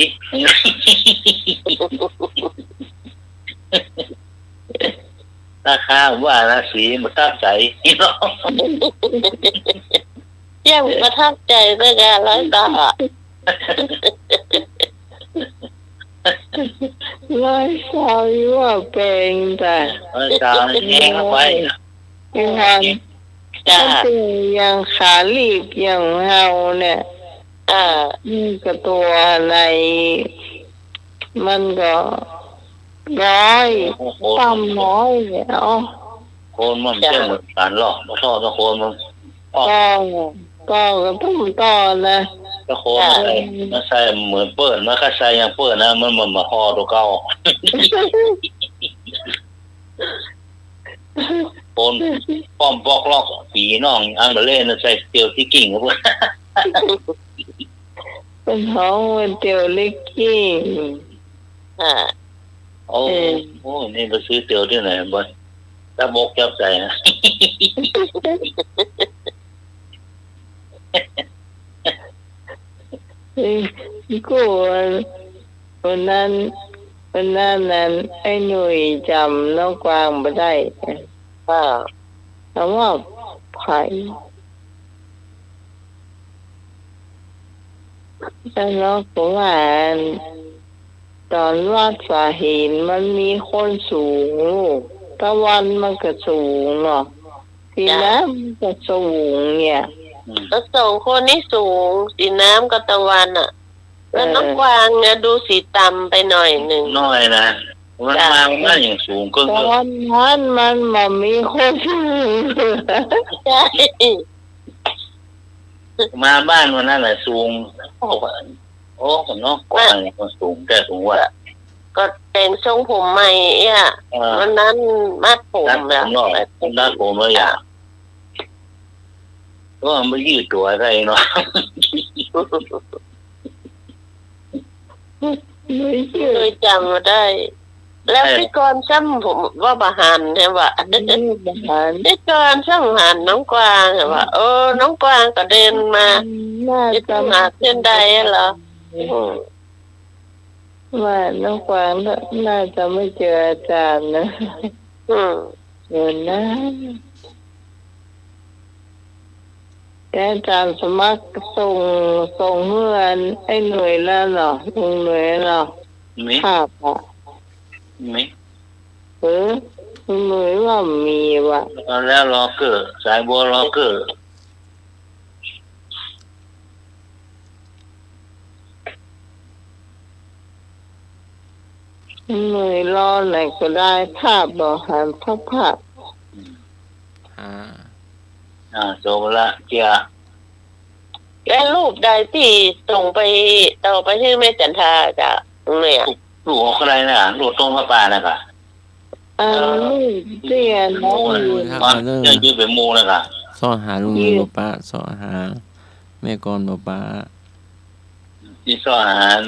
ราคาว่าราศีมันทับใจนี่เนาะ ยังประทับใจด้วยกัน100 บาท 120ว่าเป็นแต่ จะแย่งเข้าไป ยังไง จ้า ถ้าเป็นอย่างขาลีบอย่างเฮาเนี่ย นี่ก็ตัวในมันก็น้อย ต่ำน้อยเนี่ยอ๋อ โคนมันเชื่อเหมือนกันหรอกมาทอดตะโคนมัน ก็ต้องต่อนะ ตะโคนมันใส่เหมือนเปิดมันก็ใส่อย่างเปิดนะมันมาห่อตัวเก่าโคนป้อมปอกลอกปีน้องอังเดเล่นใส่เตียวที่กิ่งพวก เป็นท้องเป็นเตียวเล็กกี้ โอ้นี่ไปซื้อเตียวที่ไหนบ่ตะบกจับใจนะ กูวันนั้นนั้นไอ้หนุ่ยจำน้องกวางไม่ได้ถามว่าไผ่แล้วน้องก็ว่าตอนวัดฝาหินมันมีคนสูงลูกตะวันมันก็สูงเนาะทีน้ำมันก็สูงเนี่ย ก็ส่งคนนี้สูงสีน้ำกับตะวันอ่ะ แล้วน้องกวางเนี่ยดูสีต่ำไปหน่อยหนึ่ง น้อยนะมันมาอย่างสูงก็ ตอนนั้นมันมามีคนสูง ใช่ มาบ้านวันนั้นแหละสูงโอ้ผมน้องกว้างมันสูงแต่สูงว่า ก็แต่งทรงผมใหม่อ่ะวันนั้นมัดผม ด้านผมด้านผมเลยอ่ะก็ไม่ยืดตัวอะไรเนาะ ไม่เชื่อ เลยจำมาได้ แล้วพี่กรณ์ซ้ำผมว่าบาหันใช่ปะพี่กรณ์ซ้ำหันน้องกวางใช่ปะน้องกวางก็เดินมา น่า จะ จะ หาเส้นใดเหรอ ว่าน้องกวางน่าจะไม่เจออาจารย์นะเดี๋ยวนะแต่อาจารย์สมัครส่งเพื่อนไอ้หน่วยแล้วเหรอลุงหน่วยเหรอ ไม่ ภาพอ่ะ ไม่ ลุงหน่วยว่ามีว่ะ แล้วล็อกเกอร์สายบัวล็อกเกอร์ หน่วยรอไหนก็ได้ภาพบอกหันภาพ โซละเจีย แล้วรูปใดที่ส่งไปต่อไปที่แม่จันทาจะเนี่ย ลูกของใครนะลูกตรงพระป่านะค่ะ ลูกเตี้ยน้องอยู่ มันจะยืดเป็นมูนะค่ะ ซ่อหาลุงหนุ่ยบ่ป้าซ่อหาแม่กรบ่ป้า ที่ซ่ออาหาร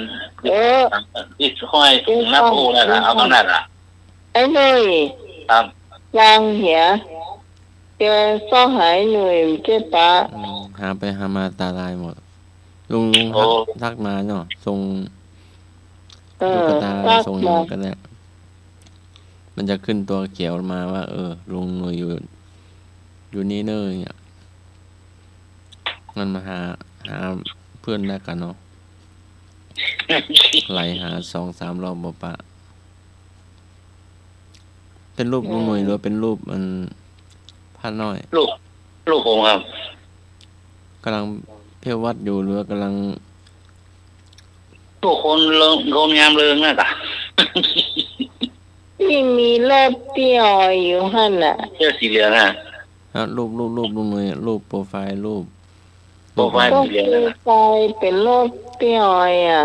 ที่ห้อยถุงหน้าปูนะค่ะเอาข้างหน้าอ่ะ ไอ้หน่วย ครับ วางเหียเจอซ่อหายหน่วยเจ๊ปะ หาไปหามาตาลายหมด ลุงทักมาเนาะส่งลูกกระตา ตัก ส่ง มา กันเนี่ยมันจะขึ้นตัวเขียวมาว่าลุงหนุ่ยอยู่นี่เนยเนี่ยมันมาหาเพื่อนแรกกันเนาะไหลหา2-3 รอบบ่ปะเป็นรูปลุงหนุ่ยหรือเป็นรูปมันพระน้อย ลูกผมครับ กำลังเพ่วัดอยู่หรือกำลัง ลูกคนงามเริงนะค่ะ ที่มีเล็บเตี้ยอยู่หั่นน่ะ เสื้อสีเหลืองอ่ะ รูปลุงหนุ่ยรูปโปรไฟล์รูป โปรไฟล์ ก็ สีเหลือง คือ นะ ไปเป็นโรคเตี้ยอ่ะ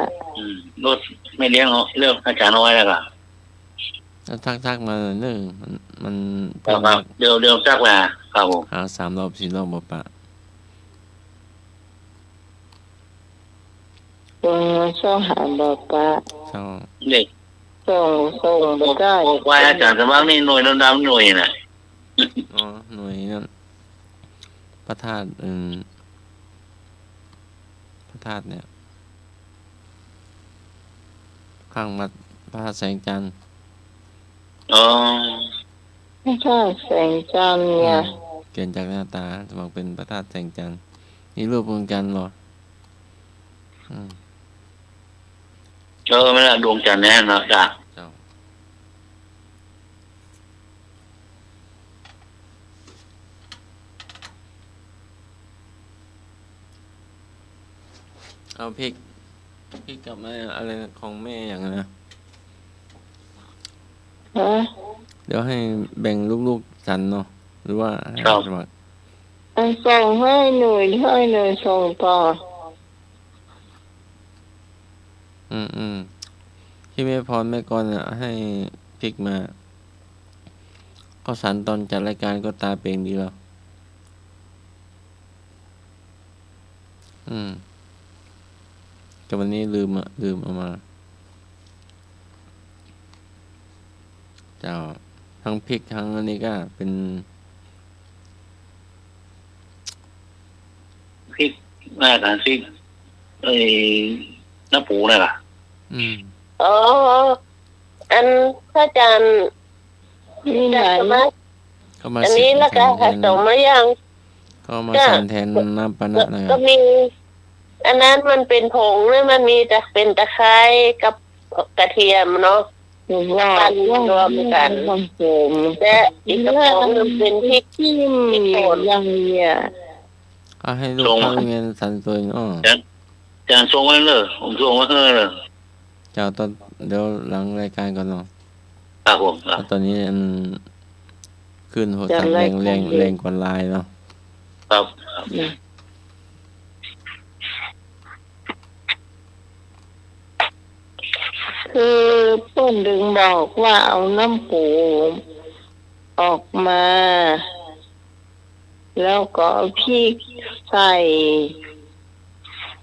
รถไม่เลี้ยงเรื่องอาจารย์น้อยนะค่ะ แล้วทักมาหนึ่งมัน ครับเดี๋ยวจักมาครับผม หา3 รอบ 4 รอบบ่ปะ ส่งหาบอกปะ เจ้า เด็ก ส่งบ่ได้ ว่าอาจารย์สมัครนี่หน่วยดำๆหน่วยน่ะ อ๋อหน่วยนั้นพระธาตุพระธาตุเนี่ยข้างวัดพระธาตุแสงจันทร์ อ๋อ ไม่ใช่แสงจันทร์เนี่ย เปลี่ยนจากหน้าตาสมัครเป็นพระธาตุแสงจันทร์มีรูปเหมือนกันเหรออืม ไม่ละดวงจันทร์แน่นอนจ้ะ เจ้าเอาพริกกับอะไรของแม่อย่างนั้นนะ ฮะ เดี๋ยวให้แบ่งลูกๆสันเนาะหรือว่าให้สมัคร ส่งให้หน่วยส่งต่อ ที่แม่พรแม่กรอ่ะให้พริกมาก็สันตอนจัดรายการก็ตาเปล่งดีแล้วแต่วันนี้ลืมเอามาเจ้าทั้งพริกทั้งอันนี้ก็เป็น พริกแม่การพริกน้ำปูน่ะล่ะ อ๋ออันพระอาจารย์ นี่ไหน จะมา เข้ามา อันนี้แล้วก็ผสมมายัง เข้ามาสันแทนน้ำปานะนะค ก็ รับ มี อันนั้นมันเป็นผงแล้วมันมีแต่เป็นตะไคร้กับกระเทียมเนาะ ว่า ปั่นรวมกัน ผม และอีกกระป๋องหนึงเป็นพริก ที่มีอย่างเนี่ย เอาให้ลูกเขาเงินสันตัวอ้อ อาจารย์ส่งไว้เลยผมส่งไว้ให้เลย เจ้าตอนเดี๋ยวหลังรายการก่อนเนาะ ครับผมครับ ตอนนี้ขึ้นโหดสันแรงกว่าลายเนาะ ครับ คือเพิ่นดึงบอกว่าเอาน้ำปูออกมา แล้วก็เอาพริกใส่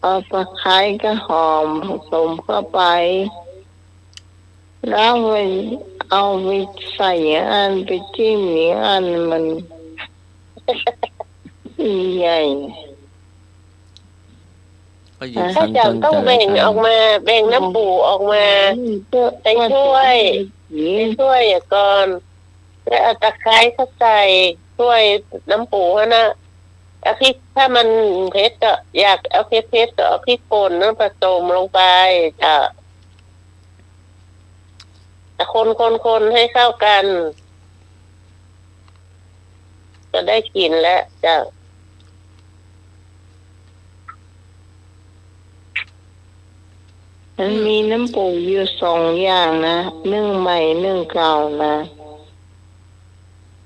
เอาตะไคร้กับหอมผสมเข้าไป แล้วเอาไปใส่อย่างอันไปจิ้มอย่างอันมันใหญ่ ก็หยิบ พระ สั อาน จา ต้ ร น ย์ต้อง จาก แบ่งออกมาแบ่งน้ำปูออกมาใส่ถ้วยก่อนแล้วเอาตะไคร้เข้าใส่ถ้วยน้ำปูนะเอาพริกถ้ามันเผ็ดก็อยากเอาเผ็ดก็เอาพริกป่นนั้นผสมลงไปจะคนให้เข้ากัน จะได้กลิ่นแล้วจะ มันมีน้ำปูอยู่2อย่างนะนึ่งใหม่นึ่งเก่านะ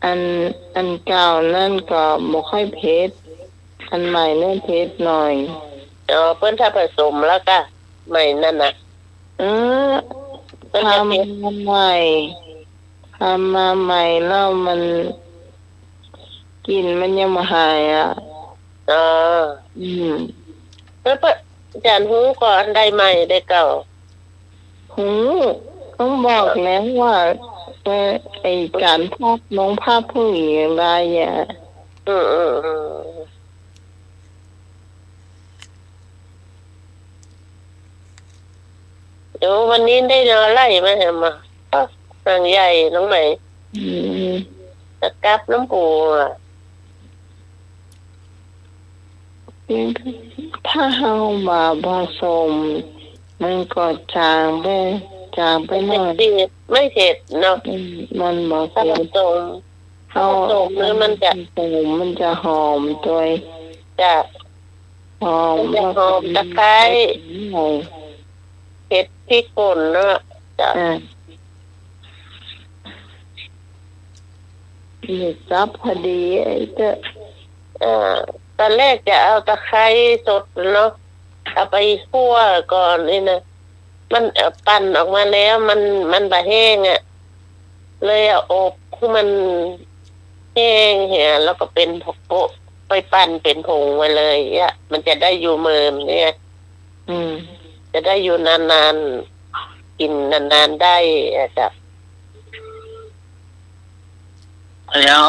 อันเก่านั่นก็บ่ค่อยเผ็ดอันใหม่นั่นเผ็ดหน่อย เพิ่นถ้าผสมแล้วก็ใหม่นั่นน่ะ เออ เพิ่น ท จะเผ็ด ำมาใหม่แล้วมันกลิ่นมันยังไม่หายอ่ะ อ๋อ แล้วอาจารย์ฮู้ก่อนได้ใหม่ได้เก่า หูต้องบอกแล้วว่าไอ้การพักน้องภาพผู้หญิงอะไรอ่ะ อืมเดี๋ยววันนี้ได้นอนไล่ไหมเหรอมานางใหญ่น้องไหนตะกับน้ำปูอ่ะ ถ้าเอามาผสมมันก็จางไปหน่อย ไม่เผ็ดเนาะ มันบอก ถ้าผสม เอา ผสมแล้วมันจะ มันจะหอมตัว จะ หอม มันจะหอมตะไคร้เผ็ดพริกป่นเนาะจะ นี่จับพอดีไอ้เจ้า ตอนแรกจะเอาตะไคร้สดเนาะเอาไปคั่วก่อนนี่นะมันปั่นออกมาแล้วมันบะแห้งอ่ะเลยเอาอบคือมันแห้งเหี่ยแล้วก็เป็นโปะไปปั่นเป็นผงมาเลยเนี่ยมันจะได้อยู่เมินเนี่ย จะได้อยู่นานๆกินนานๆได้จ้ะ อย่าง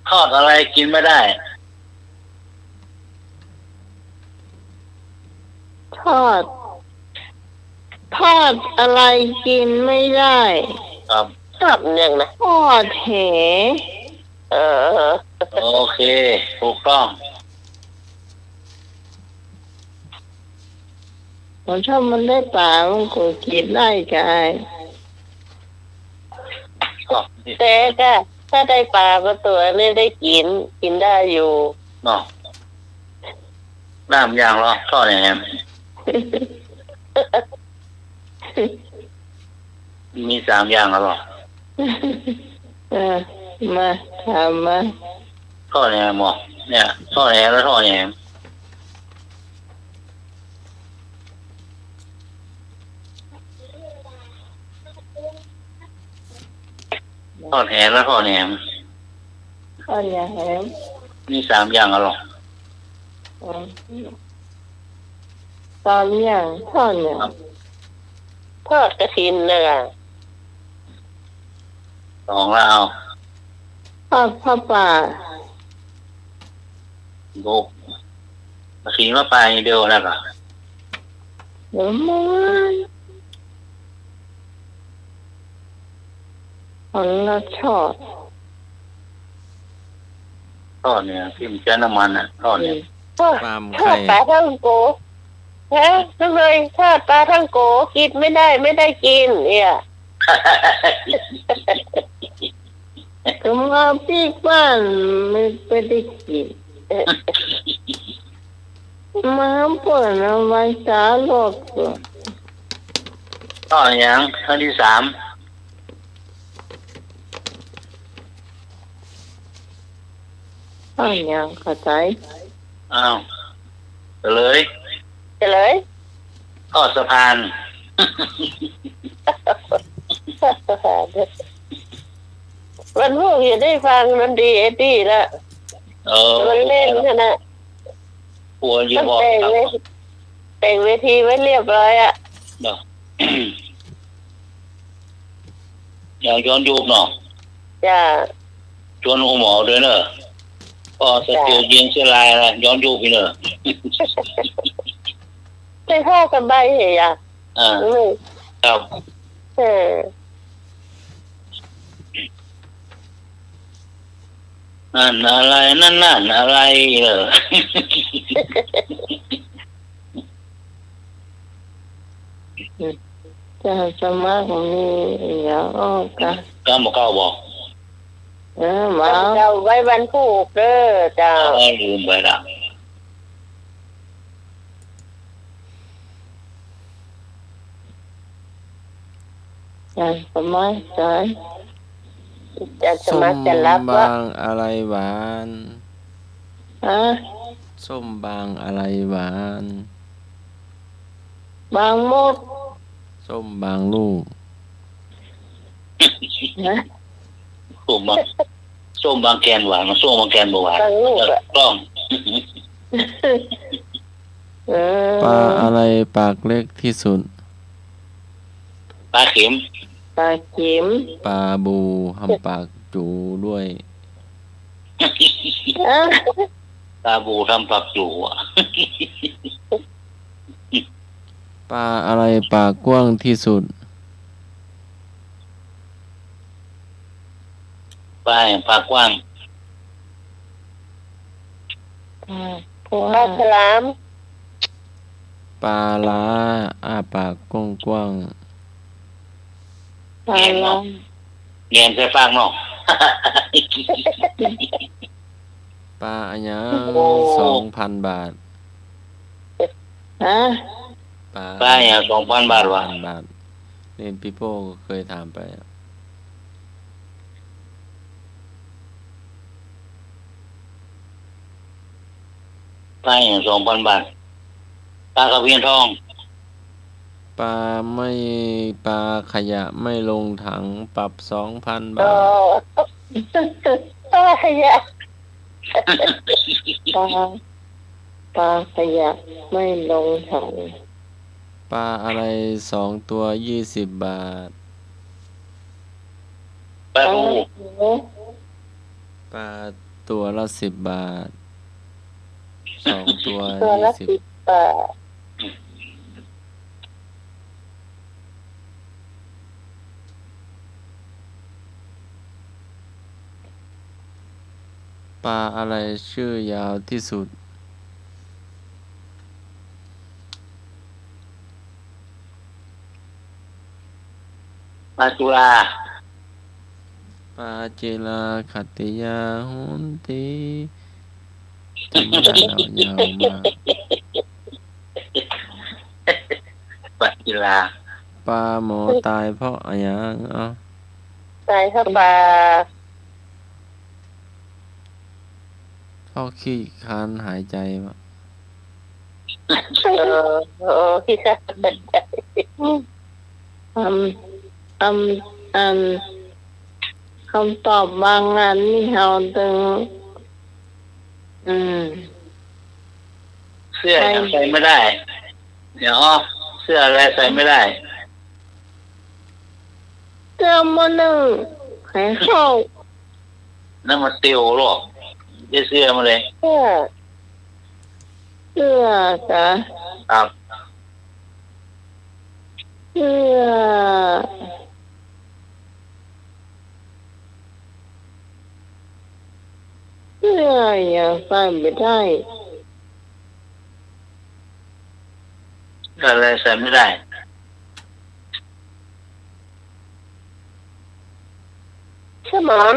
ทอดอะไรกินไม่ได้ ทอดอะไรกินไม่ได้ ครับ ชอบยังนะ ทอดแห เออ โอเคถูกต้อง ผมชอบมันได้ปลามันก็กินได้กาย แต่ก็ถ้าได้ปลาก็ตัวนี่ได้กินได้อยู่ เนาะน้ำยางเหรอทอดอย่างไงมี3 อย่างแล้วเหรอ มาทำมา ทอดอย่างไงหมอเนี่ยทอดอย่างไงแล้วทอดอย่างไงทอดแหแล้วทอดอย่างไง ทอดอย่างแหม มี3 อย่างแล้วเหรอ ตอนอย่างทอดอย่าง ทอดกระถินนะคะ 2แล้วเอา ทอดผ้าป่า โบกขีมาปลายเดียวแล้วก็ เดี๋ยวมันคนละทอด ทอดเนี่ยที่มันใช้น้ำมันอ่ะทอดเนี่ย ทอด ปลาม ทอ ไข่ ดปลาท่องโกฮะทำไมทอดปลาท่องโกกินไม่ได้กินเนี่ย ก็มาปีกบ้านไม่ไปได้กินมาเปิดเอาไว้สาลก ทอดอย่างครั้งที่ 3 ทอดอย่างเข้าใจ อ้าวเลย จะเลย ทอดสะพาน วันพวกอย่าได้ฟังมันดีเอ็ดดี้ละมันเล่นขนาด กลัวยืม ต้อง บอกครับ แต่งเวทีไว้เรียบร้อยอ่ะ เนาะ อย่างย้อนยุบเนาะ จ้า ชวนหมอด้วยเนอะพอสเตียวยิงเสียลายอะไรย้อนยุบไปเนอะ ไปพ่อกันใบเหรอ ครับ เออ นั่นอะไรนั่นอะไรเหรอ จะสมัครมีอย่างออกกัน ก็บอกเก้าบอก มา เราไว้วันผูกเด้อจ้า ลืมไปละ จะสมัครใจ จะส ส้ มั ม ครจะรับว่า บางอะไรหวาน ส้มบางอะไรหวาน บางมด ส้มบางลูก นะ ส้มบางแกนหวานมาส้มบางแกนบ่หวาน บางลูกอะ ต้อง ปลาอะไรปากเล็กที่สุด ปลาเข็ม ปลาเข็ม ปลาบูหำปากจูด้วย ปลาบูทำผักจู่อ่ะ ปลาอะไรปากกว้างที่สุด ปลาอย่างปลากว้าง ปลา ปลาฉลาม ปลาล้าอ้าปากกว้าง ปลาลา แงนใส่ฟางเนาะ ๆปลาอันยัง โอ้ 2,000 บาท ฮะ ปลาอย่าง2,000 บาทวะ 2,000 บาทเรียนพี่โป้ก็เคยถามไปอะ ปลาอย่าง2,000 บาทปลากระเพียนทอง ปลาขยะไม่ลงถังปรับ 2,000 บา โอ้ ท ปลาขยะ ปลาขยะไม่ลงถัง ปลาอะไร2 ตัว20 บาท ปลาบู ปลาตัวละ10 บาท 2 ตัว ตัวละ 20 10 บาท ปลาอะไรชื่อยาวที่สุด ปลาจุฬา ปาเจลาขัตติยาหุนติจำไม่ได้แล้วยาวมาก ปลาจุฬา ปลาหมอตายเพราะอะไรอย่าง ใส่เข้าปลา เพราะขี้คร้านหายใจวะ ที่ข้าเป็นใจ คำตอบบางอันนี่เราตึง เสื้อยังใส่ไม่ได้ เดี๋ยวเสื้ออะไรใส่ไม่ได้ เจ้ามันหนึ่งให้เข้า นั่นมันติวหรอกได้เสื้อมาเลย เสื้อกะ ครับ เสื้ออย่าใส่ไม่ได้ เสื้ออะไรใส่ไม่ได้ สมอน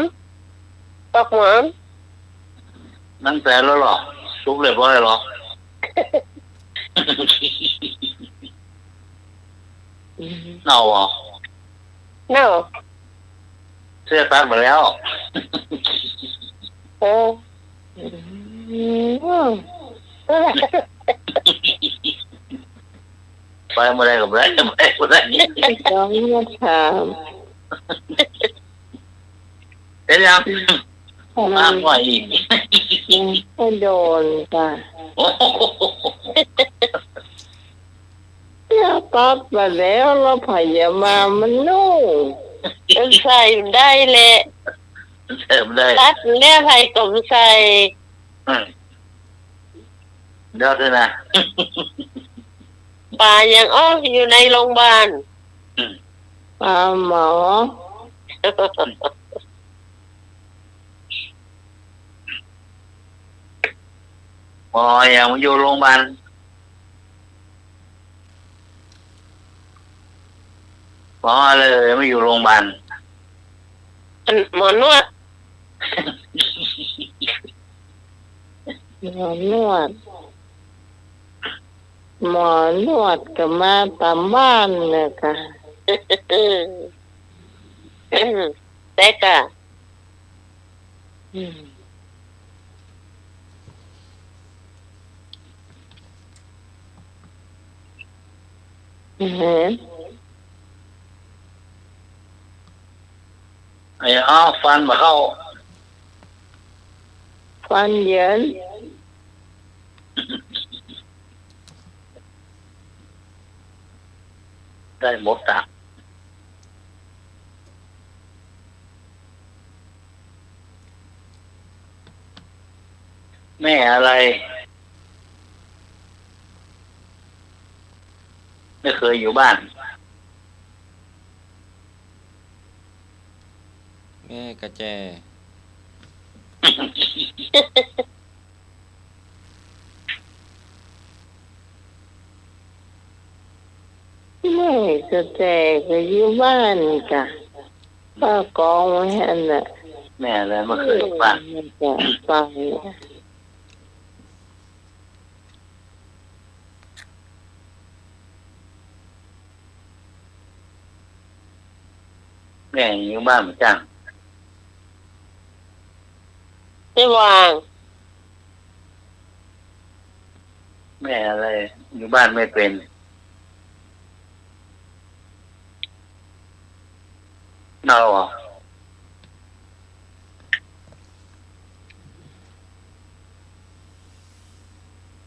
ปอกหมอน นั่นแต่แล้วหรอซุปเรียบร้อยหรอ เน่าอ่ะ เนาะ เสื้อตัดมาแล้ว เออ ไปมาได้กับไรมาได้มาได้ จ้องมาถาม เดี๋ยวยังมาหน่อยอีก ให้โดนจ้ะ โอ้โห เนี่ยตัดมาแล้วเราพยามามันนุ่ง ใส่ได้แหละ เสริมได้ ตัดเนี่ยไผก็ใส่ เดี๋ยวด้วยนะ ปลายังอยู่ในโรงพยาบาล ปลาหมอ พออย่างมันอยู่โรงพยาบาลพอเลยไม่อยู่โรงพยาบาล หมอนวด หมอนวดก็มาตามบ้านเลยค่ะ แต่ก็ ไอ้ฟันมาเข้า ฟันเหยิน ได้หมดอ่ะแม่อะไรไม่เคยอยู่บ้าน แม่กระแจ ไม่จะแจกก็อยู่บ้านจ้ะป้ากองไว้ให้น่ะ แม่อะไรไม่เคยอยู่บ้าน จะไป แม่อยู่บ้านเหมือนกัน ไม่วาง แม่อะไรอยู่บ้านไม่เป็นเราอ่ะ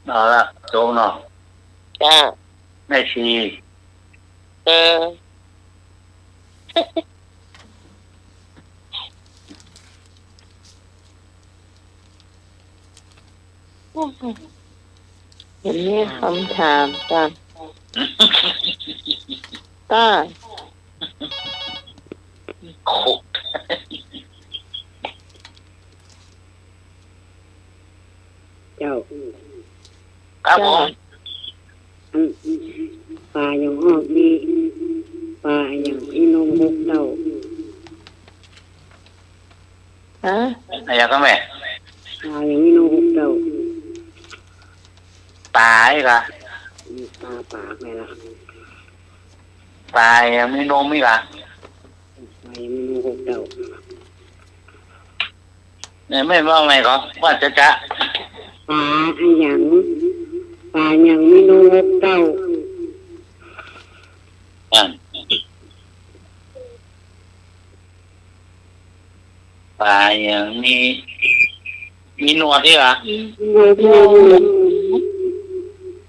เอาละโจมเนาะ จ้า แ แม่ชี เออ เห็นมีคำถามจ้ะต้า คุก เจ้า ครับผม ปลาอย่างออกนี่ปลาอย่างอีนมหกเต้า ฮะ อะไรก็แม่ ปลาอย่างอีนมหกเต้า ตายกะ ปลาปากไงล่ะ ตายยังไม่นมอีกอะ ปลาอย่างอีนมหกเต้า เนี่ยไม่ว่าไงก็ว่าจะ ปลาอันอย่างปลาอย่างอีนมหกเต้า อ่ะตายยังมีหนวดอีกอะ นม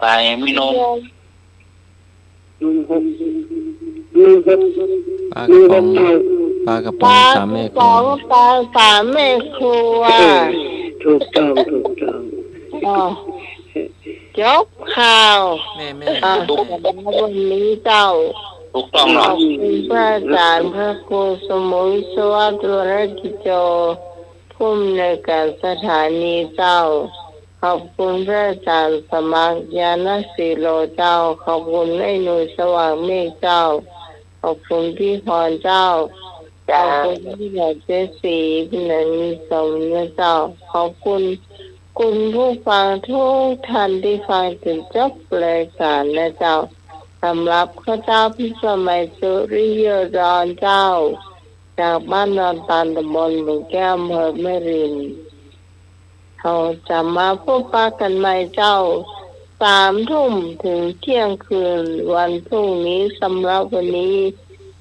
ตายยังมีนม นมหกนมหก ปลากระป๋องปลากระป๋องสามแม่ สองปลาสามแม่ครัว ถูกต้องถูกต้อง อ๋อจบข่าว แม่ อ่าวันนี้เจ้า ถูกต้อง ข เนาะ อบคุณพระอาจารย์พระครูสมุยสวัสดิ์วรกิจโจผู้อำนวยการสถานีเจ้า ขอบคุณพระอาจารย์สมัครยานศิโลเจ้า ขอบคุณไอ้หนุ่ยสว่างเมฆเจ้า ขอบคุณพี่พรเจ้า ขอบคุณพี่ใหญ่เจสีพี่หนันมีสมนะเจ้า ขอบคุณคุณผู้ฟังทุกท่านที่ฟังถึงจบรายการนะเจ้าสำหรับข้าเจ้าพิสมัยสุริยรอนเจ้า จากบ้านนอนตาลตำบลหลวงแก้วอำเภอแม่ริมเราจะมาพบปะกันใหม่เจ้า3 ทุ่มถึงเที่ยงคืนวันพรุ่งนี้สำหรับวันนี้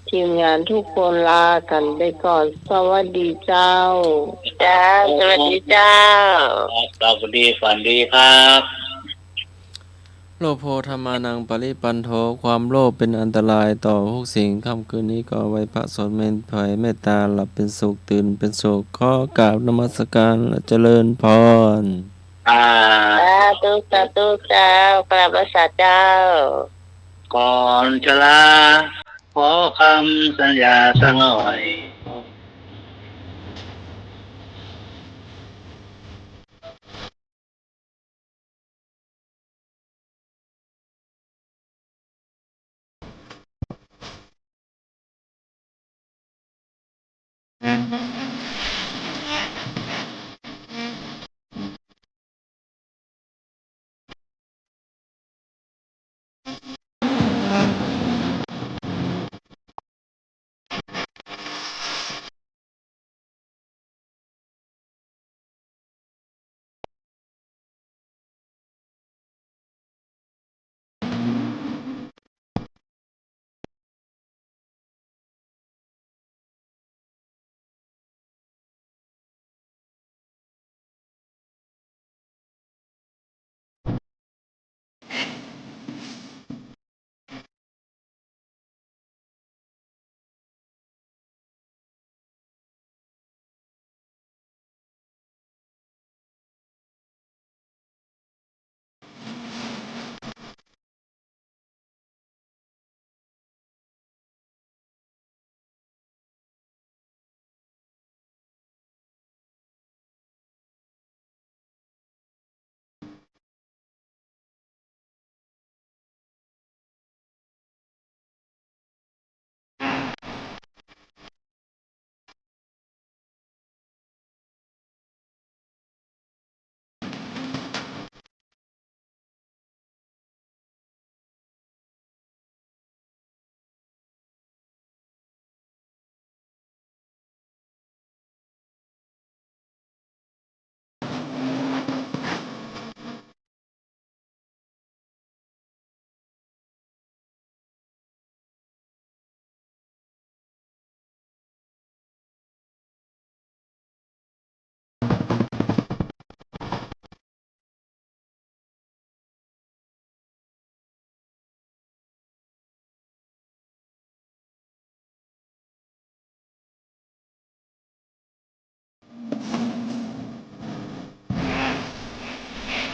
ทีมงานทุกคนลากันไปก่อนสวัสดีเจ้า จ้าสวัสดีเจ้า เราพอดีฝันดีครับ โลภโภธรรมานังปริปันโทความโลภเป็นอันตรายต่อทุกสิ่งค่ำคืนนี้ก็ไว้พระสวดมนต์เผยเมตตาหลับเป็นสุขตื่นเป็นสุขขอกราบนมัสการและเจริญพร อ่า สาธุเจ้ากราบพระสาเจ้า ก่อนจะลาขอคำสัญญาสักหน่อย